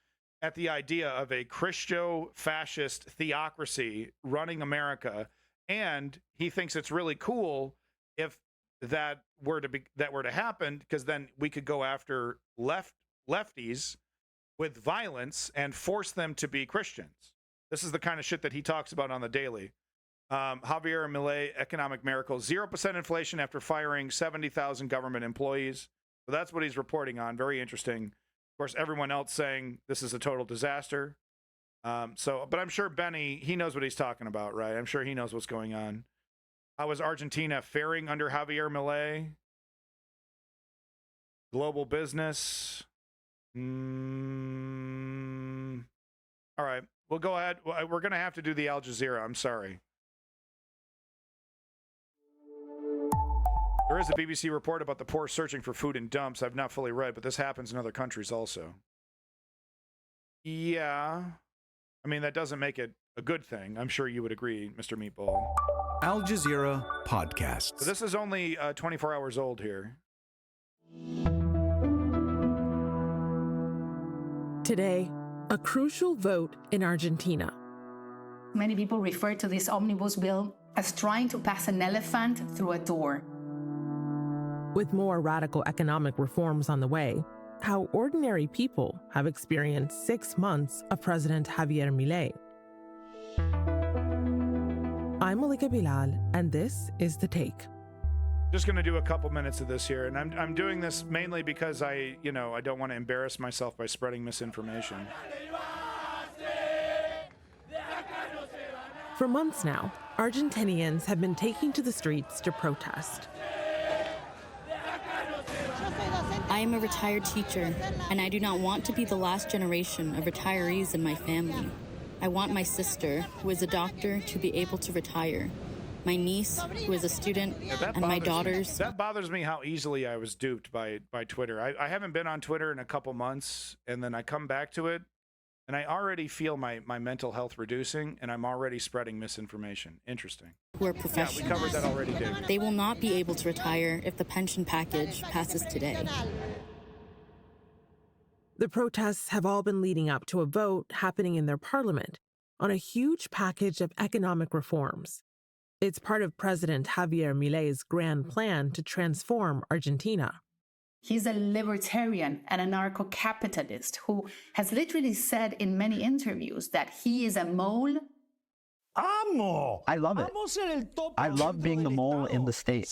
Speaker 1: at the idea of a Christo-fascist theocracy running America, and he thinks it's really cool if that were to happen, because then we could go after lefties with violence and force them to be Christians. This is the kind of shit that he talks about on the daily. Javier Milei, economic miracle, 0% inflation after firing 70,000 government employees. So that's what he's reporting on. Very interesting. Of course, everyone else saying this is a total disaster. But I'm sure Benny, he knows what he's talking about, right? I'm sure he knows what's going on. How is Argentina faring under Javier Milei? Global business. All right, we'll go ahead. We're going to have to do the Al Jazeera. I'm sorry. There is a BBC report about the poor searching for food in dumps. I've not fully read, but this happens in other countries also. Yeah. I mean, that doesn't make it a good thing. I'm sure you would agree, Mr. Meatball.
Speaker 5: Al Jazeera Podcasts.
Speaker 1: So this is only 24 hours old here.
Speaker 7: Today, a crucial vote in Argentina.
Speaker 23: Many people refer to this omnibus bill as trying to pass an elephant through a door.
Speaker 7: With more radical economic reforms on the way, how ordinary people have experienced 6 months of President Javier Milei. I'm Malika Bilal, and this is The Take.
Speaker 1: Just going to do a couple minutes of this here, and I'm doing this mainly because I don't want to embarrass myself by spreading misinformation.
Speaker 7: For months now, Argentinians have been taking to the streets to protest.
Speaker 24: I am a retired teacher, and I do not want to be the last generation of retirees in my family. I want my sister, who is a doctor, to be able to retire. My niece, who is a student, and my daughters.
Speaker 1: That bothers me how easily I was duped by Twitter. I haven't been on Twitter in a couple months, and then I come back to it, and I already feel my mental health reducing, and I'm already spreading misinformation. Interesting.
Speaker 24: Who are professionals.
Speaker 1: Yeah, we covered that already, David.
Speaker 24: They will not be able to retire if the pension package passes today.
Speaker 7: The protests have all been leading up to a vote happening in their parliament on a huge package of economic reforms. It's part of President Javier Milei's grand plan to transform Argentina.
Speaker 23: He's a libertarian and anarcho-capitalist who has literally said in many interviews that he is a mole.
Speaker 25: I love it. I love being the mole in the state.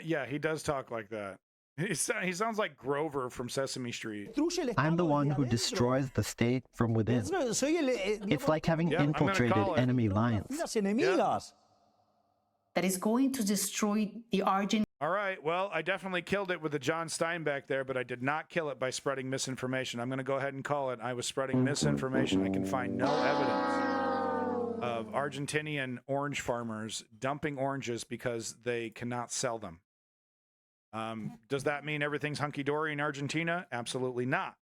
Speaker 1: Yeah, he does talk like that. He sounds like Grover from Sesame Street.
Speaker 25: I'm the one who destroys the state from within. It's like having infiltrated enemy lines.
Speaker 23: That is going to destroy the Argentine.
Speaker 1: All right, well, I definitely killed it with the John Steinbeck there, but I did not kill it by spreading misinformation. I'm going to go ahead and call it. I was spreading misinformation. I can find no evidence of Argentinian orange farmers dumping oranges because they cannot sell them. Does that mean everything's hunky-dory in Argentina? Absolutely not.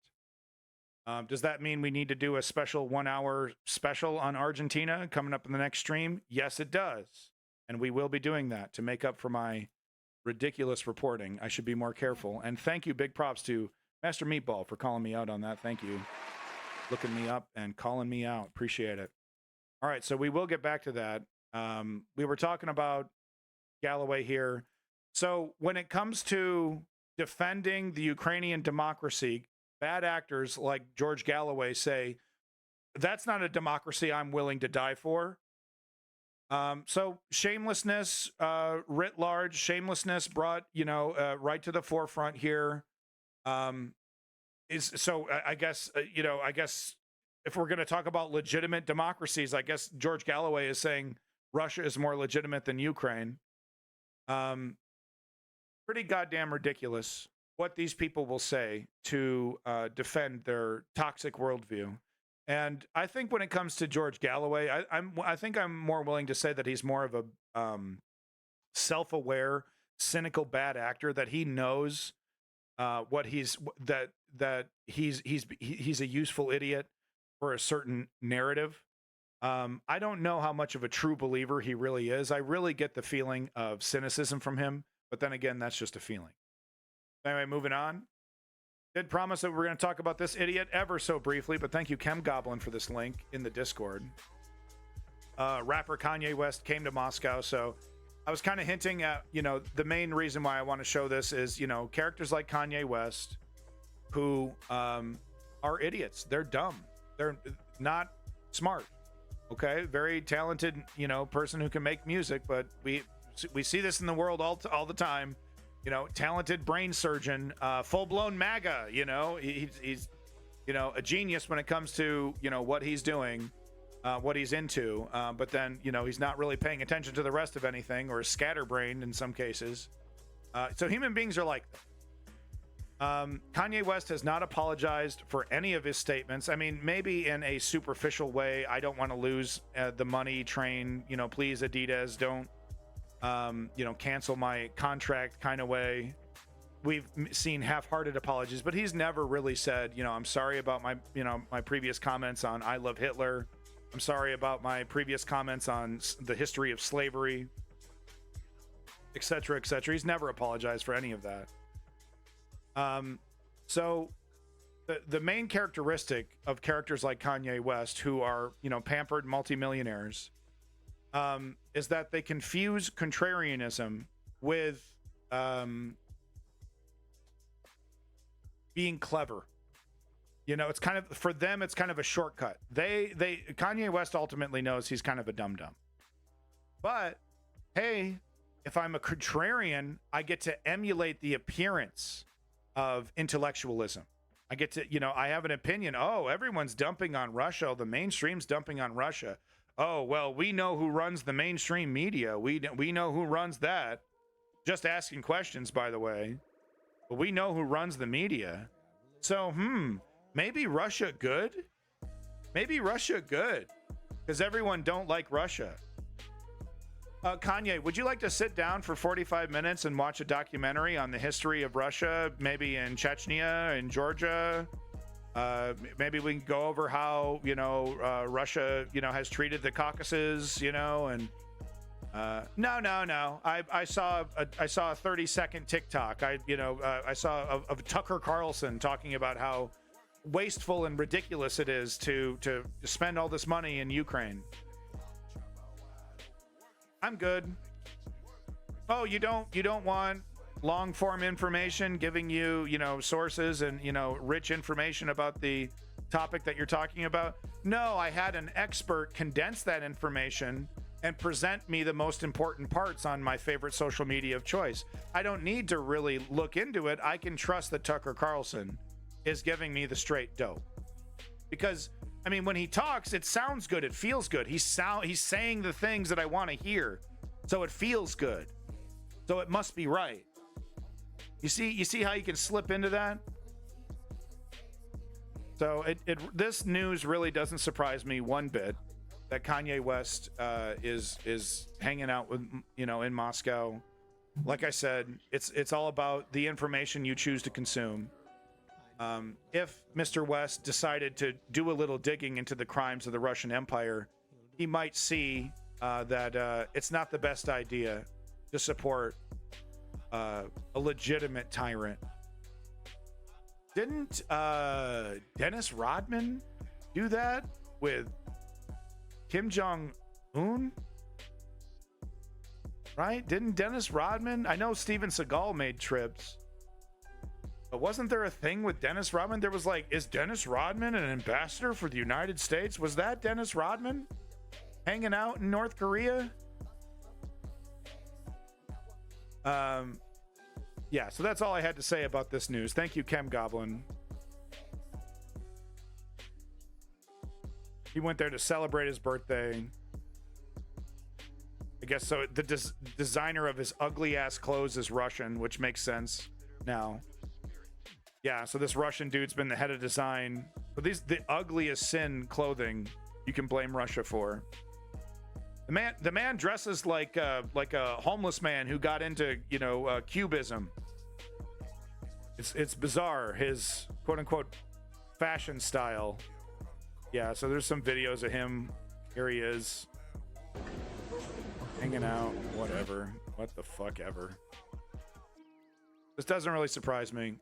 Speaker 1: Does that mean we need to do a special 1-hour special on Argentina coming up in the next stream? Yes, it does. And we will be doing that to make up for my ridiculous reporting. I should be more careful. And thank you, big props to Master Meatball for calling me out on that. Thank you. Looking me up and calling me out. Appreciate it. All right, so we will get back to that. We were talking about Galloway here. So when it comes to defending the Ukrainian democracy, bad actors like George Galloway say, that's not a democracy I'm willing to die for. So shamelessness, writ large, shamelessness brought, right to the forefront here. I guess if we're going to talk about legitimate democracies, I guess George Galloway is saying Russia is more legitimate than Ukraine. Pretty goddamn ridiculous what these people will say to defend their toxic worldview. And I think when it comes to George Galloway, I think I'm more willing to say that he's more of a self-aware, cynical, bad actor, that he knows he's a useful idiot for a certain narrative. I don't know how much of a true believer he really is. I really get the feeling of cynicism from him, but then again, that's just a feeling. Anyway, moving on. Did promise that we're going to talk about this idiot ever so briefly, but thank you, Chem Goblin, for this link in the Discord. Rapper Kanye West came to Moscow, so I was kind of hinting at, the main reason why I want to show this is, characters like Kanye West who are idiots. They're dumb. They're not smart. Okay, very talented, person who can make music, but we see this in the world all the time. Talented brain surgeon, full-blown MAGA. He's a genius when it comes to what he's doing, what he's into. But then he's not really paying attention to the rest of anything, or scatterbrained in some cases. So human beings are like that. Kanye West has not apologized for any of his statements. I mean, maybe in a superficial way. I don't want to lose the money train. Please, Adidas, don't, cancel my contract kind of way. We've seen half-hearted apologies, but he's never really said, I'm sorry about my, my previous comments on I Love Hitler. I'm sorry about my previous comments on the history of slavery, etc., etc. He's never apologized for any of that. So the main characteristic of characters like Kanye West, who are, pampered multimillionaires, is that they confuse contrarianism with, being clever. It's kind of, for them, it's kind of a shortcut. Kanye West ultimately knows he's kind of a dum-dum. But, hey, if I'm a contrarian, I get to emulate the appearance of intellectualism. I get to, I have an opinion. Oh, everyone's dumping on Russia. The mainstream's dumping on Russia. Oh, well, we know who runs the mainstream media. We know who runs that. Just asking questions, by the way. But we know who runs the media. So, maybe Russia good? Maybe Russia good. Because everyone don't like Russia. Kanye, would you like to sit down for 45 minutes and watch a documentary on the history of Russia, maybe in Chechnya, in Georgia? Maybe we can go over how, Russia, has treated the Caucasus, and no. I saw a 30-second TikTok. I saw of Tucker Carlson talking about how wasteful and ridiculous it is to spend all this money in Ukraine. I'm good. Oh, you don't want long form information giving you, sources and, rich information about the topic that you're talking about? No, I had an expert condense that information and present me the most important parts on my favorite social media of choice. I don't need to really look into it. I can trust that Tucker Carlson is giving me the straight dope. Because, I mean, when he talks, it sounds good. It feels good. He's saying the things that I want to hear. So it feels good. So it must be right. You see how you can slip into that? So this news really doesn't surprise me one bit, that Kanye West is hanging out with, in Moscow. Like I said, it's all about the information you choose to consume. If Mr. West decided to do a little digging into the crimes of the Russian Empire, he might see that it's not the best idea to support a legitimate tyrant. Didn't Dennis Rodman do that with Kim Jong-un? Right? Didn't Dennis Rodman? I know Steven Seagal made trips. But wasn't there a thing with Dennis Rodman? There was like, is Dennis Rodman an ambassador for the United States? Was that Dennis Rodman hanging out in North Korea? Yeah, so that's all I had to say about this news. Thank you, Chem Goblin. He went there to celebrate his birthday. I guess so. The designer of his ugly ass clothes is Russian, which makes sense now. Yeah, so this Russian dude's been the head of design. But the ugliest sin clothing you can blame Russia for. The man dresses like a homeless man who got into, cubism. It's bizarre, his quote unquote fashion style. Yeah, so there's some videos of him Here he is. Hanging out, whatever. What the fuck ever. This doesn't really surprise me.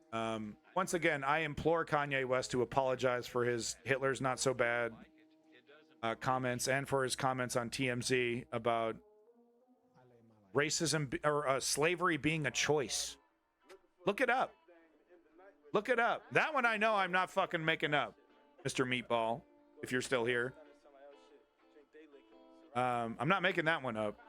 Speaker 1: Once again, I implore Kanye West to apologize for his Hitler's not so bad comments and for his comments on TMZ about racism or slavery being a choice. Look it up. Look it up. That one I know I'm not fucking making up, Mr. Meatball, if you're still here. I'm not making that one up.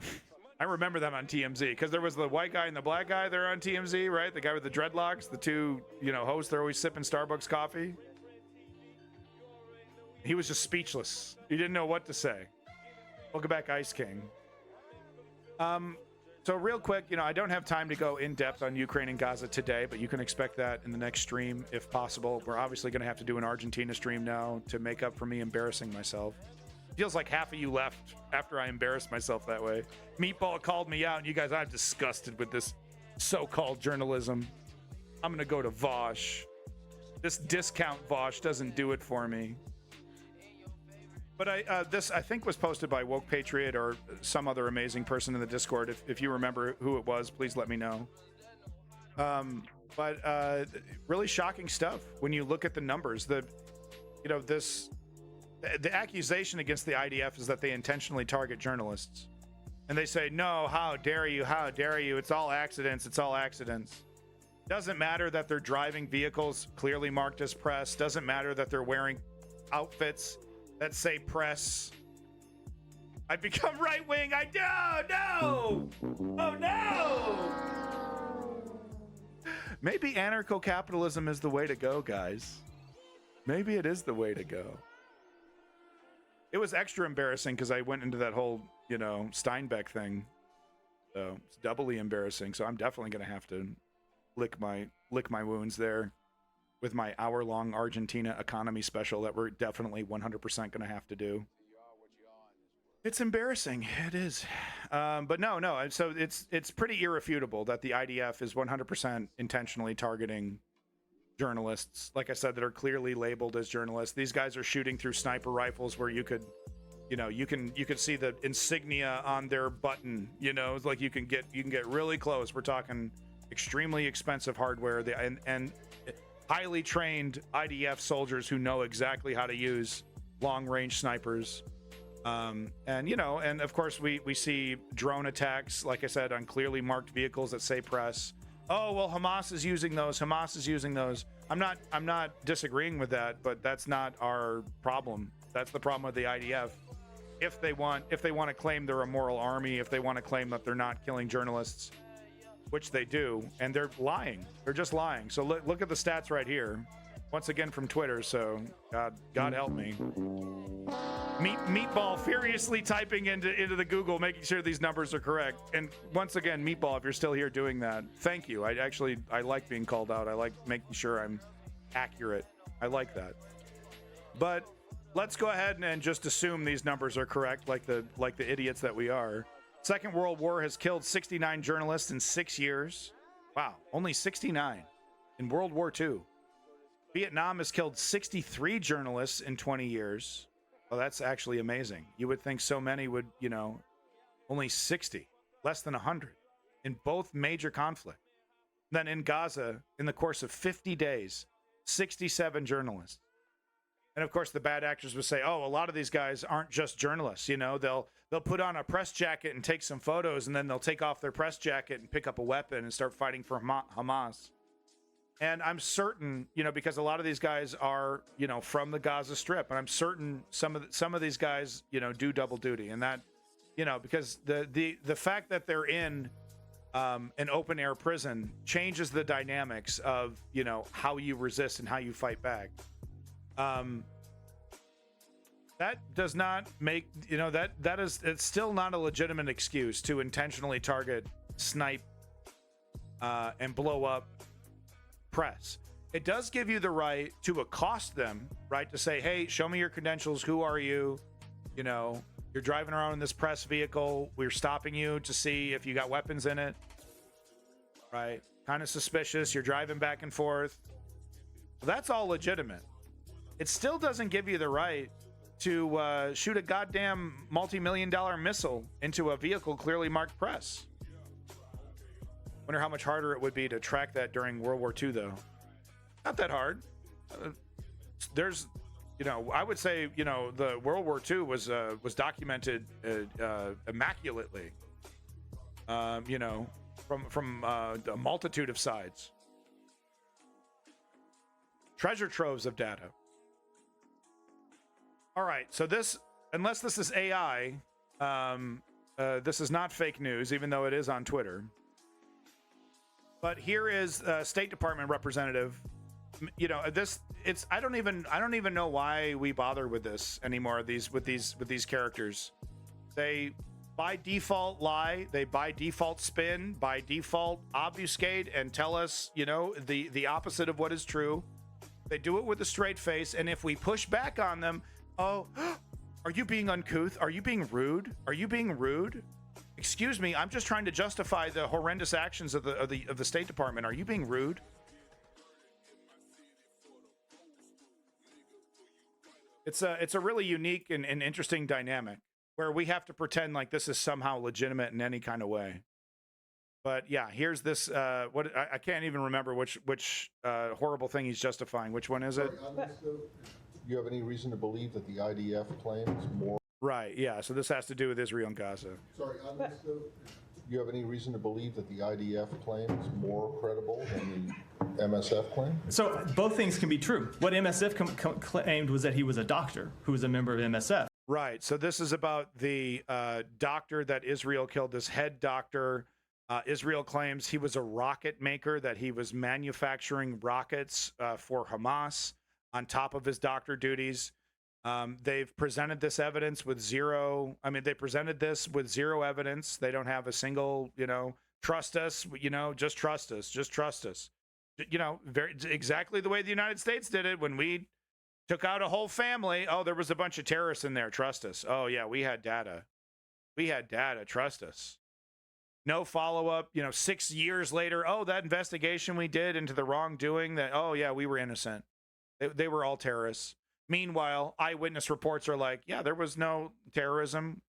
Speaker 1: I remember them on TMZ because there was the white guy and the black guy there on TMZ, right? The guy with the dreadlocks, the two, hosts, they're always sipping Starbucks coffee. He was just speechless. He didn't know what to say. Welcome back, Ice King. So real quick, I don't have time to go in depth on Ukraine and Gaza today, but you can expect that in the next stream if possible. We're obviously going to have to do an Argentina stream now to make up for me embarrassing myself. Feels like half of you left after I embarrassed myself that way. Meatball called me out, and you guys, I'm disgusted with this so-called journalism. I'm going to go to Vosh. This discount Vosh doesn't do it for me. But this, I think, was posted by Woke Patriot or some other amazing person in the Discord. If you remember who it was, please let me know. But really shocking stuff when you look at the numbers. The accusation against the IDF is that they intentionally target journalists. And they say, no, how dare you? How dare you? It's all accidents. It's all accidents. Doesn't matter that they're driving vehicles clearly marked as press. Doesn't matter that they're wearing outfits that say press. I've become right wing. No! Oh no! Maybe anarcho-capitalism is the way to go, guys. Maybe it is the way to go. It was extra embarrassing because I went into that whole, Steinbeck thing. So it's doubly embarrassing. So I'm definitely going to have to lick my wounds there with my hour-long Argentina economy special that we're definitely 100% going to have to do. It's embarrassing. It is. But no. So it's pretty irrefutable that the IDF is 100% intentionally targeting journalists, like I said, that are clearly labeled as journalists. These guys are shooting through sniper rifles where you could see the insignia on their button. It's like you can get really close. We're talking extremely expensive hardware, and highly trained IDF soldiers who know exactly how to use long-range snipers. And of course we see drone attacks, like I said, on clearly marked vehicles that say press. Oh, well, Hamas is using those. I'm not disagreeing with that, but that's not our problem. That's the problem with the IDF. If they want to claim they're a moral army, if they want to claim that they're not killing journalists, which they do, and they're lying. They're just lying. So look at the stats right here. Once again from Twitter, so God help me. Meatball furiously typing into the Google, making sure these numbers are correct. And once again, Meatball, if you're still here doing that, thank you. I like being called out. I like making sure I'm accurate. I like that. But let's go ahead and just assume these numbers are correct, like the idiots that we are. Second World War has killed 69 journalists in 6 years. Wow, only 69 in World War II. Vietnam has killed 63 journalists in 20 years. Well, that's actually amazing. You would think so many would, only 60, less than 100 in both major conflicts. Then in Gaza, in the course of 50 days, 67 journalists. And of course, the bad actors would say, oh, a lot of these guys aren't just journalists. They'll put on a press jacket and take some photos, and then they'll take off their press jacket and pick up a weapon and start fighting for Hamas. And I'm certain, because a lot of these guys are, from the Gaza Strip, and I'm certain some of these guys, do double duty, and that, because the fact that they're in an open air prison changes the dynamics of, how you resist and how you fight back. That does not make, it's still not a legitimate excuse to intentionally target, snipe, and blow up press. It does give you the right to accost them, right? To say, hey, show me your credentials. Who are you? You're driving around in this press vehicle. We're stopping you to see if you got weapons in it, right? Kind of suspicious. You're driving back and forth. That's all legitimate. It still doesn't give you the right to shoot a goddamn multi-million-dollar missile into a vehicle clearly marked press. Wonder how much harder it would be to track that during World War II, though. Not that hard. There's, I would say, the World War II was documented immaculately. From a multitude of sides. Treasure troves of data. All right, so unless this is AI, this is not fake news, even though it is on Twitter. But here is a State Department representative. I don't even know why we bother with this anymore. With these characters, they by default lie, they by default spin, by default obfuscate and tell us, the opposite of what is true. They do it with a straight face, and if we push back on them, oh, are you being uncouth? Are you being rude? Are you being rude? Excuse me, I'm just trying to justify the horrendous actions of the State Department. Are you being rude? It's a really unique and interesting dynamic where we have to pretend like this is somehow legitimate in any kind of way. But yeah, here's this. I can't even remember which horrible thing he's justifying. Which one is it?
Speaker 17: Do you have any reason to believe that the IDF claims more?
Speaker 1: Right. Yeah. So this has to do with Israel and Gaza.
Speaker 17: Sorry, do you have any reason to believe that the IDF claim is more credible than the MSF claim?
Speaker 2: So both things can be true. What MSF claimed was that he was a doctor who was a member of MSF.
Speaker 1: Right. So this is about the doctor that Israel killed, this head doctor. Israel claims he was a rocket maker, that he was manufacturing rockets for Hamas on top of his doctor duties. They've presented this evidence with zero. They presented this with zero evidence. They don't have a single, trust us, just trust us, just trust us. Very exactly the way the United States did it when we took out a whole family. Oh, there was a bunch of terrorists in there. Trust us. Oh, yeah, we had data. We had data. Trust us. No follow-up, 6 years later. Oh, that investigation we did into the wrongdoing, oh, yeah, we were innocent. They were all terrorists. Meanwhile, eyewitness reports are like, yeah, there was no terrorism.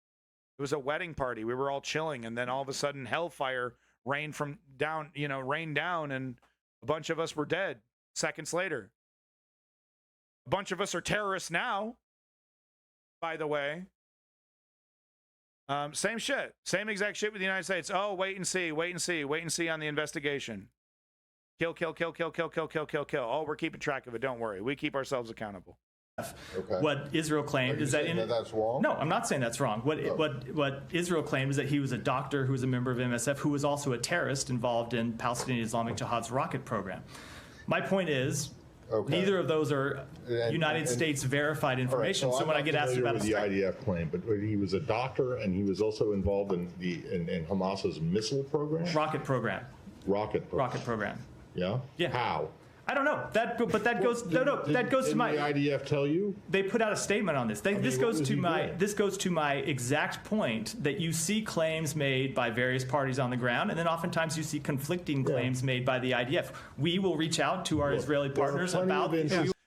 Speaker 1: It was a wedding party. We were all chilling. And then all of a sudden, hellfire rained down, and a bunch of us were dead seconds later. A bunch of us are terrorists now, by the way. Same shit. Same exact shit with the United States. Oh, wait and see on the investigation. Kill. Oh, we're keeping track of it. Don't worry. We keep ourselves accountable.
Speaker 2: Okay. What Israel claimed is that
Speaker 17: that's wrong?
Speaker 2: No, I'm not saying that's wrong. What Israel claimed is that he was a doctor who was a member of MSF who was also a terrorist involved in Palestinian Islamic Jihad's rocket program. My point is, neither of those are United States verified information.
Speaker 17: Right,
Speaker 2: so when I get asked about
Speaker 17: the IDF claim, but he was a doctor and he was also involved in Hamas's missile program,
Speaker 2: rocket program. Yeah. How? I don't know. That goes to my.
Speaker 17: Did the IDF tell you?
Speaker 2: They put out a statement on this. This goes to my exact point that you see claims made by various parties on the ground, and then oftentimes you see conflicting claims made by the IDF. We will reach out to our Israeli partners about.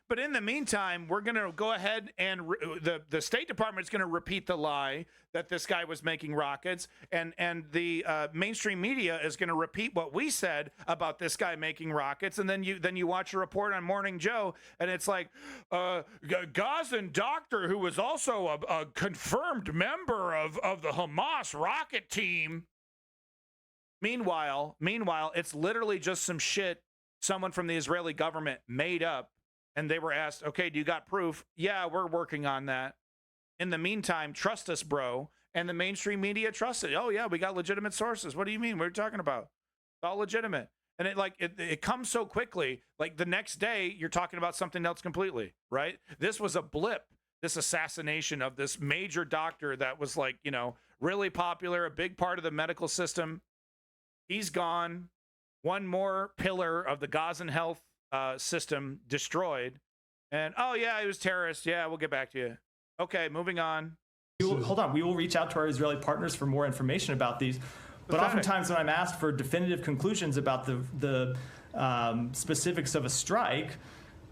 Speaker 1: But in the meantime, we're going to go ahead and the State Department is going to repeat the lie that this guy was making rockets, and the mainstream media is going to repeat what we said about this guy making rockets, and then you watch a report on Morning Joe, and it's like Gazan doctor who was also a confirmed member of the Hamas rocket team. Meanwhile, it's literally just some shit someone from the Israeli government made up. And they were asked, okay, do you got proof? Yeah, we're working on that. In the meantime, trust us, bro. And the mainstream media trusted. Oh, yeah, we got legitimate sources. What do you mean? What are you talking about? It's all legitimate. And it comes so quickly. Like the next day, you're talking about something else completely, right? This was a blip, this assassination of this major doctor that was really popular, a big part of the medical system. He's gone. One more pillar of the Gazan health system destroyed, and oh yeah, he was terrorist. Yeah, we'll get back to you. Okay, moving on.
Speaker 2: Hold on. We will reach out to our Israeli partners for more information about these. But oftentimes when I'm asked for definitive conclusions about the specifics of a strike,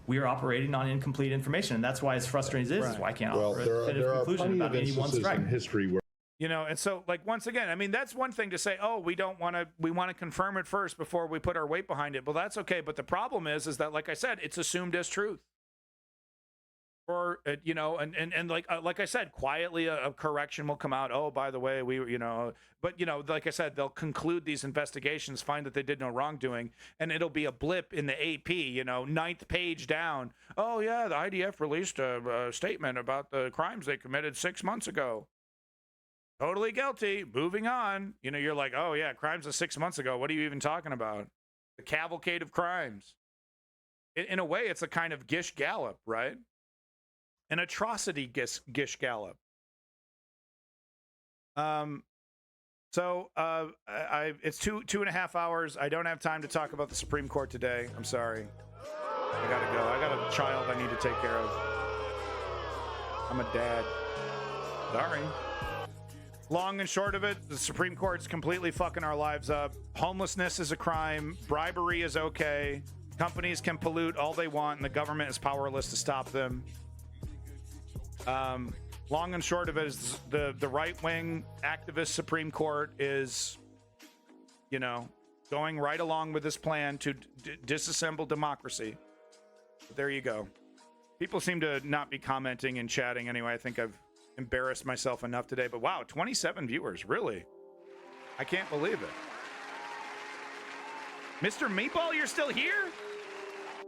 Speaker 2: we are operating on incomplete information. And that's why as frustrating as it is why I can't offer a definitive conclusion about any one strike.
Speaker 17: In history where
Speaker 1: And so, like, once again, I mean, that's one thing to say, oh, we want to confirm it first before we put our weight behind it. Well, that's okay. But the problem is that, like I said, it's assumed as truth. Or, and like I said, quietly a correction will come out. Oh, by the way, but, like I said, they'll conclude these investigations, find that they did no wrongdoing, and it'll be a blip in the AP, 9th page down. Oh, yeah, the IDF released a statement about the crimes they committed 6 months ago. Totally guilty. Moving on. You're like, oh, yeah, crimes of 6 months ago. What are you even talking about? The cavalcade of crimes. In a way, it's a kind of Gish Gallop, right? An atrocity Gish Gallop. It's 2.5 hours. I don't have time to talk about the Supreme Court today. I'm sorry. I gotta go. I got a child I need to take care of. I'm a dad. Sorry. Long and short of it, the Supreme Court's completely fucking our lives up. Homelessness is a crime. Bribery is okay. Companies can pollute all they want, and the government is powerless to stop them. Long and short of it is the right-wing activist Supreme Court is, going right along with this plan to disassemble democracy. But there you go. People seem to not be commenting and chatting anyway. I think I've embarrassed myself enough today. But wow, 27 viewers, really? I can't believe it. Mr. Meatball, you're still here?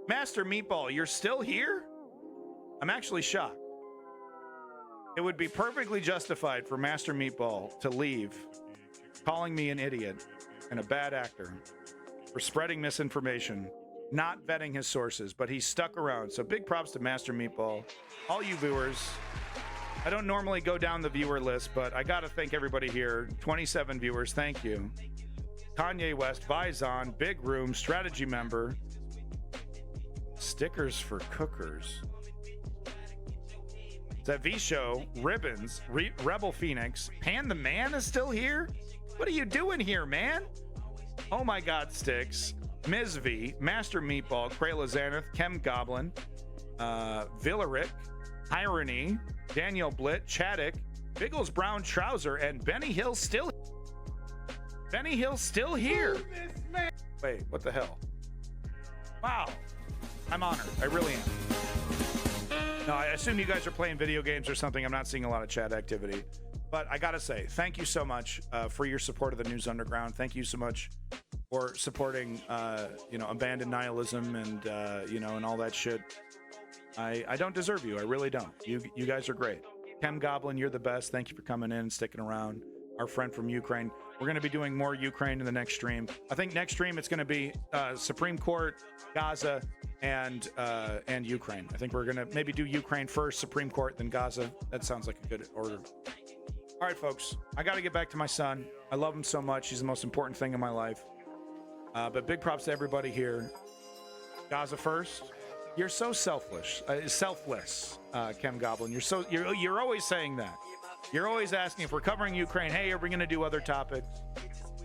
Speaker 1: Master Meatball, you're still here? I'm actually shocked. It would be perfectly justified for Master Meatball to leave, calling me an idiot and a bad actor for spreading misinformation, not vetting his sources, but he stuck around. So big props to Master Meatball. All you viewers, I don't normally go down the viewer list, but I got to thank everybody here. 27 viewers, thank you. Kanye West, Vizon, Big Room, Strategy Member, Stickers for Cookers. That V Show, Ribbons, Rebel Phoenix, Pan the Man is still here? What are you doing here, man? Oh my God, Sticks, Ms. V, Master Meatball, Krayla Xanath, Kem Goblin, Villaric, Irony, Daniel Blitt, Chaddick, Biggles Brown Trouser, and Benny Hill still here. Wait, what the hell? Wow. I'm honored. I really am. No, I assume you guys are playing video games or something. I'm not seeing a lot of chat activity. But I got to say, thank you so much for your support of the News Underground. Thank you so much for supporting, abandoned nihilism and, and all that shit. I don't deserve you. I really don't. You guys are great. Kem Goblin, you're the best. Thank you for coming in and sticking around. Our friend from Ukraine. We're going to be doing more Ukraine in the next stream. I think next stream it's going to be Supreme Court, Gaza, and Ukraine. I think we're going to maybe do Ukraine first, Supreme Court, then Gaza. That sounds like a good order. All right, folks. I got to get back to my son. I love him so much. He's the most important thing in my life. But big props to everybody here. Gaza first. You're so selfless, Kem Goblin. You're always saying that. You're always asking if we're covering Ukraine. Hey, are we going to do other topics?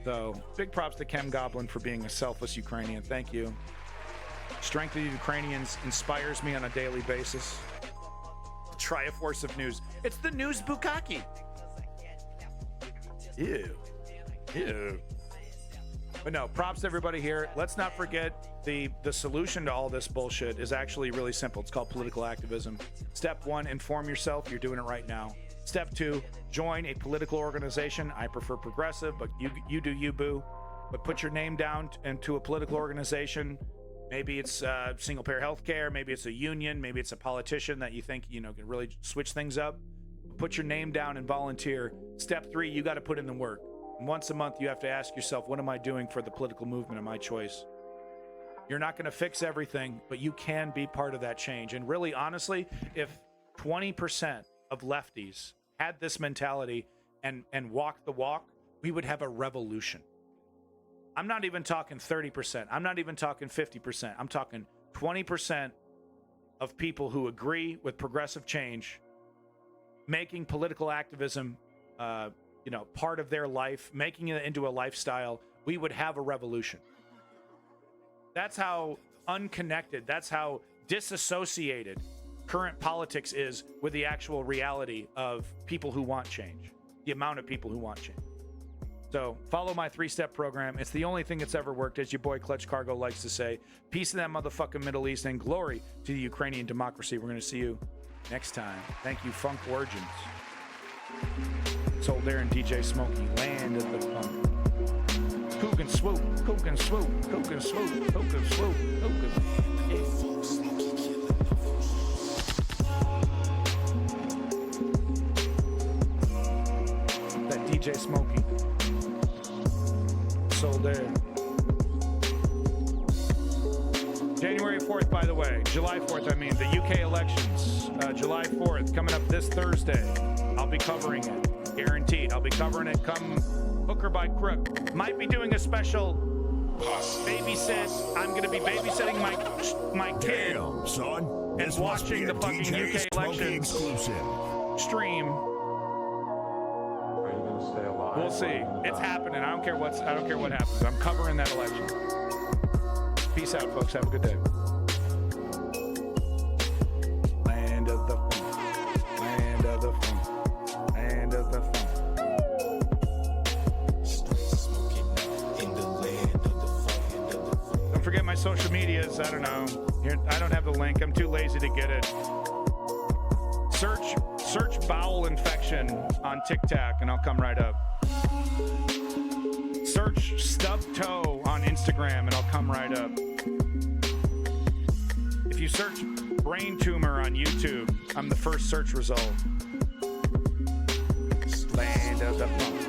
Speaker 1: So big props to Kem Goblin for being a selfless Ukrainian. Thank you. Strength of the Ukrainians inspires me on a daily basis. Try a force of news. It's the news bukkake. Ew. But no, props to everybody here. Let's not forget the solution to all this bullshit is actually really simple. It's called political activism. Step 1, inform yourself. You're doing it right now. Step 2, join a political organization. I prefer progressive, but you do you, boo. But put your name down into a political organization. Maybe it's single-payer health care. Maybe it's a union. Maybe it's a politician that you think can really switch things up. Put your name down and volunteer. Step 3, you got to put in the work. And once a month, you have to ask yourself, what am I doing for the political movement of my choice? You're not going to fix everything, but you can be part of that change. And really, honestly, if 20% of lefties had this mentality and walked the walk, we would have a revolution. I'm not even talking 30%. I'm not even talking 50%. I'm talking 20% of people who agree with progressive change, making political activism, part of their life, making it into a lifestyle. We would have a revolution. That's how unconnected, that's how disassociated current politics is with the actual reality of people who want change, the amount of people who want change. So follow my 3-step program. It's the only thing that's ever worked, as your boy Clutch Cargo likes to say. Peace in that motherfucking Middle East and glory to the Ukrainian democracy. We're going to see you next time. Thank you, Funk Origins. Sold there in DJ Smokey, land of the funk. Cook and swoop, cook and swoop, cook and swoop, cook and swoop, cook and that DJ Smokey. Sold there. January 4th, by the way. July 4th, I mean. The UK elections. July 4th, coming up this Thursday. I'll be covering it. Guaranteed. I'll be covering it come hook or by crook. Might be doing a special babysit. I'm going to be babysitting my kid.
Speaker 4: Damn, son.
Speaker 1: And watching the fucking
Speaker 4: DJ
Speaker 1: UK elections
Speaker 4: exclusive
Speaker 1: stream. We'll see. It's happening. I don't care what happens. I'm covering that election. Peace out, folks. Have a good day. Land of the funk. Land of the funk. Land of the funk. Don't forget my social medias. I don't know. Here, I don't have the link. I'm too lazy to get it. Search bowel infection on TikTok and I'll come right up. Search stub toe on Instagram and I'll come right up. If you search brain tumor on YouTube, I'm the first search result. Land of the funk.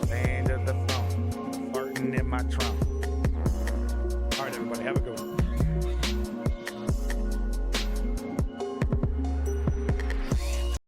Speaker 1: Land of the funk. Farting in my trunk.